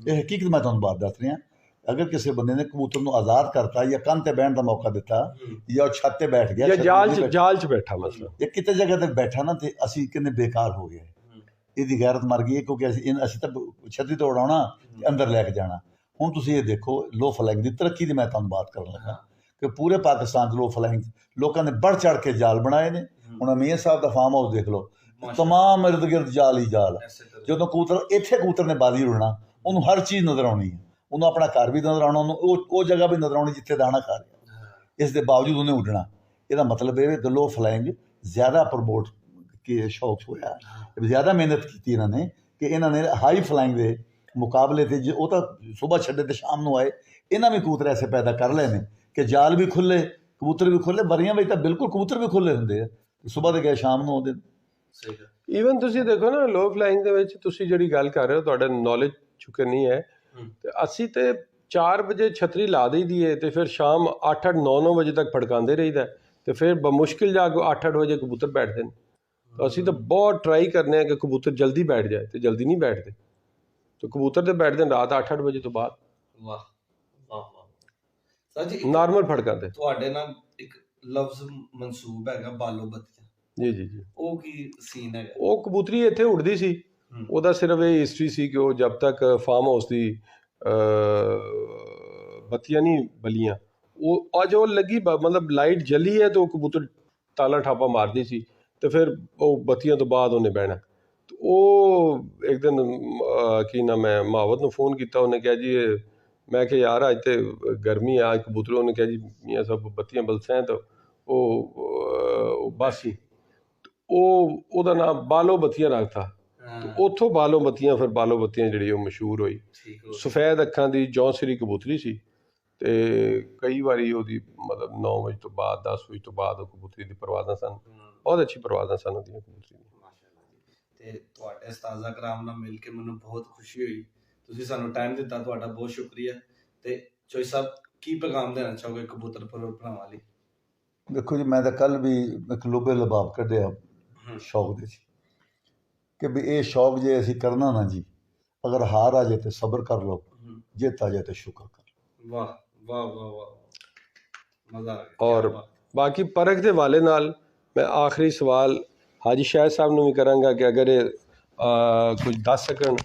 ਇਹ ਹਕੀਕਤ ਮੈਂ ਤੁਹਾਨੂੰ ਬਾਤ ਦੱਸ ਰਿਹਾ। ਅਗਰ ਕਿਸੇ ਬੰਦੇ ਨੇ ਕਬੂਤਰ ਨੂੰ ਆਜ਼ਾਦ ਕਰਤਾ ਜਾਂ ਕੰਨ ਤੇ ਬਹਿਣ ਦਾ ਮੌਕਾ ਦਿੱਤਾ ਜਾਂ ਉਹ ਛੱਤ ਤੇ ਬੈਠ ਗਿਆ, ਜਾਲ 'ਚ ਬੈਠਾ ਮਸਲਾ, ਜਾਂ ਕਿਤੇ ਜਗ੍ਹਾ ਤੇ ਬੈਠਾ ਨਾ, ਤੇ ਅਸੀਂ ਕਿੰਨੇ ਬੇਕਾਰ ਹੋ ਗਏ। ਇਹਦੀ ਗੈਰਤ ਮਰ ਗਈ ਹੈ, ਕਿਉਂਕਿ ਅਸੀਂ ਤਾਂ ਛਤਰੀ ਤੋਂ ਉਡਾਉਣਾ ਤੇ ਅੰਦਰ ਲੈ ਕੇ ਜਾਣਾ। ਹੁਣ ਤੁਸੀਂ ਇਹ ਦੇਖੋ ਲੋ ਫਲਾਈਂਗ ਦੀ ਤਰੱਕੀ ਦੀ ਮੈਂ ਤੁਹਾਨੂੰ ਬਾਤ ਕਰਨ ਲੱਗਾ ਕਿ ਪੂਰੇ ਪਾਕਿਸਤਾਨ 'ਚ ਲੋ ਫਲਾਈਂਗ ਲੋਕਾਂ ਨੇ ਵੱਧ ਚੜ੍ਹ ਕੇ ਜਾਲ ਬਣਾਏ ਨੇ। ਹੁਣ ਅਮੀਰ ਸਾਹਿਬ ਦਾ ਫਾਰਮ ਹਾਊਸ ਦੇਖ ਲਓ, ਤਮਾਮ ਇਰਦ ਗਿਰਦ ਜਾਲ ਹੀ ਜਾਲ। ਜਦੋਂ ਕਬੂਤਰ ਇੱਥੇ ਕਬੂਤਰ ਨੇ ਬਾਜ਼ੀ ਉਡਣਾ, ਉਹਨੂੰ ਹਰ ਚੀਜ਼ ਨਜ਼ਰ ਆਉਣੀ ਹੈ, ਉਹਨੂੰ ਆਪਣਾ ਘਰ ਵੀ ਨਜ਼ਰ ਆਉਣਾ, ਉਹਨੂੰ ਉਹ ਜਗ੍ਹਾ ਵੀ ਨਜ਼ਰ ਆਉਣੀ ਜਿੱਥੇ ਦਾਣਾ ਖਾ ਰਿਹਾ। ਇਸ ਦੇ ਬਾਵਜੂਦ ਉਹਨੇ ਉੱਡਣਾ। ਇਹਦਾ ਮਤਲਬ ਇਹ ਕਿ ਲੋ ਫਲਾਈਂਗ ਜ਼ਿਆਦਾ ਪ੍ਰਮੋਟ ਕੇ ਸ਼ੌਕ ਹੋਇਆ, ਜ਼ਿਆਦਾ ਮਿਹਨਤ ਕੀਤੀ ਇਹਨਾਂ ਨੇ ਕਿ ਇਹਨਾਂ ਨੇ ਹਾਈ ਫਲਾਈਂਗ ਦੇ ਮੁਕਾਬਲੇ 'ਤੇ ਉਹ ਤਾਂ ਸੁਬਾਹ ਛੱਡੇ ਤੇ ਸ਼ਾਮ ਨੂੰ ਆਏ। ਇਹਨਾਂ ਵੀ ਕਬੂਤਰ ਐਸੇ ਪੈਦਾ ਕਰ ਲਏ ਨੇ ਕਿ ਜਾਲ ਵੀ ਖੁੱਲ੍ਹੇ, ਕਬੂਤਰ ਵੀ ਖੁੱਲ੍ਹੇ, ਬਰੀਆਂ ਵਿੱਚ ਤਾਂ ਬਿਲਕੁਲ ਕਬੂਤਰ ਵੀ ਖੁੱਲ੍ਹੇ ਹੁੰਦੇ ਆ, ਸੁਬਾਹ ਦੇ ਗਏ ਸ਼ਾਮ ਨੂੰ ਆਉਂਦੇ। ਈਵਨ ਤੁਸੀਂ ਦੇਖੋ ਨਾ ਲੋ ਫਲਾਈਂਗ ਦੇ ਵਿੱਚ ਤੁਸੀਂ ਜਿਹੜੀ ਗੱਲ ਕਰ ਰਹੇ ਹੋ ਤੁਹਾਡਾ ਨੌਲੇਜ ਚੁੱਕੇ ਨਹੀਂ ਹੈ, ਤੇ ਅਸੀਂ ਤੇ 4 ਵਜੇ ਛਤਰੀ ਲਾ ਦਈਦੀ ਹੈ ਤੇ ਫਿਰ ਸ਼ਾਮ 8-8, 9-9 ਵਜੇ ਤੱਕ ਫੜਕਾਉਂਦੇ ਰਹੀਦਾ ਤੇ ਫਿਰ ਬਮੁਸ਼ਕਿਲ ਜਾ ਕੇ 8-8 ਵਜੇ ਕਬੂਤਰ ਬੈਠਦੇ ਨੇ। ਤਾਂ ਅਸੀਂ ਤਾਂ ਬਹੁਤ ਟਰਾਈ ਕਰਨੇ ਆ ਕਿ ਕਬੂਤਰ ਜਲਦੀ ਬੈਠ ਜਾਏ ਤੇ ਜਲਦੀ ਨਹੀਂ ਬੈਠਦੇ, ਤੇ ਕਬੂਤਰ ਤੇ ਬੈਠਦੇ ਨੇ ਰਾਤ 8-8 ਵਜੇ ਤੋਂ ਬਾਅਦ। ਵਾਹ ਵਾਹ ਵਾਹ ਸਰ ਜੀ ਨਾਰਮਲ ਫੜਕਾਂ ਤੇ। ਤੁਹਾਡੇ ਨਾਲ ਇੱਕ ਲਫ਼ਜ਼ ਮਨਸੂਬ ਹੈਗਾ ਬਾਲੋ ਬੱਤੀਆਂ, ਜੀ ਜੀ ਜੀ, ਉਹ ਕੀ ਸੀਨ ਹੈਗਾ? ਉਹ ਕਬੂਤਰੀ ਇੱਥੇ ਉੜਦੀ ਸੀ, ਉਹਦਾ ਸਿਰਫ ਇਹ ਹਿਸਟਰੀ ਸੀ ਕਿ ਉਹ ਜਦ ਤੱਕ ਫਾਰਮ ਹਾਊਸ ਦੀ ਬੱਤੀਆਂ ਨਹੀਂ ਬਲੀਆਂ, ਉਹ ਅੱਜ ਉਹ ਲੱਗੀ ਮਤਲਬ ਲਾਈਟ ਜਲੀ ਹੈ, ਤੇ ਉਹ ਕਬੂਤਰ ਤਾਲਾ ਠਾਪਾ ਮਾਰਦੀ ਸੀ, ਤੇ ਫਿਰ ਉਹ ਬੱਤੀਆਂ ਤੋਂ ਬਾਅਦ ਉਹਨੇ ਬਹਿਣਾ। ਉਹ ਇੱਕ ਦਿਨ ਕੀ ਨਾਮ ਹੈ, ਮਹਾਵਤ ਨੂੰ ਫੋਨ ਕੀਤਾ, ਉਹਨੇ ਕਿਹਾ ਜੀ ਮੈਂ ਕਿਹਾ ਯਾਰ ਅੱਜ ਤੇ ਗਰਮੀ ਆ, ਕਬੂਤਰ, ਉਹਨੇ ਕਿਹਾ ਜੀ ਮੀਆਂ ਸਾਹਿਬ ਬੱਤੀਆਂ ਬਲਸੈਂ, ਤਾਂ ਉਹ ਬਸ ਹੀ ਉਹਦਾ ਨਾਮ ਬਾਲੋ ਬੱਤੀਆਂ ਰੱਖਤਾ। ਉੱਥੋਂ ਬਾਲੋ ਬੱਤੀਆਂ, ਫਿਰ ਬਾਲੋ ਬੱਤੀਆਂ ਜਿਹੜੀ ਉਹ ਮਸ਼ਹੂਰ ਹੋਈ। ਸਫੈਦ ਅੱਖਾਂ ਦੀ ਜੌਂਸਰੀ ਕਬੂਤਰੀ ਸੀ, ਤੇ ਕਈ ਵਾਰੀ ਉਹਦੀ ਮਤਲਬ 9 ਵਜੇ ਤੋਂ ਬਾਅਦ 10 ਵਜੇ ਤੋਂ ਬਾਅਦ ਉਹ ਕਬੂਤਰੀ ਦੀ ਪਰਵਾਜ਼ਾਂ ਸਨ, ਬਹੁਤ ਅੱਛੀ ਪਰਵਾਜ਼ਾਂ ਸਨ ਉਹਦੀਆਂ ਕਬੂਤਰੀ ਦੀਆਂ। ਤੇ ਤੁਹਾਡੇ ਉਸਤਾਜ਼ਾ ਕਰਾਮ ਨਾਲ ਮਿਲ ਕੇ ਮੈਨੂੰ ਬਹੁਤ ਖੁਸ਼ੀ ਹੋਈ, ਤੁਸੀਂ ਸਾਨੂੰ ਟਾਈਮ ਦਿੱਤਾ, ਤੁਹਾਡਾ ਬਹੁਤ ਸ਼ੁਕਰੀਆ। ਤੇ ਚੋਈ ਸਾਹਿਬ ਕੀ ਪੈਗਾਮ ਦੇਣਾ ਚਾਹੋਗੇ ਕਬੂਤਰ ਭਰਾਵਾਂ ਲਈ? ਦੇਖੋ ਜੀ, ਮੈਂ ਤਾਂ ਕੱਲ ਵੀ ਇੱਕ ਲੋਬੇ ਲਬਾਬ ਕੱਢਿਆ ਸ਼ੌਕ ਦੇ 'ਚ ਕਿ ਵੀ ਇਹ ਸ਼ੌਕ ਜੇ ਅਸੀਂ ਕਰਨਾ ਨਾ ਜੀ, ਅਗਰ ਹਾਰ ਆ ਜਾਏ ਤੇ ਸਬਰ ਕਰ ਲਓ, ਜਿੱਤ ਆ ਜਾਏ ਤੇ ਸ਼ੁਕਰ ਕਰ ਲਓ। ਵਾਹ ਵਾਹ ਵਾਹ ਵਾਹ, ਮਜ਼ਾ ਆ ਗਿਆ। ਔਰ ਬਾਕੀ ਪਰਖ ਦੇ ਹਵਾਲੇ ਨਾਲ ਮੈਂ ਆਖਰੀ ਸਵਾਲ ਹਾਜੀ ਸ਼ਾਹਿਦ ਸਾਹਿਬ ਨੂੰ ਵੀ ਕਰਾਂਗਾ ਕਿ ਅਗਰ ਇਹ ਕੁਝ ਦੱਸ ਸਕਣ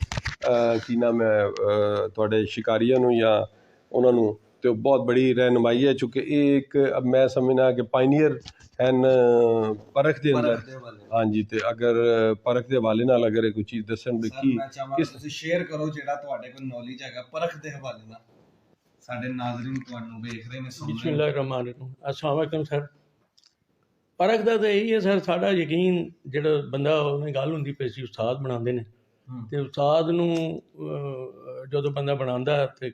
ਕੀ ਨਾਮ ਹੈ ਤੁਹਾਡੇ ਸ਼ਿਕਾਰੀਆਂ ਨੂੰ ਜਾਂ ਉਹਨਾਂ ਨੂੰ, ਤੇ ਉਹ ਬਹੁਤ ਬੜੀ ਰਹਿਨੁਮਾਈ ਹੈ, ਚूँकि ਇਹ ਇੱਕ ਮੈਂ ਸਮਝਣਾ ਕਿ ਪਾਇਨੀਅਰ ਹਨ ਪਰਖ ਦੇ ਅੰਦਰ। ਹਾਂਜੀ, ਤੇ ਅਗਰ ਪਰਖ ਦੇ ਹਵਾਲੇ ਨਾਲ ਅਗਰ ਇਹ ਕੋਈ ਚੀਜ਼ ਦੱਸਣ ਵੀ ਕੀ ਤੁਸੀਂ ਸ਼ੇਅਰ ਕਰੋ ਜਿਹੜਾ ਤੁਹਾਡੇ ਕੋਲ ਨੌਲੇਜ ਹੈਗਾ ਪਰਖ ਦੇ ਹਵਾਲੇ ਨਾਲ, ਸਾਡੇ ਨਾਜ਼ਰੀਨ ਤੁਹਾਨੂੰ ਵੇਖ ਰਹੇ ਨੇ, ਸੁਣ ਰਹੇ ਨੇ। ਬਿਸਮਿਲ੍ਲਾਹਿਰ ਰਹਿਮਾਨਿਰ ਰਹੀਮ। अस्सलाम वालेकुम सर। ਪਰਖ ਦਾ ਤਾਂ ਇਹੀ ਹੈ ਸਰ, ਸਾਡਾ ਯਕੀਨ ਜਿਹੜਾ ਬੰਦਾ ਉਹਨੇ ਗੱਲ ਹੁੰਦੀ ਪਈ ਸੀ, ਉਸਤਾਦ ਬਣਾਉਂਦੇ ਨੇ, ਤੇ ਉਸਤਾਦ ਨੂੰ ਜਦੋਂ ਬੰਦਾ ਬਣਾਉਂਦਾ ਤੇ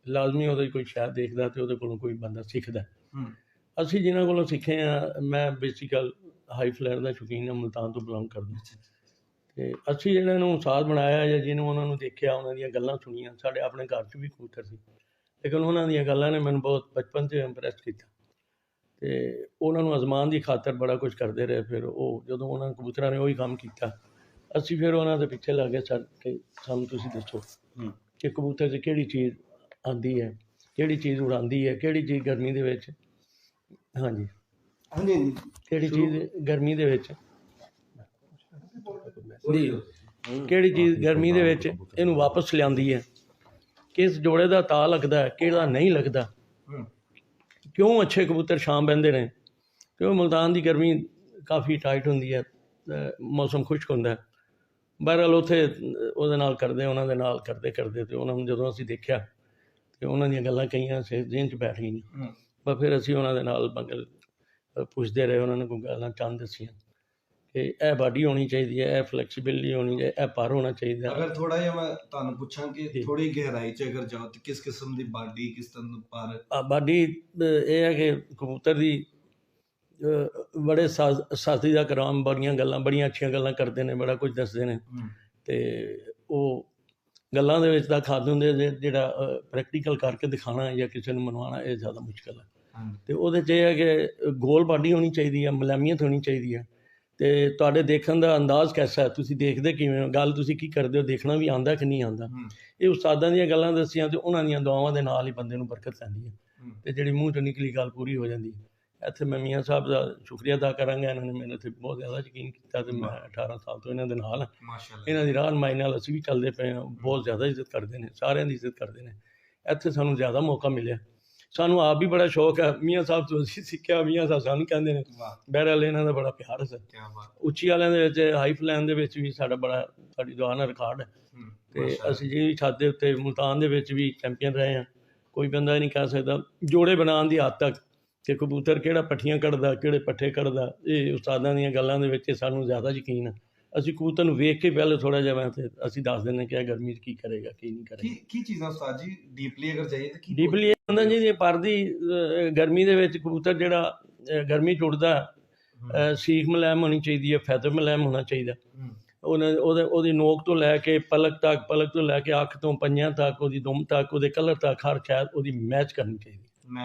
ਲਾਜ਼ਮੀ ਉਹਦੀ ਕੋਈ ਸ਼ਾਇਦ ਦੇਖਦਾ ਤੇ ਉਹਦੇ ਕੋਲੋਂ ਕੋਈ ਬੰਦਾ ਸਿੱਖਦਾ। ਅਸੀਂ ਜਿਨ੍ਹਾਂ ਕੋਲੋਂ ਸਿੱਖੇ ਆ, ਮੈਂ ਬੇਸਿਕਲ ਹਾਈ ਫਲੈਰ ਦਾ ਸ਼ੌਕੀਨ ਹਾਂ, ਮੁਲਤਾਨ ਤੋਂ ਬਿਲੋਂਗ ਕਰਦਾ, ਤੇ ਅਸੀਂ ਜਿਹਨਾਂ ਨੂੰ ਉਸਤਾਦ ਬਣਾਇਆ ਜਾਂ ਜਿਹਨੂੰ ਉਹਨਾਂ ਨੂੰ ਦੇਖਿਆ, ਉਹਨਾਂ ਦੀਆਂ ਗੱਲਾਂ ਸੁਣੀਆਂ। ਸਾਡੇ ਆਪਣੇ ਘਰ 'ਚ ਵੀ ਕਬੂਤਰ ਸੀ, ਲੇਕਿਨ ਉਹਨਾਂ ਦੀਆਂ ਗੱਲਾਂ ਨੇ ਮੈਨੂੰ ਬਹੁਤ ਬਚਪਨ 'ਚ ਇੰਪਰੈਸ ਕੀਤਾ, ਤੇ ਉਹਨਾਂ ਨੂੰ ਅਜ਼ਮਾਨ ਦੀ ਖਾਤਰ ਬੜਾ ਕੁਝ ਕਰਦੇ ਰਹੇ। ਫਿਰ ਉਹ ਜਦੋਂ ਉਹਨਾਂ ਕਬੂਤਰਾਂ ਨੇ ਉਹੀ ਕੰਮ ਕੀਤਾ, ਅਸੀਂ ਫਿਰ ਉਹਨਾਂ ਦੇ ਪਿੱਛੇ ਲੱਗ ਗਏ ਸਰ ਕਿ ਸਾਨੂੰ ਤੁਸੀਂ ਦੱਸੋ ਕਿ ਕਬੂਤਰ 'ਚ ਕਿਹੜੀ ਚੀਜ਼ ਆਉਂਦੀ ਹੈ, ਕਿਹੜੀ ਚੀਜ਼ ਉਡਾਉਂਦੀ ਹੈ, ਕਿਹੜੀ ਚੀਜ਼ ਗਰਮੀ ਦੇ ਵਿੱਚ, ਹਾਂਜੀ ਹਾਂਜੀ, ਕਿਹੜੀ ਚੀਜ਼ ਗਰਮੀ ਦੇ ਵਿੱਚ ਜੀ, ਕਿਹੜੀ ਚੀਜ਼ ਗਰਮੀ ਦੇ ਵਿੱਚ ਇਹਨੂੰ ਵਾਪਸ ਲਿਆਉਂਦੀ ਹੈ, ਕਿਸ ਜੋੜੇ ਦਾ ਤਾਅ ਲੱਗਦਾ, ਕਿਹੜਾ ਨਹੀਂ ਲੱਗਦਾ, ਕਿਉਂ ਅੱਛੇ ਕਬੂਤਰ ਸ਼ਾਮ ਬਹਿੰਦੇ ਨੇ, ਕਿਉਂ ਮੁਲਤਾਨ ਦੀ ਗਰਮੀ ਕਾਫੀ ਟਾਈਟ ਹੁੰਦੀ ਹੈ, ਮੌਸਮ ਖੁਸ਼ਕ ਹੁੰਦਾ। ਬਹਰਹਾਲ ਉੱਥੇ ਉਹਦੇ ਨਾਲ ਕਰਦੇ, ਉਹਨਾਂ ਦੇ ਨਾਲ ਕਰਦੇ ਤੇ ਉਹਨਾਂ ਨੂੰ ਜਦੋਂ ਅਸੀਂ ਦੇਖਿਆ ਤੇ ਉਹਨਾਂ ਦੀਆਂ ਗੱਲਾਂ ਕਈਆਂ ਜ਼ਿਹਨ 'ਚ ਬੈਠ ਗਈਆਂ। ਪਰ ਫਿਰ ਅਸੀਂ ਉਹਨਾਂ ਦੇ ਨਾਲ ਮਗਰ ਪੁੱਛਦੇ ਰਹੇ, ਉਹਨਾਂ ਨੇ ਕੋਈ ਗੱਲਾਂ ਚੰਦ ਦੱਸੀਆਂ ਕਿ ਇਹ ਬਾਡੀ ਹੋਣੀ ਚਾਹੀਦੀ ਹੈ, ਇਹ ਫਲੈਕਸੀਬਿਲਿਟੀ ਹੋਣੀ ਚਾਹੀਦੀ, ਇਹ ਪਰ ਹੋਣਾ ਚਾਹੀਦਾ। ਅਗਰ ਥੋੜਾ ਜਿਹਾ ਮੈਂ ਤੁਹਾਨੂੰ ਪੁੱਛਾਂ ਕਿ ਥੋੜੀ ਗਹਿਰਾਈ 'ਚ ਅਗਰ ਜਾਓ ਤਾਂ ਕਿਸ ਕਿਸਮ ਦੀ ਬਾਡੀ, ਕਿਸ ਤਰ੍ਹਾਂ ਦਾ ਪਰ? ਬਾਡੀ ਇਹ ਹੈ ਕਿ ਕਬੂਤਰ ਦੀ ਬੜੇ ਸਾਥੀਦਾ ਕਰਾਮ ਬੜੀਆਂ ਅੱਛੀਆਂ ਗੱਲਾਂ ਕਰਦੇ ਨੇ, ਬੜਾ ਕੁਝ ਦੱਸਦੇ ਨੇ, ਤੇ ਉਹ ਗੱਲਾਂ ਦੇ ਵਿੱਚ ਤਾਂ ਖਾਦ ਹੁੰਦੇ ਜਿਹੜਾ ਪ੍ਰੈਕਟੀਕਲ ਕਰਕੇ ਦਿਖਾਉਣਾ ਜਾਂ ਕਿਸੇ ਨੂੰ ਮਨਵਾਉਣਾ ਇਹ ਜ਼ਿਆਦਾ ਮੁਸ਼ਕਿਲ ਹੈ। ਤੇ ਉਹਦੇ 'ਚ ਇਹ ਹੈ ਕਿ ਗੋਲ ਬਾਡੀ ਹੋਣੀ ਚਾਹੀਦੀ ਹੈ, ਮਲੈਮੀਅਤ ਹੋਣੀ ਚਾਹੀਦੀ ਹੈ, ਤੇ ਤੁਹਾਡੇ ਦੇਖਣ ਦਾ ਅੰਦਾਜ਼ ਕੈਸਾ ਹੈ, ਤੁਸੀਂ ਦੇਖਦੇ ਕਿਵੇਂ ਹੋ, ਗੱਲ ਤੁਸੀਂ ਕੀ ਕਰਦੇ ਹੋ, ਦੇਖਣਾ ਵੀ ਆਉਂਦਾ ਕਿ ਨਹੀਂ ਆਉਂਦਾ। ਇਹ ਉਸਤਾਦਾਂ ਦੀਆਂ ਗੱਲਾਂ ਦੱਸੀਆਂ ਤੇ ਉਹਨਾਂ ਦੀਆਂ ਦੁਆਵਾਂ ਦੇ ਨਾਲ ਹੀ ਬੰਦੇ ਨੂੰ ਬਰਕਤ ਪੈਂਦੀ ਹੈ, ਤੇ ਜਿਹੜੀ ਮੂੰਹ 'ਚੋਂ ਨਿਕਲੀ ਗੱਲ ਪੂਰੀ ਹੋ ਜਾਂਦੀ ਹੈ। ਇੱਥੇ ਮੈਂ ਮੀਆਂ ਸਾਹਿਬ ਦਾ ਸ਼ੁਕਰੀਆ ਅਦਾ ਕਰਾਂਗਾ, ਇਹਨਾਂ ਨੇ ਮੇਰੇ 'ਤੇ ਬਹੁਤ ਜ਼ਿਆਦਾ ਯਕੀਨ ਕੀਤਾ, ਤੇ ਮੈਂ 18 ਸਾਲ ਤੋਂ ਇਹਨਾਂ ਦੇ ਨਾਲ ਹਾਂ। ਇਹਨਾਂ ਦੀ ਰਹਿਨੁਮਾਈ ਨਾਲ ਅਸੀਂ ਵੀ ਚੱਲਦੇ ਪਏ ਹਾਂ। ਬਹੁਤ ਜ਼ਿਆਦਾ ਇੱਜ਼ਤ ਕਰਦੇ ਨੇ, ਸਾਰਿਆਂ ਦੀ ਇੱਜ਼ਤ ਕਰਦੇ ਨੇ। ਇੱਥੇ ਸਾਨੂੰ ਜ਼ਿਆਦਾ ਮੌਕਾ ਮਿਲਿਆ, ਸਾਨੂੰ ਆਪ ਵੀ ਬੜਾ ਸ਼ੌਕ ਹੈ। ਮੀਆਂ ਸਾਹਿਬ ਤੋਂ ਅਸੀਂ ਸਿੱਖਿਆ, ਮੀਆਂ ਸਾਹਿਬ ਸਾਨੂੰ ਕਹਿੰਦੇ ਨੇ। ਬਹਿਰਹਾਲ ਇਹਨਾਂ ਦਾ ਬੜਾ ਪਿਆਰ ਹੈ ਸਰ। ਉੱਚੀ ਵਾਲਿਆਂ ਦੇ ਵਿੱਚ, ਹਾਈ ਫਲੈਨ ਦੇ ਵਿੱਚ ਵੀ ਸਾਡਾ ਬੜਾ, ਸਾਡੀ ਦੁਆ ਨਾਲ ਰਿਕਾਰਡ ਹੈ, ਤੇ ਅਸੀਂ ਜਿਹੜੀ ਛੱਤ ਦੇ ਉੱਤੇ ਮੁਲਤਾਨ ਦੇ ਵਿੱਚ ਵੀ ਚੈਂਪੀਅਨ ਰਹੇ ਹਾਂ। ਕੋਈ ਬੰਦਾ ਨਹੀਂ ਕਹਿ ਸਕਦਾ ਜੋੜੇ ਬਣਾਉਣ ਦੀ ਹੱਦ ਤੱਕ ਕਿ ਕਬੂਤਰ ਕਿਹੜਾ ਪੱਠੀਆਂ ਕੱਢਦਾ, ਕਿਹੜੇ ਪੱਠੇ ਕੱਢਦਾ, ਇਹ ਉਸਤਾਦਾਂ ਦੀਆਂ ਗੱਲਾਂ ਦੇ ਵਿੱਚ ਸਾਨੂੰ ਜ਼ਿਆਦਾ ਯਕੀਨ ਹੈ। ਅਸੀਂ ਕਬੂਤਰ ਨੂੰ ਵੇਖ ਕੇ ਪਹਿਲੇ ਥੋੜ੍ਹਾ ਜਿਹਾ ਮੈਂ ਤੇ ਅਸੀਂ ਦੱਸ ਦਿੰਦੇ ਕਿ ਇਹ ਗਰਮੀ 'ਚ ਕੀ ਕਰੇਗਾ, ਕੀ ਨਹੀਂ ਕਰੇਗਾ। ਕੀ ਚੀਜ਼ਾਂ ਉਸਤਾਦ ਜੀ ਡੀਪਲੀ ਅਗਰ ਜਾਈਏ ਤਾਂ ਕੀ ਡੀਪਲੀ ਇਹ ਹੁੰਦਾ ਜੀ, ਪਰ ਦੀ ਗਰਮੀ ਦੇ ਵਿੱਚ ਕਬੂਤਰ ਜਿਹੜਾ ਗਰਮੀ 'ਚ ਉੱਡਦਾ, ਸੀਖ ਮੁਲਾਇਮ ਹੋਣੀ ਚਾਹੀਦੀ ਹੈ, ਫੈਦਰ ਮੁਲਾਇਮ ਹੋਣਾ ਚਾਹੀਦਾ। ਉਹਦੀ ਨੋਕ ਤੋਂ ਲੈ ਕੇ ਪਲਕ ਤੱਕ, ਪਲਕ ਤੋਂ ਲੈ ਕੇ ਅੱਖ ਤੋਂ ਪੰਜਿਆਂ ਤੱਕ, ਉਹਦੀ ਦੁਮ ਤੱਕ, ਉਹਦੇ ਕਲਰ ਤੱਕ, ਹਰ ਸ਼ਾਇਦ ਉਹਦੀ ਮੈਚ ਕਰਨੀ ਚਾਹੀਦੀ।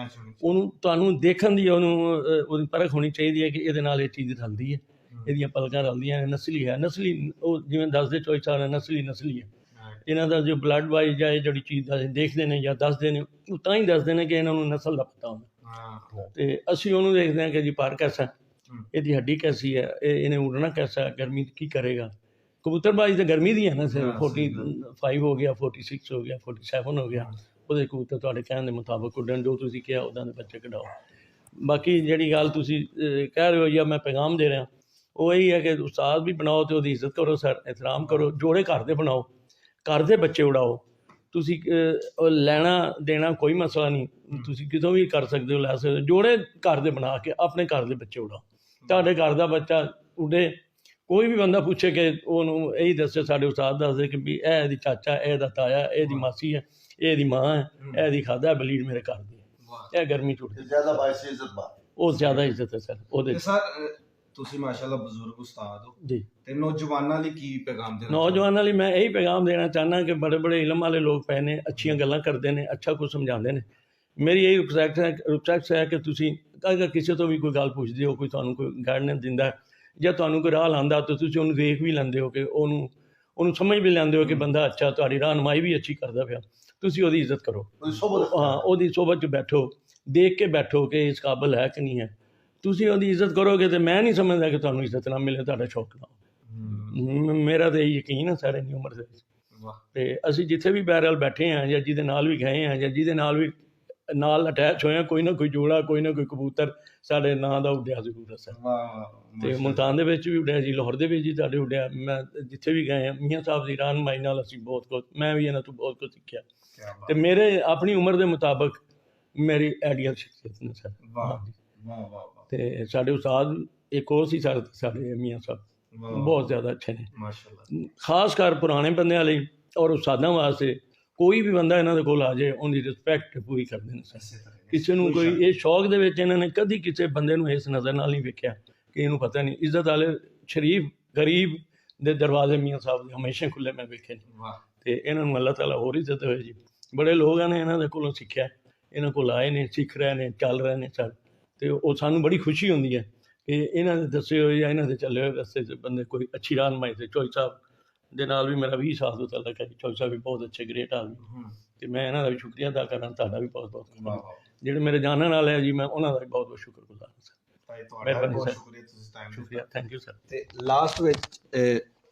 ਉਹਨੂੰ ਤੁਹਾਨੂੰ ਦੇਖਣ ਦੀ ਉਹਦੀ ਪਰਖ ਹੋਣੀ ਚਾਹੀਦੀ ਹੈ ਕਿ ਇਹਦੇ ਨਾਲ ਇਹ ਚੀਜ਼ ਰਲਦੀ ਹੈ, ਇਹਦੀਆਂ ਪਲਕਾਂ ਰਲਦੀਆਂ ਨੇ, ਨਸਲੀ ਹੈ, ਨਸਲੀ ਉਹ ਜਿਵੇਂ ਦੱਸਦੇ ਚੋਈ ਸਾਹਿਬ ਨੇ, ਨਸਲੀ ਹੈ। ਇਹਨਾਂ ਦਾ ਜੋ ਬਲੱਡ ਵਾਈਜ਼ ਜਾਂ ਇਹ ਜਿਹੜੀ ਚੀਜ਼ ਦਾ ਦੇਖਦੇ ਨੇ ਜਾਂ ਦੱਸਦੇ ਨੇ, ਉਹ ਤਾਂ ਹੀ ਦੱਸਦੇ ਨੇ ਕਿ ਇਹਨਾਂ ਨੂੰ ਨਸਲ ਦਾ ਪਤਾ ਹੁੰਦਾ। ਤੇ ਅਸੀਂ ਉਹਨੂੰ ਦੇਖਦੇ ਹਾਂ ਕਿ ਜੀ ਪਰ ਕੈਸਾ, ਇਹਦੀ ਹੱਡੀ ਕੈਸੀ ਹੈ, ਇਹਨੇ ਉੜਨਾ ਕੈਸਾ, ਗਰਮੀ ਕੀ ਕਰੇਗਾ। ਕਬੂਤਰਬਾਜ਼ੀ ਤਾਂ ਗਰਮੀ ਦੀ ਹੈ ਨਾ ਸਰ, 45 ਹੋ ਗਿਆ, 46 ਹੋ ਗਿਆ, 47 ਹੋ ਗਿਆ, ਉਹਦੇ ਕਬੂਤਰ ਤੁਹਾਡੇ ਕਹਿਣ ਦੇ ਮੁਤਾਬਕ ਉੱਡਣ, ਜੋ ਤੁਸੀਂ ਕਿਹਾ ਉੱਦਾਂ ਦੇ ਬੱਚੇ ਕਢਾਓ। ਬਾਕੀ ਜਿਹੜੀ ਗੱਲ ਤੁਸੀਂ ਕਹਿ ਰਹੇ ਹੋ ਜਾਂ ਮੈਂ ਪੈਗਾਮ ਦੇ ਰਿਹਾ, ਉਹ ਇਹੀ ਹੈ ਕਿ ਉਸਤਾਦ ਵੀ ਬਣਾਓ ਤੇ ਉਹਦੀ ਇੱਜ਼ਤ ਕਰੋ ਸਰ, ਇਹਤਰਾਮ ਕਰੋ। ਜੋੜੇ ਘਰ ਦੇ ਬਣਾਓ, ਘਰ ਦੇ ਬੱਚੇ ਉਡਾਓ। ਤੁਸੀਂ ਲੈਣਾ ਦੇਣਾ ਕੋਈ ਮਸਲਾ ਨਹੀਂ, ਤੁਸੀਂ ਕਿਤੋਂ ਵੀ ਕਰ ਸਕਦੇ ਹੋ, ਲੈ ਸਕਦੇ ਹੋ। ਜੋੜੇ ਘਰ ਦੇ ਬਣਾ ਕੇ ਆਪਣੇ ਘਰ ਦੇ ਬੱਚੇ ਉਡਾਓ। ਤੁਹਾਡੇ ਘਰ ਦਾ ਬੱਚਾ ਉੱਡੇ, ਕੋਈ ਵੀ ਬੰਦਾ ਪੁੱਛੇ ਕਿ ਉਹਨੂੰ ਇਹੀ ਦੱਸੇ, ਸਾਡੇ ਉਸਤਾਦ ਦੱਸਦੇ ਕਿ ਵੀ ਇਹ ਇਹਦੀ ਚਾਚਾ, ਇਹ ਇਹਦਾ ਤਾਇਆ, ਇਹਦੀ ਮਾਸੀ ਹੈ, ਇਹ ਇਹਦੀ ਮਾਂ ਹੈ, ਇਹ ਇਹਦੀ ਖਾਦਾ ਬਲੀਡ ਮੇਰੇ ਘਰ ਦੀ ਹੈ, ਇਹ ਗਰਮੀ ਚ ਉੱਡਦੀ, ਜ਼ਿਆਦਾ ਬਾਇਸ ਇੱਜ਼ਤ ਬਾਤ, ਉਹ ਜ਼ਿਆਦਾ ਇੱਜ਼ਤ ਹੈ ਸਰ ਉਹਦੇ। ਸਰ ਤੁਸੀਂ ਮਾਸ਼ਾਅੱਲਾ ਬਜ਼ੁਰਗ ਉਸਤਾਦ ਹੋ ਜੀ, ਤੇ ਨੌਜਵਾਨਾਂ ਲਈ ਕੀ ਪੈਗਾਮ ਦੇਣਾ? ਨੌਜਵਾਨਾਂ ਲਈ ਮੈਂ ਇਹੀ ਪੈਗਾਮ ਦੇਣਾ ਚਾਹੁੰਦਾ ਕਿ ਬੜੇ ਬੜੇ ਇਲਮ ਵਾਲੇ ਲੋਕ ਪਏ ਨੇ, ਅੱਛੀਆਂ ਗੱਲਾਂ ਕਰਦੇ ਨੇ, ਅੱਛਾ ਕੁਝ ਸਮਝਾਉਂਦੇ ਨੇ। ਮੇਰੀ ਇਹ ਰਿਕੁਐਸਟ ਹੈ ਕਿ ਤੁਸੀਂ ਅਗਰ ਕਿਸੇ ਤੋਂ ਵੀ ਕੋਈ ਗੱਲ ਪੁੱਛਦੇ ਹੋ, ਕੋਈ ਤੁਹਾਨੂੰ ਕੋਈ ਗਾਈਡਨੈਂਸ ਦਿੰਦਾ ਜਾਂ ਤੁਹਾਨੂੰ ਕੋਈ ਰਾਹ ਲਾਉਂਦਾ, ਤਾਂ ਤੁਸੀਂ ਉਹਨੂੰ ਦੇਖ ਵੀ ਲੈਂਦੇ ਹੋ ਕਿ ਉਹਨੂੰ ਸਮਝ ਵੀ ਲੈਂਦੇ ਹੋ ਕਿ ਬੰਦਾ ਅੱਛਾ, ਤੁਹਾਡੀ ਰਹਿਨੁਮਾਈ ਵੀ ਅੱਛੀ ਕਰਦਾ ਪਿਆ, ਤੁਸੀਂ ਉਹਦੀ ਇੱਜ਼ਤ ਕਰੋ। ਹਾਂ, ਉਹਦੀ ਸੋਬਤ 'ਚ ਬੈਠੋ, ਦੇਖ ਕੇ ਬੈਠੋ ਕਿ ਇਸ ਕਾਬਲ ਹੈ ਕਿ ਨਹੀਂ ਹੈ। ਤੁਸੀਂ ਉਹਦੀ ਇੱਜ਼ਤ ਕਰੋਗੇ ਤੇ ਮੈਂ ਨਹੀਂ ਸਮਝਦਾ ਕਿ ਤੁਹਾਨੂੰ ਇੱਜ਼ਤ ਨਾ ਮਿਲੇ, ਤੁਹਾਡਾ ਸ਼ੌਕ ਨਾ। ਮੇਰਾ ਤਾਂ ਇਹ ਯਕੀਨ ਹੈ ਸਾਰੇ ਦੀ ਉਮਰ ਦੇ ਵਿੱਚ। ਤੇ ਅਸੀਂ ਜਿੱਥੇ ਵੀ ਬਹਿਰਹਾਲ ਬੈਠੇ ਹਾਂ ਜਾਂ ਜਿਹਦੇ ਨਾਲ ਵੀ ਗਏ ਹਾਂ ਜਾਂ ਜਿਹਦੇ ਨਾਲ ਵੀ ਨਾਲ ਅਟੈਚ ਹੋਏ ਹਾਂ, ਕੋਈ ਨਾ ਕੋਈ ਜੋੜਾ, ਕੋਈ ਨਾ ਕੋਈ ਕਬੂਤਰ ਸਾਡੇ ਨਾਂ ਦਾ ਉੱਡਿਆ ਜ਼ਰੂਰ ਹੈ ਸਰ। ਤੇ ਮੁਲਤਾਨ ਦੇ ਵਿੱਚ ਵੀ ਉੱਡਿਆ ਜੀ, ਲਾਹੌਰ ਦੇ ਵਿੱਚ ਜੀ ਤੁਹਾਡੇ ਉੱਡਿਆ। ਮੈਂ ਜਿੱਥੇ ਵੀ ਗਏ ਹਾਂ, ਮੀਆਂ ਸਾਹਿਬ ਦੀ ਰਹਿਨੁਮਾਈ ਨਾਲ ਅਸੀਂ ਬਹੁਤ ਕੁਝ, ਮੈਂ ਵੀ ਇਹਨਾਂ ਤੋਂ ਬਹੁਤ ਕੁਝ ਸਿੱਖਿਆ। ਤੇ ਮੇਰੇ ਆਪਣੀ ਉਮਰ ਦੇ ਮੁਤਾਬਕ ਮੇਰੀ ਆਈਡੀਅਲ ਸ਼ਖਸੀਅਤ ਨੇ ਸਰ। ਤੇ ਸਾਡੇ ਉਸਤਾਦ ਇੱਕ ਉਹ ਸੀ ਸਾਡੇ ਮੀਆਂ ਸਾਹਿਬ, ਬਹੁਤ ਜ਼ਿਆਦਾ ਅੱਛੇ ਨੇ ਮਾਸ਼ਾਅੱਲਾ, ਖਾਸ ਕਰ ਪੁਰਾਣੇ ਬੰਦਿਆਂ ਲਈ ਔਰ ਉਸਤਾਦਾਂ ਵਾਸਤੇ। ਕੋਈ ਵੀ ਬੰਦਾ ਇਹਨਾਂ ਦੇ ਕੋਲ ਆ ਜਾਏ, ਉਹਦੀ ਰਿਸਪੈਕਟ ਪੂਰੀ ਕਰਦੇ ਨੇ ਸਰ। ਕਿਸੇ ਨੂੰ ਕੋਈ ਇਹ ਸ਼ੌਕ ਦੇ ਵਿੱਚ ਇਹਨਾਂ ਨੇ ਕਦੀ ਕਿਸੇ ਬੰਦੇ ਨੂੰ ਇਸ ਨਜ਼ਰ ਨਾਲ ਨਹੀਂ ਵੇਖਿਆ ਕਿ ਇਹਨੂੰ ਪਤਾ ਨਹੀਂ। ਇੱਜ਼ਤ ਵਾਲੇ ਸ਼ਰੀਫ ਗਰੀਬ ਦੇ ਦਰਵਾਜ਼ੇ ਮੀਆਂ ਸਾਹਿਬ ਦੇ ਹਮੇਸ਼ਾ ਖੁੱਲੇ ਮੈਂ ਵੇਖੇ ਨੇ। ਤੇ ਇਹਨਾਂ ਨੂੰ ਅੱਲਾਹ ਤਾਲਾ ਹੋਰ ਇੱਜ਼ਤ ਹੋਏ ਜੀ। ਬੜੇ ਲੋਕਾਂ ਨੇ ਇਹਨਾਂ ਦੇ ਕੋਲੋਂ ਸਿੱਖਿਆ, ਇਹਨਾਂ ਕੋਲ ਆਏ ਨੇ, ਸਿੱਖ ਰਹੇ ਨੇ, ਚੱਲ ਰਹੇ ਨੇ ਸਰ। ਤੇ ਉਹ ਸਾਨੂੰ ਬੜੀ ਖੁਸ਼ੀ ਹੁੰਦੀ ਹੈ ਕਿ ਇਹਨਾਂ ਦੇ ਦੱਸੇ ਹੋਏ ਜਾਂ ਇਹਨਾਂ ਦੇ ਚੱਲੇ ਹੋਏ ਰਸਤੇ 'ਚ ਬੰਦੇ ਕੋਈ ਅੱਛੀ ਰਹਿਨੁਮਾਈ ਤੇ। ਚੌਧਰੀ ਸਾਹਿਬ ਦੇ ਨਾਲ ਵੀ ਮੇਰਾ 20 ਸਾਲ ਤੋਂ ਤਲਕ ਹੈ। ਚੌਧਰੀ ਸਾਹਿਬ ਵੀ ਬਹੁਤ ਅੱਛੇ ਗ੍ਰੇਟ ਆਦਮੀ, ਤੇ ਮੈਂ ਇਹਨਾਂ ਦਾ ਵੀ ਸ਼ੁਕਰੀਆ ਅਦਾ ਕਰਾਂ, ਤੁਹਾਡਾ ਵੀ ਬਹੁਤ ਬਹੁਤ। ਜਿਹੜੇ ਮੇਰੇ ਜਾਣਨ ਵਾਲੇ ਆ ਜੀ, ਮੈਂ ਉਹਨਾਂ ਦਾ ਵੀ ਬਹੁਤ ਬਹੁਤ ਸ਼ੁਕਰਗੁਜ਼ਾਰ ਹਾਂ ਸਰ। ਮਿਹਰਬਾਨੀ ਸਰ, ਸ਼ੁਕਰੀਆ, ਥੈਂਕ ਯੂ ਸਰ। ਤੇ ਲਾਸਟ ਵਿੱਚ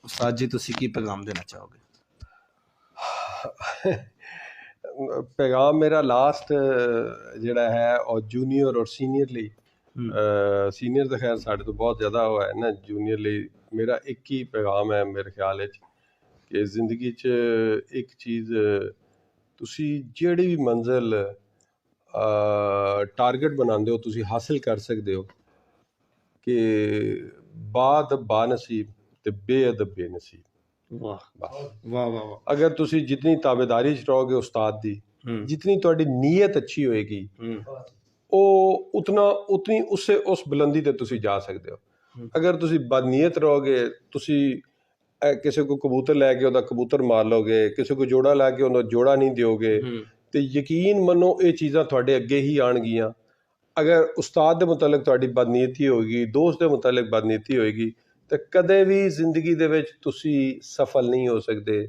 ਉਸਤਾਦ ਜੀ ਤੁਸੀਂ ਕੀ ਪੈਗਾਮ ਦੇਣਾ ਚਾਹੋਗੇ? ਪੈਗਾਮ ਮੇਰਾ ਲਾਸਟ ਜਿਹੜਾ ਹੈ ਉਹ ਜੂਨੀਅਰ ਔਰ ਸੀਨੀਅਰ ਲਈ। ਸੀਨੀਅਰ ਤਾਂ ਖੈਰ ਸਾਡੇ ਤੋਂ ਬਹੁਤ ਜ਼ਿਆਦਾ ਹੋਇਆ ਹੈ ਨਾ, ਜੂਨੀਅਰ ਲਈ ਮੇਰਾ ਇੱਕ ਹੀ ਪੈਗਾਮ ਹੈ ਮੇਰੇ ਖਿਆਲ ਵਿੱਚ ਕਿ ਜ਼ਿੰਦਗੀ 'ਚ ਇੱਕ ਚੀਜ਼, ਤੁਸੀਂ ਜਿਹੜੀ ਵੀ ਮੰਜ਼ਿਲ ਟਾਰਗੇਟ ਬਣਾਉਂਦੇ ਹੋ ਤੁਸੀਂ ਹਾਸਿਲ ਕਰ ਸਕਦੇ ਹੋ, ਕਿ ਬਾਅਦ ਬਾਨਸੀਬ ਤੇ ਬੇਅਦਬ ਬੇਨਸੀਬ। ਵਾਹ ਵਾਹ ਵਾਹ। ਅਗਰ ਤੁਸੀਂ ਜਿਤਨੀ ਤਾਬੇਦਾਰੀ 'ਚ ਰਹੋਗੇ ਉਸਤਾਦ ਦੀ, ਜਿਤਨੀ ਤੁਹਾਡੀ ਨੀਅਤ ਅੱਛੀ ਹੋਏਗੀ, ਉਹ ਉਤਨੀ ਉਸ ਬੁਲੰਦੀ ਤੇ ਤੁਸੀਂ ਜਾ ਸਕਦੇ ਹੋ। ਅਗਰ ਤੁਸੀਂ ਬਦਨੀਅਤ ਰਹੋਗੇ, ਤੁਸੀਂ ਕਿਸੇ ਕੋ ਕਬੂਤਰ ਲੈ ਕੇ ਉਹਦਾ ਕਬੂਤਰ ਮਾਰ ਲਓਗੇ, ਕਿਸੇ ਕੋ ਜੋੜਾ ਲੈ ਕੇ ਉਹਦਾ ਜੋੜਾ ਨਹੀਂ ਦਿਓਗੇ, ਤੇ ਯਕੀਨ ਮੰਨੋ ਇਹ ਚੀਜ਼ਾਂ ਤੁਹਾਡੇ ਅੱਗੇ ਹੀ ਆਉਣਗੀਆਂ। ਅਗਰ ਉਸਤਾਦ ਦੇ ਮੁਤਲਕ ਤੁਹਾਡੀ ਬਦਨੀਅਤੀ ਹੋਏਗੀ, ਦੋਸਤ ਦੇ ਮੁਤਲਕ ਬਦਨੀਅਤੀ ਹੋਏਗੀ, ਤੇ ਕਦੇ ਵੀ ਜ਼ਿੰਦਗੀ ਦੇ ਵਿੱਚ ਤੁਸੀਂ ਸਫਲ ਨਹੀਂ ਹੋ ਸਕਦੇ।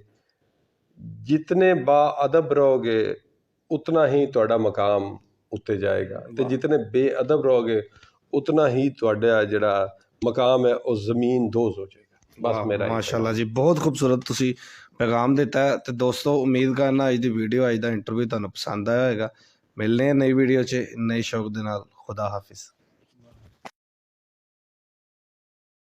ਜਿਤਨੇ ਬਾਅਦਬ ਰਹੋਗੇ ਉਤਨਾ ਹੀ ਤੁਹਾਡਾ ਮਕਾਮ ਉੱਤੇ ਜਾਏਗਾ, ਤੇ ਜਿਤਨੇ ਬੇਅਦਬ ਰਹੋਗੇ ਉਤਨਾ ਹੀ ਤੁਹਾਡਾ ਜਿਹੜਾ ਮਕਾਮ ਹੈ ਉਹ ਜ਼ਮੀਨ ਦੋਜ਼ ਹੋ ਜਾਏਗਾ। ਬਸ ਮੇਰਾ ਮਾਸ਼ਾਅੱਲਾ ਜੀ, ਬਹੁਤ ਖੂਬਸੂਰਤ ਤੁਸੀਂ ਪੈਗਾਮ ਦਿੱਤਾ। ਤੇ ਦੋਸਤੋ, ਉਮੀਦ ਕਰਨਾ ਅੱਜ ਦੀ ਵੀਡੀਓ, ਅੱਜ ਦਾ ਇੰਟਰਵਿਊ ਤੁਹਾਨੂੰ ਪਸੰਦ ਆਇਆ ਹੋਏਗਾ। ਮਿਲਨੇ ਆ ਨਈ ਵੀਡੀਓ 'ਚ ਨਏ ਸ਼ੌਕ ਦੇ ਨਾਲ। ਖੁਦਾ ਹਾਫਿਜ਼।